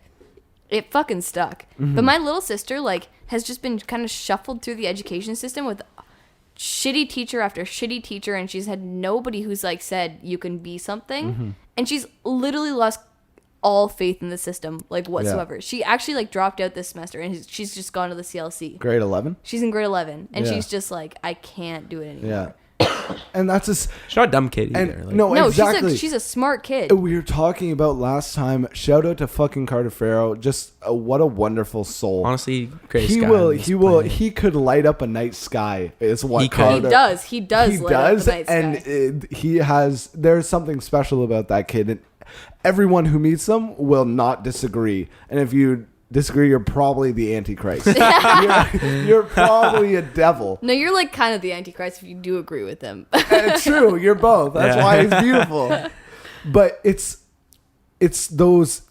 it fucking stuck. But my little sister like has just been kind of shuffled through the education system with shitty teacher after shitty teacher, and she's had nobody who's like said you can be something, and she's literally lost all faith in the system like whatsoever. Yeah. She actually like dropped out this semester, and she's just gone to the CLC. Grade 11? She's in grade 11, and Yeah. she's just like, I can't do it anymore. Yeah. And that's She's not a dumb kid either. and Like, no, No, exactly. she's a smart kid. We were talking about last time. Shout out to fucking Carter Farrow. Just what a wonderful soul. honestly, greatest He guy will. on this He will. planet. He could light up a night sky. Is what He could. Carter. He does. He does. He light up does, the night and sky. he has. There's something special about that kid, and everyone who meets him will not disagree. And if you disagree, you're probably the Antichrist. you're probably a devil. No, you're like kind of the Antichrist if you do agree with him. It's true. You're both. That's Yeah. why he's beautiful. But it's those.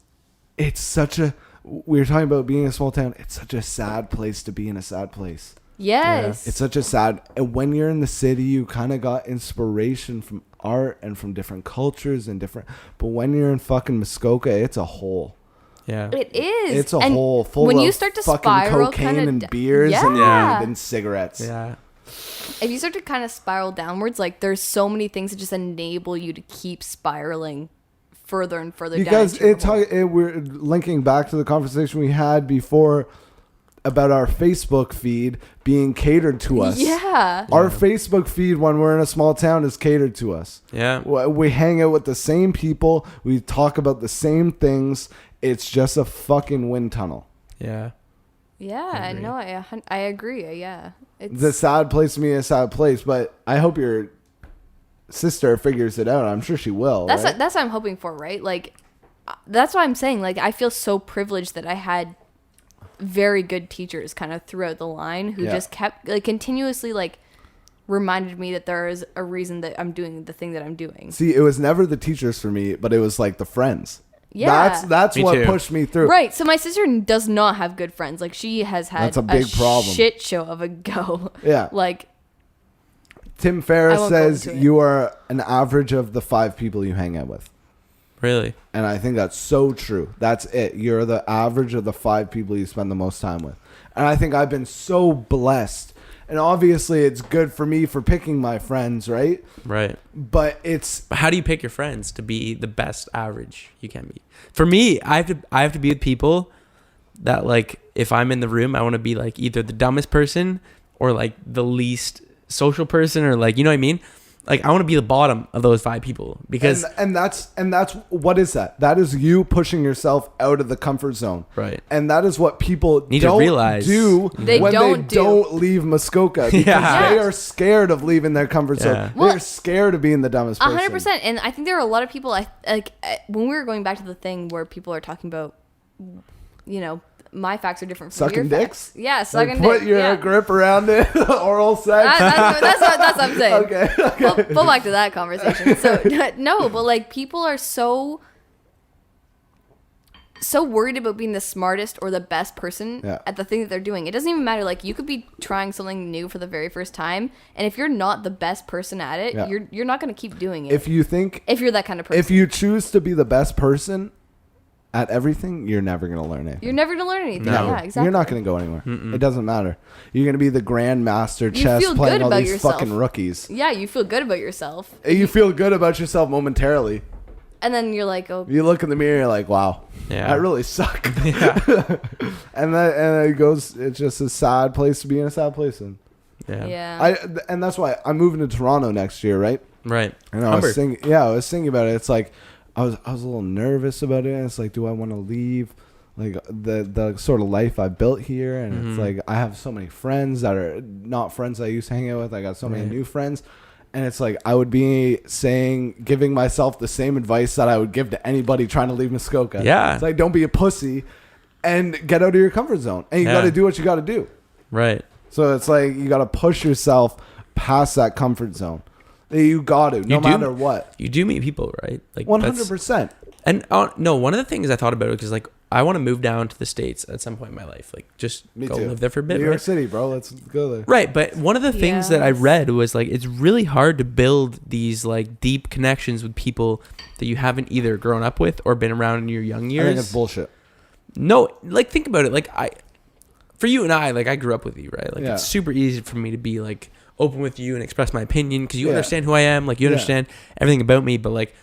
It's such a. We were talking about being in a small town. It's such a sad place to be in a sad place. Yes. It's such a sad. And when you're in the city, you kind of got inspiration from art and from different cultures and different. But when you're in fucking Muskoka, it's a hole. Yeah. It is. It's a And hole full when of you start to fucking spiral cocaine kinda and beers Yeah. and cigarettes. Yeah. If you start to kind of spiral downwards, like there's so many things that just enable you to keep spiraling further and further Because down. into your hole. we're linking back to the conversation we had before about our Facebook feed being catered to us. Yeah. Our Facebook feed when we're in a small town is catered to us. Yeah. We hang out with the same people. We talk about the same things. It's just a fucking wind tunnel. Yeah. Yeah. No, I agree. Yeah. It's The sad place to me is a sad place, but I hope your sister figures it out. I'm sure she will. that's right? that's what I'm hoping for, right? Like that's why I'm saying like I feel so privileged that I had very good teachers kind of throughout the line who Yeah. just kept like continuously like reminded me that there is a reason that I'm doing the thing that I'm doing. See, it was never the teachers for me, but it was like the friends. Yeah. That's Me what too. pushed me through. Right. So my sister does not have good friends. Like she has had That's a big problem. shit show of a go. Yeah. Like Tim I Ferriss won't go says into it. you are an average of the 5 people you hang out with. Really. And I think that's so true. That's it. You're the average of the 5 people you spend the most time with. And I think I've been so blessed. And obviously it's good for me for picking my friends, right? Right. But it's But how do you pick your friends to be the best average you can be? For me, I have to be with people that like if I'm in the room, I want to be like either the dumbest person or like the least social person or like, you know what I mean? Like I want to be the bottom of those 5 people because and that's what is that? That is you pushing yourself out of the comfort zone. Right. And that is what people Need to don't realize. do They when don't they don't leave Muskoka because Yeah. they are scared of leaving their comfort zone. Yeah. Well, They're scared of being the dumbest person. 100%. And I think there are a lot of people when we were going back to the thing where people are talking about, you know, my facts are different from Sucking your dicks? facts. Yeah, Like, sucking put dicks. your Yeah. grip around it. Oral sex. That's what I'm saying. Okay. We'll back to that conversation. So no, but like people are so worried about being the smartest or the best person Yeah. at the thing that they're doing. It doesn't even matter. Like you could be trying something new for the very first time, and if you're not the best person at it, Yeah. you're not going to keep doing it. If you think if you're that kind of person, if you choose to be the best person at everything, you're never going to learn anything. you're never going to learn anything. No. Yeah, exactly. You're not going to go anywhere. It doesn't matter. You're going to be the grandmaster You chess feel playing good all about these yourself. fucking rookies. Yeah, you feel good about yourself, You feel good about yourself momentarily. and then you're like, oh, You look in the mirror, you're like, wow, Yeah. I really suck. Yeah. and it goes, it's just a sad place to be in a sad place in. Yeah. yeah. And that's why I'm moving to Toronto next year, right? Right. And I was thinking, I was thinking about it. It's like I was a little nervous about it. And it's like, do I want to leave like the sort of life I built here? And it's like I have so many friends that are not friends I used to hang out with. I got so many new friends. And it's like I would be giving myself the same advice that I would give to anybody trying to leave Muskoka. Yeah. It's like, don't be a pussy and get out of your comfort zone. And you Yeah. got to do what you got to do. Right. So it's like you got to push yourself past that comfort zone. You got to, no matter what. You do meet people, right? Like 100%. And no, one of the things I thought about it because like I want to move down to the States at some point in my life. Like just Me go too. live there for a bit. New York right? City, bro. Let's go there. Right, but one of the things that I Yes. read was like it's really hard to build these like deep connections with people that you haven't either grown up with or been around in your young years. I think it's bullshit. No, like think about it. Like for you and I, like I grew up with you, right? Like Yeah. it's super easy for me to be like open with you and express my opinion because you Yeah. understand who I am. Like you Yeah. understand everything about me. But like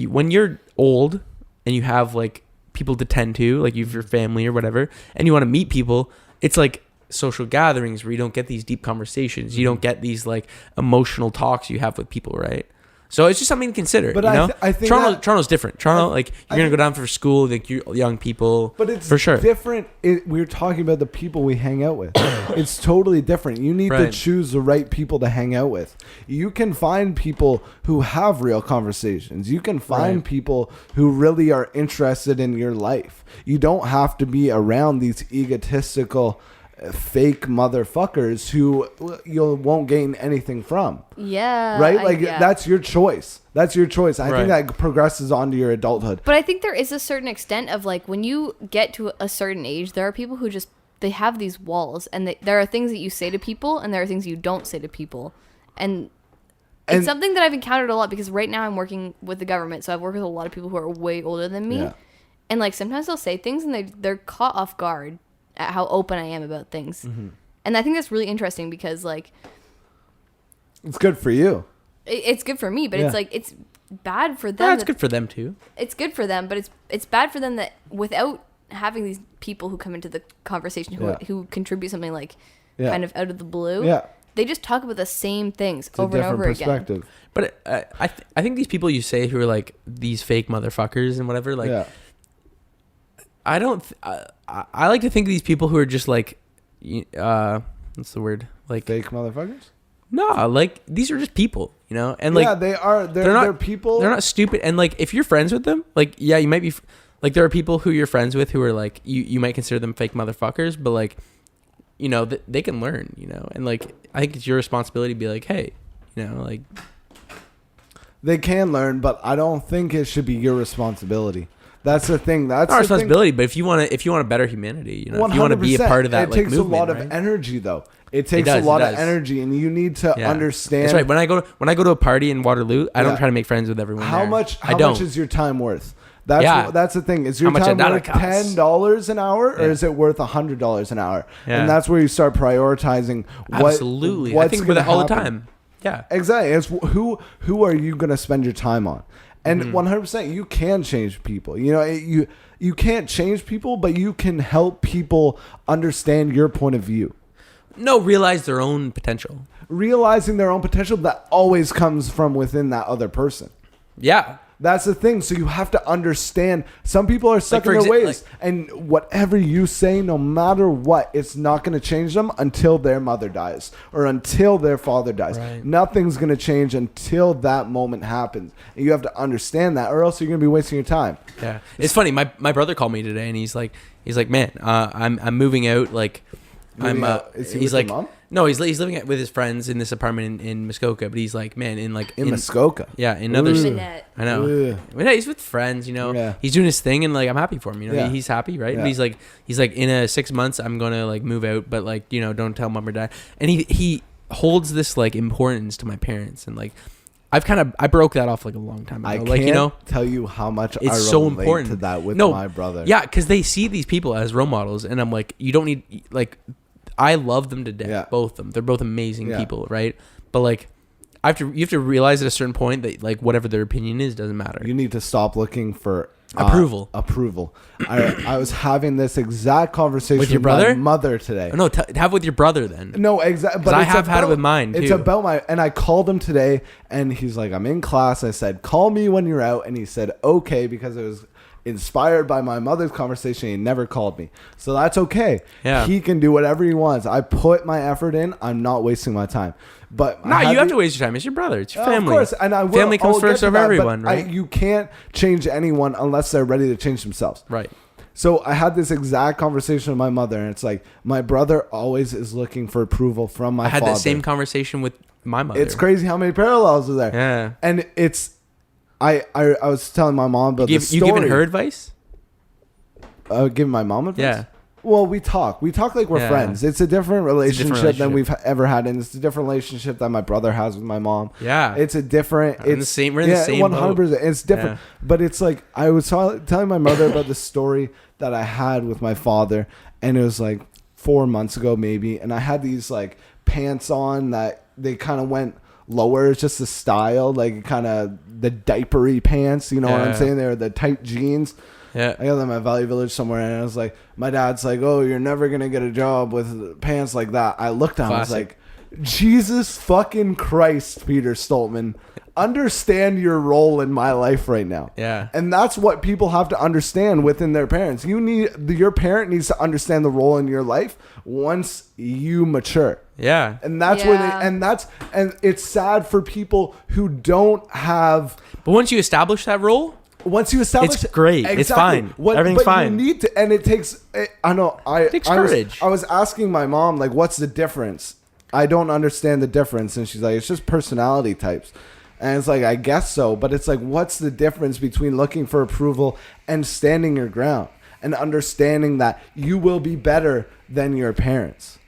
when you're old and you have like people to tend to, like you have your family or whatever, and you want to meet people, it's like social gatherings where you don't get these deep conversations. You don't get these like emotional talks you have with people, right? So it's just something to consider. But you know? I think Toronto's different. Toronto, like you're gonna go down for school, like you young people. But it's for sure different. We're talking about the people we hang out with. It's totally different. You need to choose the right people to hang out with. You can find people who have real conversations. You can find people who really are interested in your life. You don't have to be around these egotistical, fake motherfuckers who you won't gain anything from. Yeah. Right? Like, that's your choice. That's your choice. I think that progresses onto your adulthood. But I think there is a certain extent of, like, when you get to a certain age, there are people who just, they have these walls, and there are things that you say to people, and there are things you don't say to people. And it's something that I've encountered a lot, because right now I'm working with the government, so I've worked with a lot of people who are way older than me. Yeah. And, like, sometimes they'll say things, and they're caught off guard at how open I am about things. Mm-hmm. And I think that's really interesting, because, like, it's good for you. It's good for me, but it's like, it's bad for them. Yeah, it's good for them too. It's good for them, but it's bad for them that without having these people who come into the conversation who contribute something like kind of out of the blue, they just talk about the same things over and over again. But I think these people you say who are like these fake motherfuckers and whatever, like, I don't. I like to think of these people who are just like, what's the word? Like fake motherfuckers. No, like these are just people, you know, and like they are. They're people. They're not stupid, and like if you're friends with them, like you might be. Like there are people who you're friends with who are like you might consider them fake motherfuckers, but like, you know, they can learn, you know, and like I think it's your responsibility to be like, hey, you know, like they can learn, but I don't think it should be your responsibility. That's the thing. That's not responsibility, but if you want to better humanity, you know, if you want to be a part of that, it takes movement, a lot of energy, though. It takes a lot of energy, and you need to understand. That's right. When I go to a party in Waterloo, I don't try to make friends with everyone. How much is your time worth? That's the thing. Is your time worth $10 an hour, or is it worth $100 an hour? And that's where you start prioritizing. Absolutely, I think with it all the time. Yeah, exactly. It's who are you going to spend your time on? And 100%, you can change people. You know, you can't change people, but you can help people understand your point of view. No, realize their own potential. Realizing their own potential, that always comes from within that other person. Yeah. That's the thing. So you have to understand. Some people are stuck in their ways. And whatever you say, no matter what, it's not going to change them until their mother dies or until their father dies. Right. Nothing's going to change until that moment happens. And you have to understand that, or else you're going to be wasting your time. Yeah. It's funny. My brother called me today, and he's like, man, I'm moving out. Like, is he with your mom? No, he's living with his friends in this apartment in Muskoka, but he's like, man, in Muskoka. Yeah, in other. I know. Yeah, he's with friends, you know. Yeah. He's doing his thing, and like I'm happy for him. You know, he's happy, right? Yeah. But he's like in 6 months I'm gonna like move out, but like, you know, don't tell mom or dad. And he holds this like importance to my parents, and like I broke that off like a long time ago. I can't like, you know, tell you how much it's I so important to that with my brother. Yeah, because they see these people as role models, and I'm like, you don't need like. I love them to death, both of them. They're both amazing people, right? But like, you have to realize at a certain point that like whatever their opinion is doesn't matter. You need to stop looking for approval. I was having this exact conversation with your brother, my mother today. No, have with your brother then. No, exactly. But I have had it with mine too. It's about and I called him today, and he's like, "I'm in class." I said, "Call me when you're out," and he said, "Okay," because it was inspired by my mother's conversation. He never called me, so that's okay. Yeah, he can do whatever he wants. I put my effort in. I'm not wasting my time. But no, you have to waste your time. It's your brother. It's your family. Of course, and I will. Family comes first over everyone, right? You can't change anyone unless they're ready to change themselves. Right. So I had this exact conversation with my mother, and it's like my brother always is looking for approval from my father. I had that same conversation with my mother. It's crazy how many parallels are there. Yeah, and it's. I was telling my mom about this story. You giving her advice? Giving my mom advice? Yeah. Well, we talk like we're friends. It's a different relationship than we've ever had, and it's a different relationship that my brother has with my mom. Yeah. It's a different. We're in the same 100%. It's different, but it's like I was telling my mother about the story that I had with my father, and it was like 4 months ago maybe, and I had these like pants on that they kind of went lower. It's just the style, like kind of the diapery pants. You know what I'm saying? They're the tight jeans. Yeah. I got them at Valley Village somewhere, and I was like, my dad's like, oh, you're never gonna get a job with pants like that. I looked down, I was like, Jesus fucking Christ, Peter Stolpmann, understand your role in my life right now. Yeah. And that's what people have to understand within their parents. Your parent needs to understand the role in your life once you mature. Yeah. And that's where and it's sad for people who don't have. But once you establish that role, once you establish, it's great. Exactly. It's fine. Everything's fine. You need to, and it takes. I know. It takes courage. I was asking my mom, like, what's the difference? I don't understand the difference, and she's like, it's just personality types. And it's like, I guess so, but it's like, what's the difference between looking for approval and standing your ground and understanding that you will be better than your parents?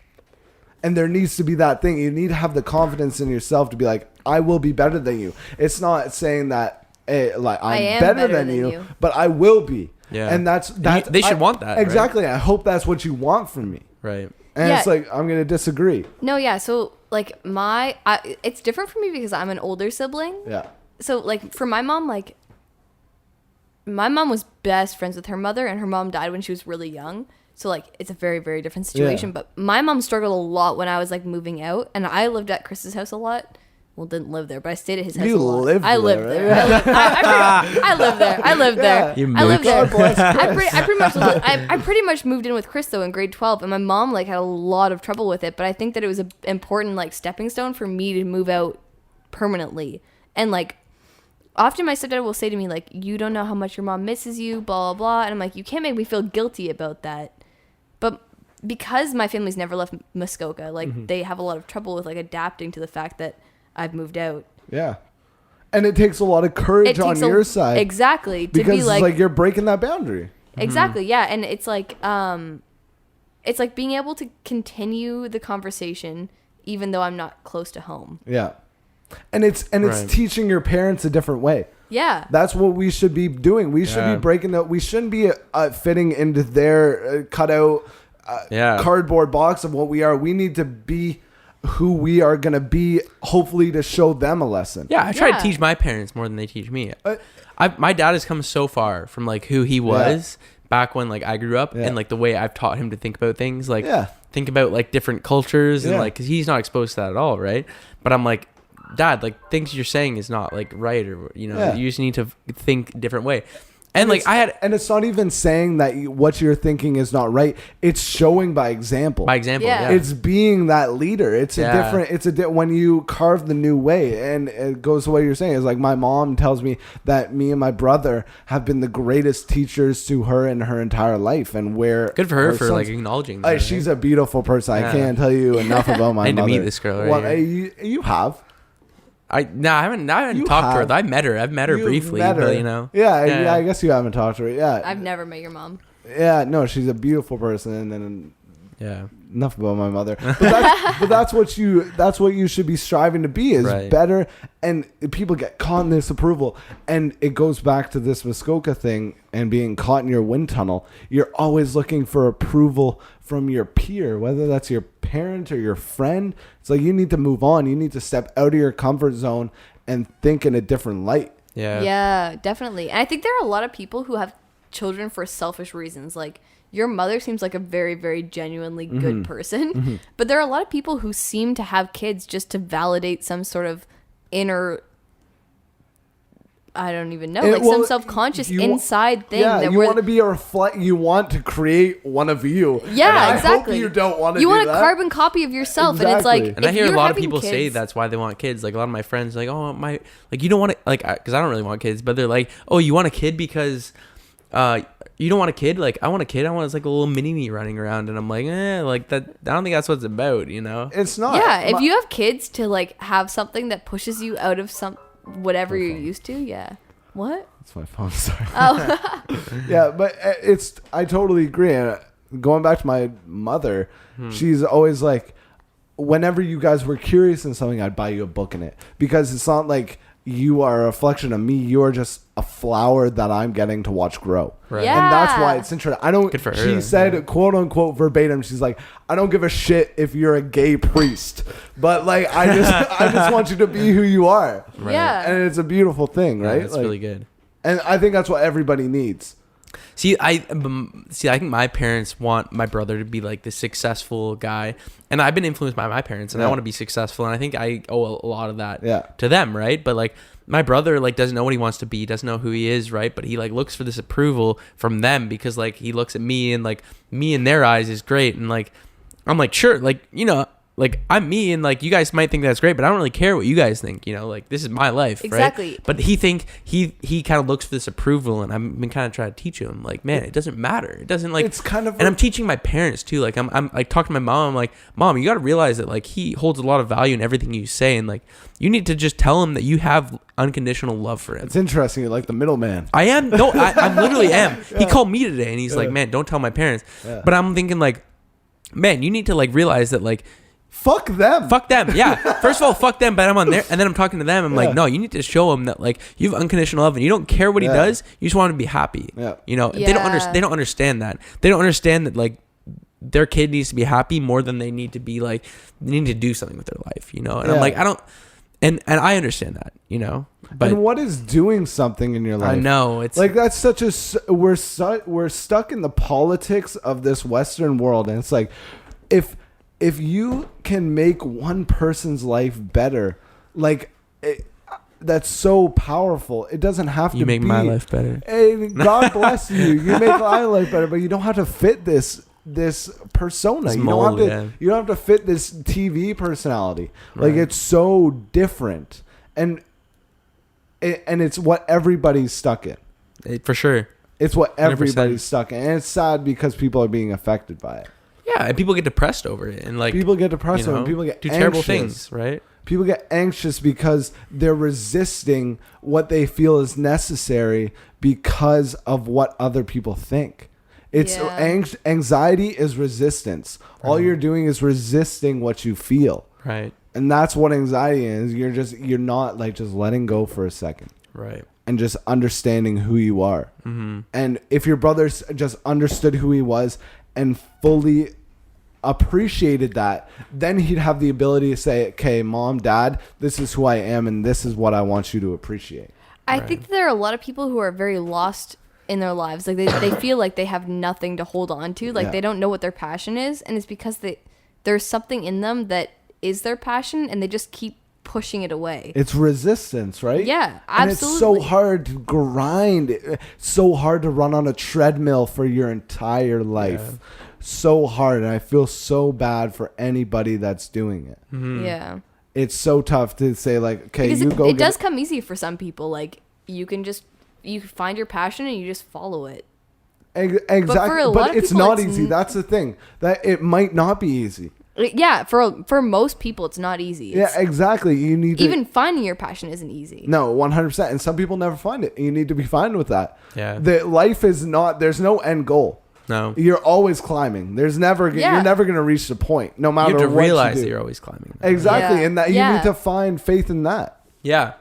And there needs to be that thing. You need to have the confidence in yourself to be like, I will be better than you. It's not saying that, hey, like, I'm better than you, but I will be. Yeah. And that's they should want that. Exactly. Right? I hope that's what you want from me. Right. And it's like, I'm going to disagree. No, yeah. So, like, it's different for me because I'm an older sibling. Yeah. So, like, for my mom, like, my mom was best friends with her mother, and her mom died when she was really young. So, like, it's a very, very different situation. Yeah. But my mom struggled a lot when I was, like, moving out. And I lived at Chris's house a lot. Well, didn't live there, but I stayed at his house a lot. I lived there. I lived there. I lived there. You I lived there. God bless I pretty much moved in with Chris, though, in grade 12. And my mom, like, had a lot of trouble with it. But I think that it was an important, like, stepping stone for me to move out permanently. And, like, often my stepdad will say to me, like, you don't know how much your mom misses you, blah, blah, blah. And I'm like, you can't make me feel guilty about that. But because my family's never left Muskoka, like, they have a lot of trouble with, like, adapting to the fact that I've moved out. Yeah. And it takes a lot of courage on your side. Exactly. To because be like, it's like you're breaking that boundary. Exactly. Yeah. And it's like being able to continue the conversation even though I'm not close to home. Yeah. And it's teaching your parents a different way. Yeah. That's what we should be doing. We should be breaking that. We shouldn't be fitting into their cutout cardboard box of what we are. We need to be who we are going to be, hopefully to show them a lesson. Yeah, I try to teach my parents more than they teach me. My dad has come so far from, like, who he was back when, like, I grew up and, like, the way I've taught him to think about things, like, think about, like, different cultures and, like, because he's not exposed to that at all, right? But I'm like, Dad, like, things you're saying is not, like, right, or, you know, you just need to think a different way. And like and it's not even saying that what you're thinking is not right. It's showing by example. By example, yeah. It's being that leader. It's a different. When you carve the new way, and it goes to what you're saying. It's like my mom tells me that me and my brother have been the greatest teachers to her in her entire life, and where good for her for like acknowledging that. She's a beautiful person. I can't tell you enough about my mother. I need to meet this girl. Right here. You have. I haven't talked to her. I've met her briefly, but you know. Yeah, I guess you haven't talked to her. Yeah. I've never met your mom. Yeah, no, she's a beautiful person, and enough about my mother. But that's what you should be striving to be is better. And people get caught in this approval, and it goes back to this Muskoka thing and being caught in your wind tunnel. You're always looking for approval from your peer, whether that's your parent or your friend. It's like you need to move on. You need to step out of your comfort zone and think in a different light. Yeah, definitely. And I think there are a lot of people who have children for selfish reasons. Like, your mother seems like a very, very genuinely good person. But there are a lot of people who seem to have kids just to validate some sort of inner, I don't even know, some self-conscious inside thing. Yeah, you want to be a reflect. You want to create one of you. Yeah, exactly. I hope you don't want to. You want a carbon copy of yourself, and it's like. And I hear a lot of people say that's why they want kids. Like a lot of my friends, like, oh my, like you don't want to, like, because I don't really want kids, but they're like, oh, you want a kid because, you don't want a kid. Like I want a kid. I want like a little mini me running around, and I'm like, like that. I don't think that's what it's about. You know, it's not. Yeah, if you have kids to like have something that pushes you out of whatever you're used to, What? That's my phone, sorry. Oh. Yeah, but I totally agree. And going back to my mother, she's always like, whenever you guys were curious in something, I'd buy you a book in it. Because it's not like you are a reflection of me. You are just a flower that I'm getting to watch grow. Right. Yeah. And that's why it's interesting. Good for her. She said, quote unquote, verbatim, she's like, I don't give a shit if you're a gay priest. But like, I just want you to be who you are. Right. Yeah. And it's a beautiful thing, right? It's really good. And I think that's what everybody needs. I think my parents want my brother to be like this successful guy, and I've been influenced by my parents, and I want to be successful, and I think I owe a lot of that to them, right? But like my brother like doesn't know what he wants to be, doesn't know who he is, right? But he like looks for this approval from them because like he looks at me and like me in their eyes is great, and like I'm like sure, like you know. Like I'm me, and like you guys might think that's great, but I don't really care what you guys think. You know, like this is my life, exactly. Right? But he kind of looks for this approval, and I've been kind of trying to teach him, like, man, it doesn't matter. It doesn't like. It's kind of. And I'm teaching my parents too. Like I'm like talking to my mom. I'm like, Mom, you got to realize that like he holds a lot of value in everything you say, and like you need to just tell him that you have unconditional love for him. It's interesting. You're like the middleman. I am. No, I literally am. Yeah. He called me today, and he's like, man, don't tell my parents. Yeah. But I'm thinking like, man, you need to like realize that like. Fuck them. Yeah. First of all, fuck them. But I'm on there, and then I'm talking to them. I'm like, no, you need to show him that like you have unconditional love, and you don't care what he does. You just want him to be happy. Yeah. You know, they don't understand that. They don't understand that like their kid needs to be happy more than they need to be like they need to do something with their life. You know, and I'm like, I don't, and I understand that. You know, but and what is doing something in your life? I know it's like that's such a we're stuck in the politics of this Western world, and it's like if you can make one person's life better, like that's so powerful. It doesn't have to be. You make my life better. Hey, God bless you. You make my life better, but you don't have to fit this persona. This mold, you don't have to fit this TV personality. Like it's so different, and it's what everybody's stuck in. For sure. It's what everybody's 100%. Stuck in, and it's sad because people are being affected by it. Yeah, and people get depressed over it, and like people get depressed over it. People get anxious. Terrible things, right? People get anxious because they're resisting what they feel is necessary because of what other people think. It's anxiety is resistance. Right. All you're doing is resisting what you feel. Right. And that's what anxiety is. You're not like just letting go for a second. Right. And just understanding who you are. Mm-hmm. And if your brother just understood who he was and fully appreciated that, then he'd have the ability to say, okay, Mom, Dad, this is who I am, and this is what I want you to appreciate. I think that there are a lot of people who are very lost in their lives. Like they feel like they have nothing to hold on to. Like they don't know what their passion is, and it's because there's something in them that is their passion, and they just keep pushing it away. It's resistance, right? Yeah, absolutely. And it's so hard to grind. It's so hard to run on a treadmill for your entire life. Yeah. So hard, and I feel so bad for anybody that's doing it. Mm-hmm. Yeah. It's so tough to say like, okay, because you go. It does come easy for some people. Like you find your passion and you just follow it. Exactly, but it's not easy. That's the thing. That it might not be easy. Yeah, for most people, it's not easy. Yeah, exactly. You need to, even finding your passion isn't easy. No, 100%. And some people never find it. You need to be fine with that. Yeah. Life is not. There's no end goal. No. You're always climbing. You're never going to reach the point. No matter what you do. You have to realize that you're always climbing. Exactly, and that you need to find faith in that. Yeah.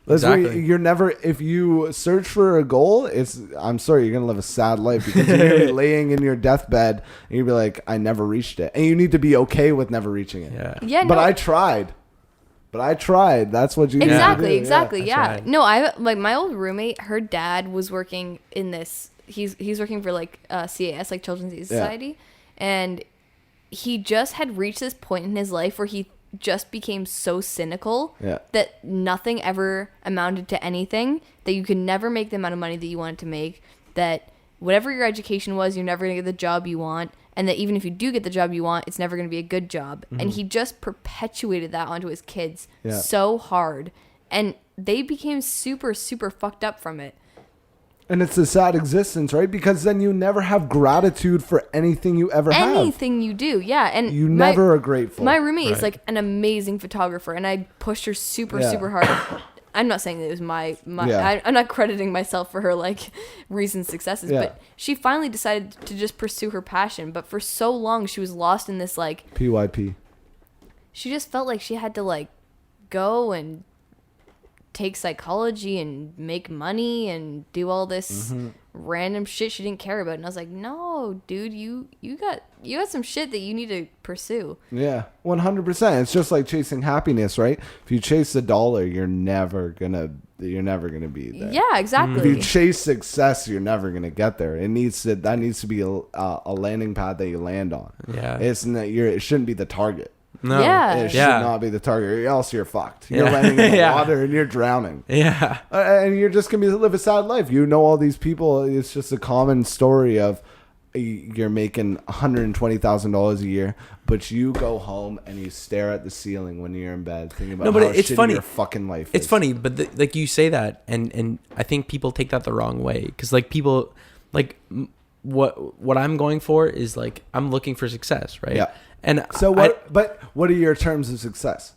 Exactly. You're never, if you search for a goal, I'm sorry, you're going to live a sad life because you're going to be laying in your deathbed and you'll be like, I never reached it. And you need to be okay with never reaching it. Yeah. But I tried. That's what you Exactly. Yeah. Right. No, like my old roommate, her dad was working in this, he's working for like CAS, like Children's Aid Society. And he just had reached this point in his life where he just became so cynical that nothing ever amounted to anything, that you could never make the amount of money that you wanted to make, that whatever your education was, you're never going to get the job you want, and that even if you do get the job you want, it's never going to be a good job. Mm-hmm. And he just perpetuated that onto his kids so hard, and they became super, super fucked up from it. And it's a sad existence, right? Because then you never have gratitude for anything you ever have. Anything you do, yeah. And you never are grateful. My roommate is like an amazing photographer, and I pushed her super, super hard. I'm not saying that it was I'm not crediting myself for her like recent successes, but she finally decided to just pursue her passion. But for so long, she was lost in this like PYP. She just felt like she had to like go and take psychology and make money and do all this random shit she didn't care about. And I was like, no, dude, you got some shit that you need to pursue. Yeah, 100%. It's just like chasing happiness, right? If you chase the dollar, you're never gonna be there. Yeah, exactly. If you chase success, you're never gonna get there. That needs to be a landing pad that you land on. Yeah, it shouldn't be the target. No. Yeah. It should not be the target, or else you're fucked. You're landing in the water and you're drowning. Yeah. And you're just going to live a sad life. You know all these people. It's just a common story of you're making $120,000 a year, but you go home and you stare at the ceiling when you're in bed thinking about how it's shitty funny. your fucking life It's is. funny, but like you say that, and I think people take that the wrong way. Because like people, like what I'm going for is like, I'm looking for success, right? Yeah. And so what? But what are your terms of success?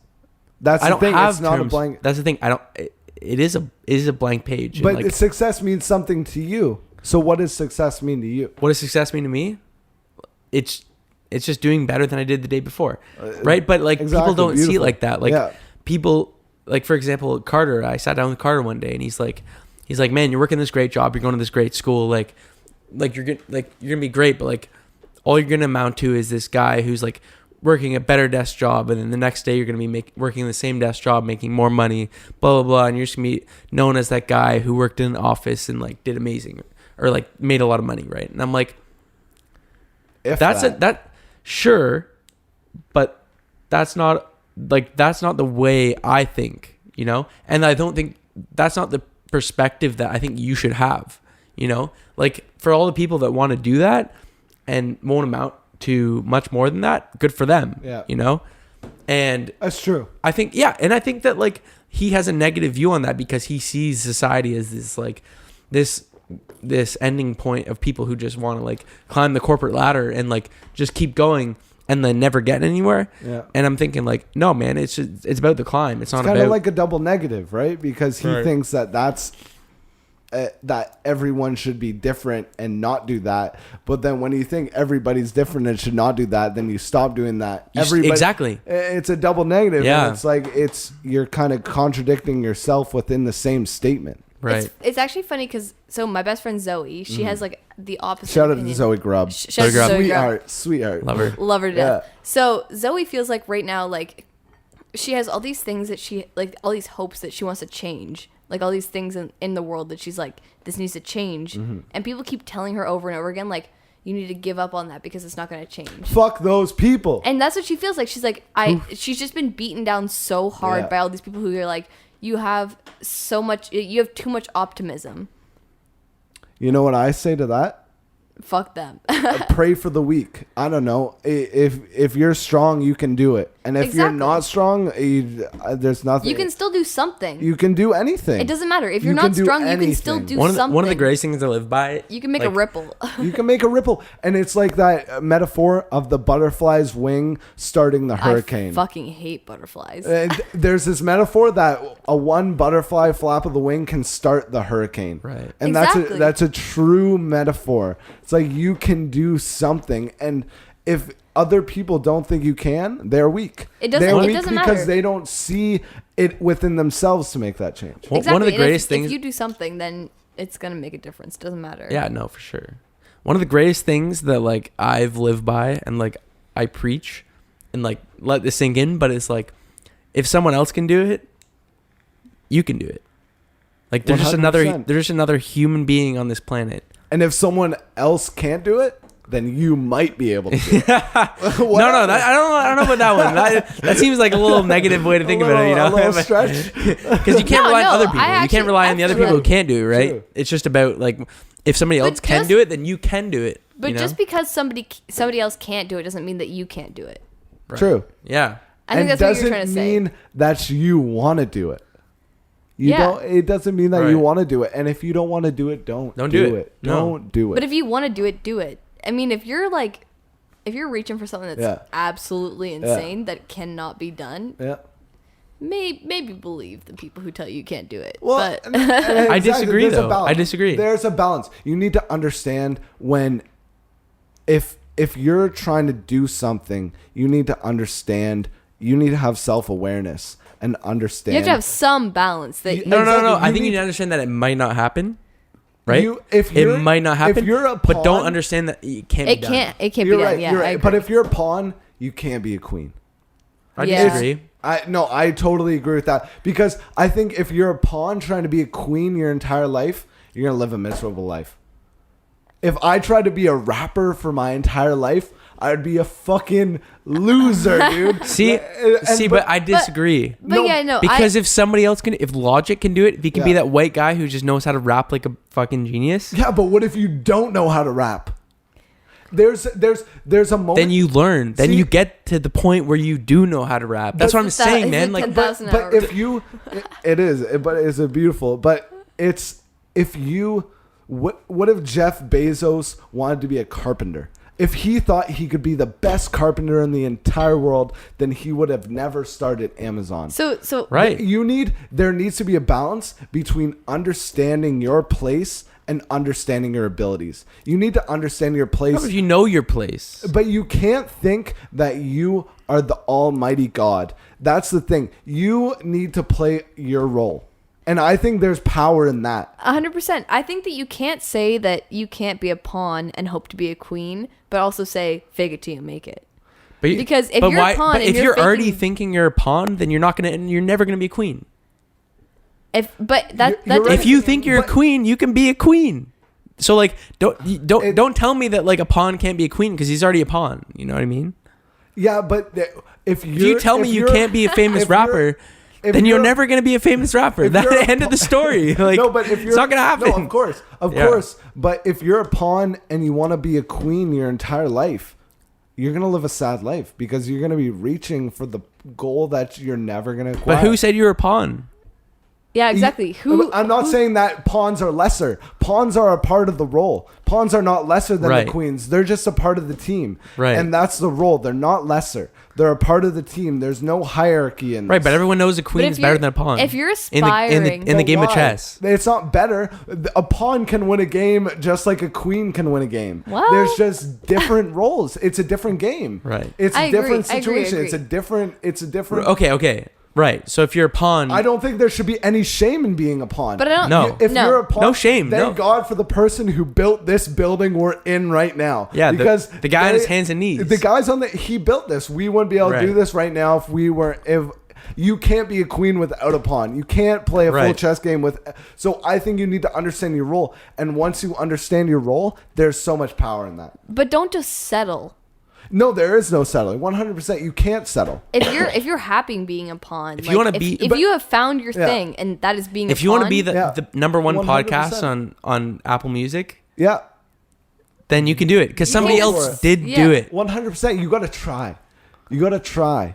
That's the thing. It's not a blank. That's the thing. It is a blank page. But like, success means something to you. So what does success mean to you? what does success mean to me? It's just doing better than I did the day before, right? But like people don't see it like that. Like people, like for example, Carter. I sat down with Carter one day, and he's like, man, you're working this great job. You're going to this great school. Like you're gonna be great, but like, all you're going to amount to is this guy who's like working a better desk job. And then the next day you're going to be working the same desk job, making more money, blah, blah, blah. And you're just going to be known as that guy who worked in an office and like did amazing or like made a lot of money. Right. And I'm like, sure. But that's not the way I think, you know? And I don't think that's not the perspective that I think you should have, you know, like for all the people that want to do that, and won't amount to much more than that, good for them. Yeah. You know? And that's true. I think, yeah. And I think that like he has a negative view on that because he sees society as this like this ending point of people who just want to like climb the corporate ladder and like just keep going and then never get anywhere. Yeah. And I'm thinking like, no, man, it's about the climb. It's not kind about of like a double negative, right? Because he thinks that's that everyone should be different and not do that. But then when you think everybody's different and should not do that, then you stop doing that. Exactly. It's a double negative. Yeah. And it's like you're kind of contradicting yourself within the same statement. Right. It's actually funny because my best friend Zoe, she has like the opposite. Shout out opinion. to Zoe Grubb. Shout out to Zoe Grubb. Sweetheart. Love her to death. So Zoe feels like right now, like she has all these things that she like, all these hopes that she wants to change. Like all these things in the world that she's like, this needs to change. And people keep telling her over and over again, like, you need to give up on that because it's not going to change. Fuck those people. And that's what she feels like. She's like, she's just been beaten down so hard by all these people who are like, you have too much optimism. You know what I say to that? Fuck them. Pray for the weak. I don't know. If you're strong, you can do it. And if you're not strong, there's nothing. You can still do something. You can do anything. It doesn't matter. If you're not strong, you can still do something. One of the greatest things I live by. You can make a ripple. You can make a ripple. And it's like that metaphor of the butterfly's wing starting the hurricane. I fucking hate butterflies. There's this metaphor that a one butterfly flap of the wing can start the hurricane. Right. And that's a true metaphor. It's like you can do something. And if other people don't think you can, they're weak. They're weak because matter. they don't see it within themselves to make that change. Exactly. One of the greatest things. If you do something, then it's going to make a difference. Doesn't matter. Yeah, no, for sure. One of the greatest things that like I've lived by and like I preach and like let this sink in, but it's like if someone else can do it, you can do it. Like there's 100%. just another human being on this planet. And if someone else can't do it, then you might be able to do it. No, I don't know about that one. That seems like a little negative way to think about it, you know? A little stretch. Because you can't rely on other people. You can't rely on the other people who can't do it, right? True. It's just about like if somebody else can do it, then you can do it. But just because somebody else can't do it doesn't mean that you can't do it. Right. True. Yeah. I think that's what you're trying to say. It doesn't mean that you want to do it. It doesn't mean that you want to do it. And if you don't want to do it, don't do it. Don't do it. But if you want to do it, do it. I mean, if you're reaching for something that's absolutely insane that cannot be done, maybe believe the people who tell you can't do it. Well, but exactly, I disagree, though. I disagree. There's a balance. You need to understand when, if you're trying to do something, you need to understand. You need to have self-awareness and understand. You have to have some balance. That No. Exactly. I You think you need- need to understand that it might not happen. Right? If it you're- might not happen. If you're a but don't pawn- understand that it can't be it done. can't. It can't You're be right. done. Yeah, You're I right. But agree. if you're a pawn, you can't be a queen. I Yeah. disagree. I totally agree with that, because I think if you're a pawn trying to be a queen your entire life, you're gonna live a miserable life. If I tried to be a rapper for my entire life, I'd be a fucking loser, dude. See, but I disagree. But No, yeah, no. Because if somebody else can, if Logic can do it, if he can be Yeah. that white guy who just knows how to rap like a fucking genius, Yeah, but what if you don't know how to rap? There's a moment. then you learn. Then See- you get to the point where you do know how to rap. That's what I'm Is that- saying, is man. it Like, 10,000 but hours? if you, it is, but it's a beautiful. But it's if you, what if Jeff Bezos wanted to be a carpenter? If he thought he could be the best carpenter in the entire world, then he would have never started Amazon. So right. There needs to be a balance between understanding your place and understanding your abilities. You need to understand your place. if you know your place. But you can't think that you are the almighty God. That's the thing. You need to play your role. And I think there's power in that. 100%. I think that you can't say that you can't be a pawn and hope to be a queen, but also say fake it till you make it. But, Because if but you're a pawn but and if you're already faking- thinking you're a pawn, then you're never gonna be a queen. You're right. If you think you're a But- queen, you can be a queen. So like, don't tell me that like a pawn can't be a queen because he's already a pawn. You know what I mean? Yeah, but if If you tell me you can't be a famous if you're- rapper, if then you're you're- never gonna be a famous rapper. if you're That's a the end of the pawn- story. Like, no, but if you're it's not gonna happen. No, of course, Yeah. course. But if you're a pawn and you want to be a queen your entire life, you're gonna live a sad life because you're gonna be reaching for the goal that you're never gonna acquire. But who said you were a pawn? Yeah, exactly. I'm not saying that pawns are lesser. Pawns are a part of the role. Pawns are not lesser than Right. the queens. They're just a part of the team. Right. And that's the role. They're not lesser. They're a part of the team. There's no hierarchy in this. Right, but everyone knows a But queen if is better you're- than a pawn. if you're in aspiring- the But game of why? chess. It's not better. A pawn can win a game just like a queen can win a game. Well- There's just different roles. It's a different game. Right. It's a I agree. different I agree. situation. It's a different. Okay. Right. So if you're a pawn, I don't think there should be any shame in being a pawn. But I don't. No. If no. you're a pawn, No shame, Thank no. God for the person who built this building we're in right now. Yeah, because the guy on his hands and knees. The guys on he built this. We wouldn't be able to do Right. this right now if you can't be a queen without a pawn. You can't play a full Right. chess game with. So I think you need to understand your role, and once you understand your role, there's so much power in that. But don't just settle. No, there is no settling. 100%, you can't settle. If you're happy being a pawn, If you wanna be- if but- you have found your Yeah. thing and that is being if a you want to pawn, be the Yeah. number one 100%. podcast on Apple Music, Yeah, then you can do it because somebody go else for it. did Yeah. do it. 100%. You got to try. You got to try.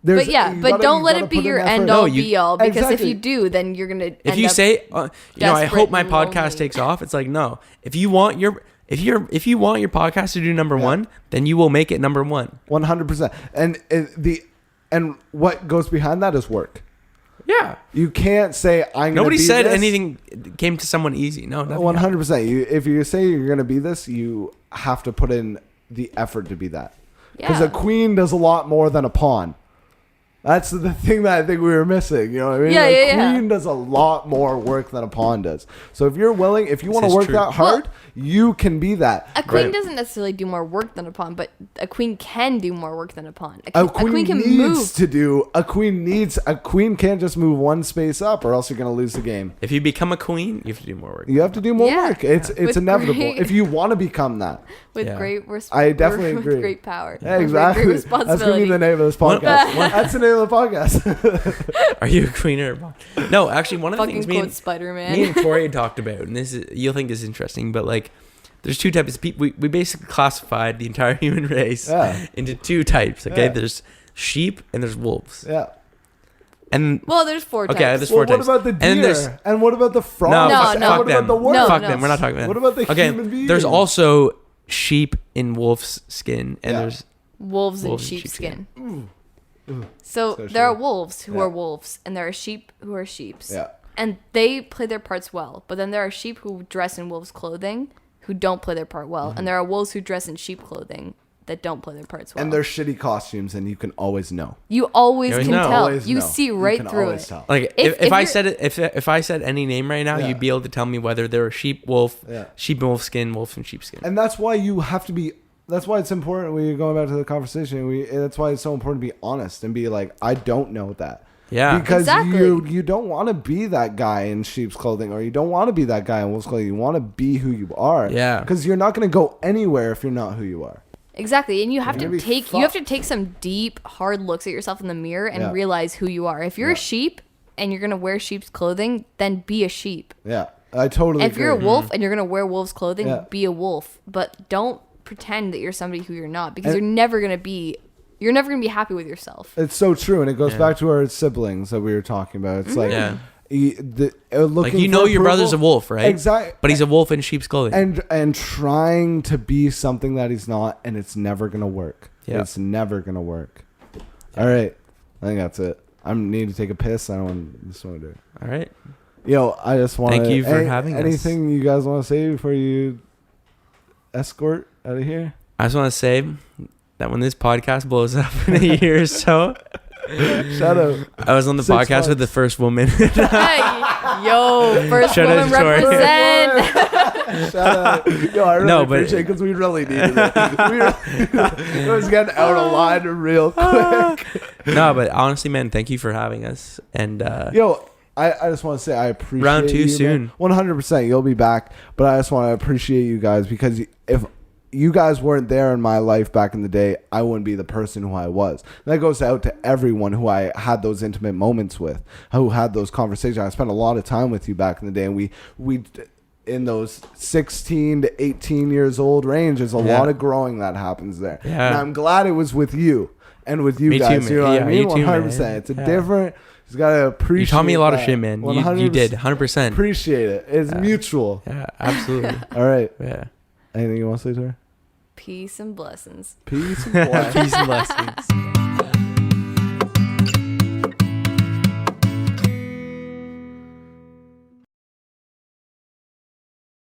There's- but yeah, you but gotta- don't you let gotta it be put in your effort. end No, all you- be all. Because if Exactly. you do, then you're gonna. If you say, I desperate hope my and podcast lonely. takes off. It's like no. If you want your podcast to do number one, then you will make it number one. 100%. And what goes behind that is work. Yeah. You can't say I'm. Nobody gonna be said this. anything came to someone easy. No, nothing 100%. If you say you're gonna be this, you have to put in the effort to be that. Because Yeah. a queen does a lot more than a pawn. That's the thing that I think we were missing. You know what I mean? Yeah, a yeah. queen does a lot more work than a pawn does. So if you're willing, if you want to is work true. that hard, you can be that. A queen Right. doesn't necessarily do more work than a pawn, but a queen can do more work than a pawn. A A queen can needs move. to do. A queen can't just move one space up, or else you're gonna lose the game. If you become a queen, you have to do more work. You have to do more Yeah. work. It's With inevitable great- if you want to become that. With Yeah. great I definitely with agree. great power. Yeah, With exactly. Great That's gonna be responsibility. the name of this One- podcast. That's the name of the podcast. Are you a queen or a pawn? No, actually, one of the Fucking things quote Spider-Man. me and Tori had talked about, and this is you'll think is interesting, but like, there's two types of people. We basically classified the entire human race Yeah. into two types. Okay, Yeah. there's sheep and there's wolves. Yeah. And Well, there's four types. Okay, there's Well, four what types. about the And there's- deer? And what about the frog? no, No, fuck, no. fuck What them. about the worm? No, fuck no. them. We're not talking about What them. about the Okay, human being? there's also sheep in wolf's skin, and Yeah. there's wolves in Wolves in sheepskin. Ooh, So So there are true. wolves who Yeah. are wolves, and there are sheep who are sheeps. Yeah. And they play their parts well. But then there are sheep who dress in wolves' clothing who don't play their part well. Mm-hmm. And there are wolves who dress in sheep clothing that don't play their parts well. And they're shitty costumes, and you can always know. You always can know. tell. Always You know. see You right can through always it. tell. Like If if I you're- said it, if I said any name right now, Yeah. you'd be able to tell me whether they're sheep, wolf, Yeah. sheep and wolf skin, wolf and sheepskin. And that's why you have to be. That's why it's important. When you're going back to the conversation, that's why it's so important to be honest and be like, I don't know that. Yeah. Because Exactly. you don't want to be that guy in sheep's clothing, or you don't want to be that guy in wolf's clothing. You want to be who you are. Yeah. Because you're not going to go anywhere if you're not who you are. Exactly, and you have You're to gonna be take you have to fucked. take some deep, hard looks at yourself in the mirror and Yeah. realize who you are. If you're Yeah. a sheep and you're gonna wear sheep's clothing, then be a sheep. Yeah, I totally. If you're a agree. wolf and you're gonna wear wolf's clothing, Yeah. be a wolf. But don't pretend that you're somebody who you're not, because And- you're never gonna be happy with yourself. It's so true, and it goes Yeah. back to our siblings that we were talking about. It's like, Yeah. looking Like, you for know your brother's a approval. wolf, right? Exactly. But he's a wolf in sheep's clothing. and trying to be something that he's not, and it's never gonna work. Yeah. It's never gonna work. All right, I think that's it. I need to take a piss. I don't just want to do it. All right. Yo, I just want. Thank you for having us. Anything you guys want to say before you escort out of here? I just want to say that when this podcast blows up in a year or so, Shout out. I was on the 6 podcast months. with the first woman. Hey, yo, first Shout out woman to Tori. represent. Shout out. Yo, I really No, but- appreciate it because we really needed it. It was getting out of line real quick. No, but honestly, man, thank you for having us. And Yo, I just want to say I appreciate Round two you, soon. 100%. You'll be back, but I just want to appreciate you guys because if you guys weren't there in my life back in the day, I wouldn't be the person who I was. And that goes out to everyone who I had those intimate moments with, who had those conversations. I spent a lot of time with you back in the day, and we in those 16 to 18 years old range, there's a Yeah. lot of growing that happens there. Yeah. And I'm glad it was with you and with you Me too, guys. man. You know what Yeah, I mean? you too, 100%. man. It's a Yeah. different. You gotta appreciate. you taught me a lot of that. shit, man. You 100%. did 100%. Appreciate it. It's mutual. Yeah, absolutely. All right. Yeah. Anything you want to say to her? Peace and blessings. Peace and blessings. Peace and blessings.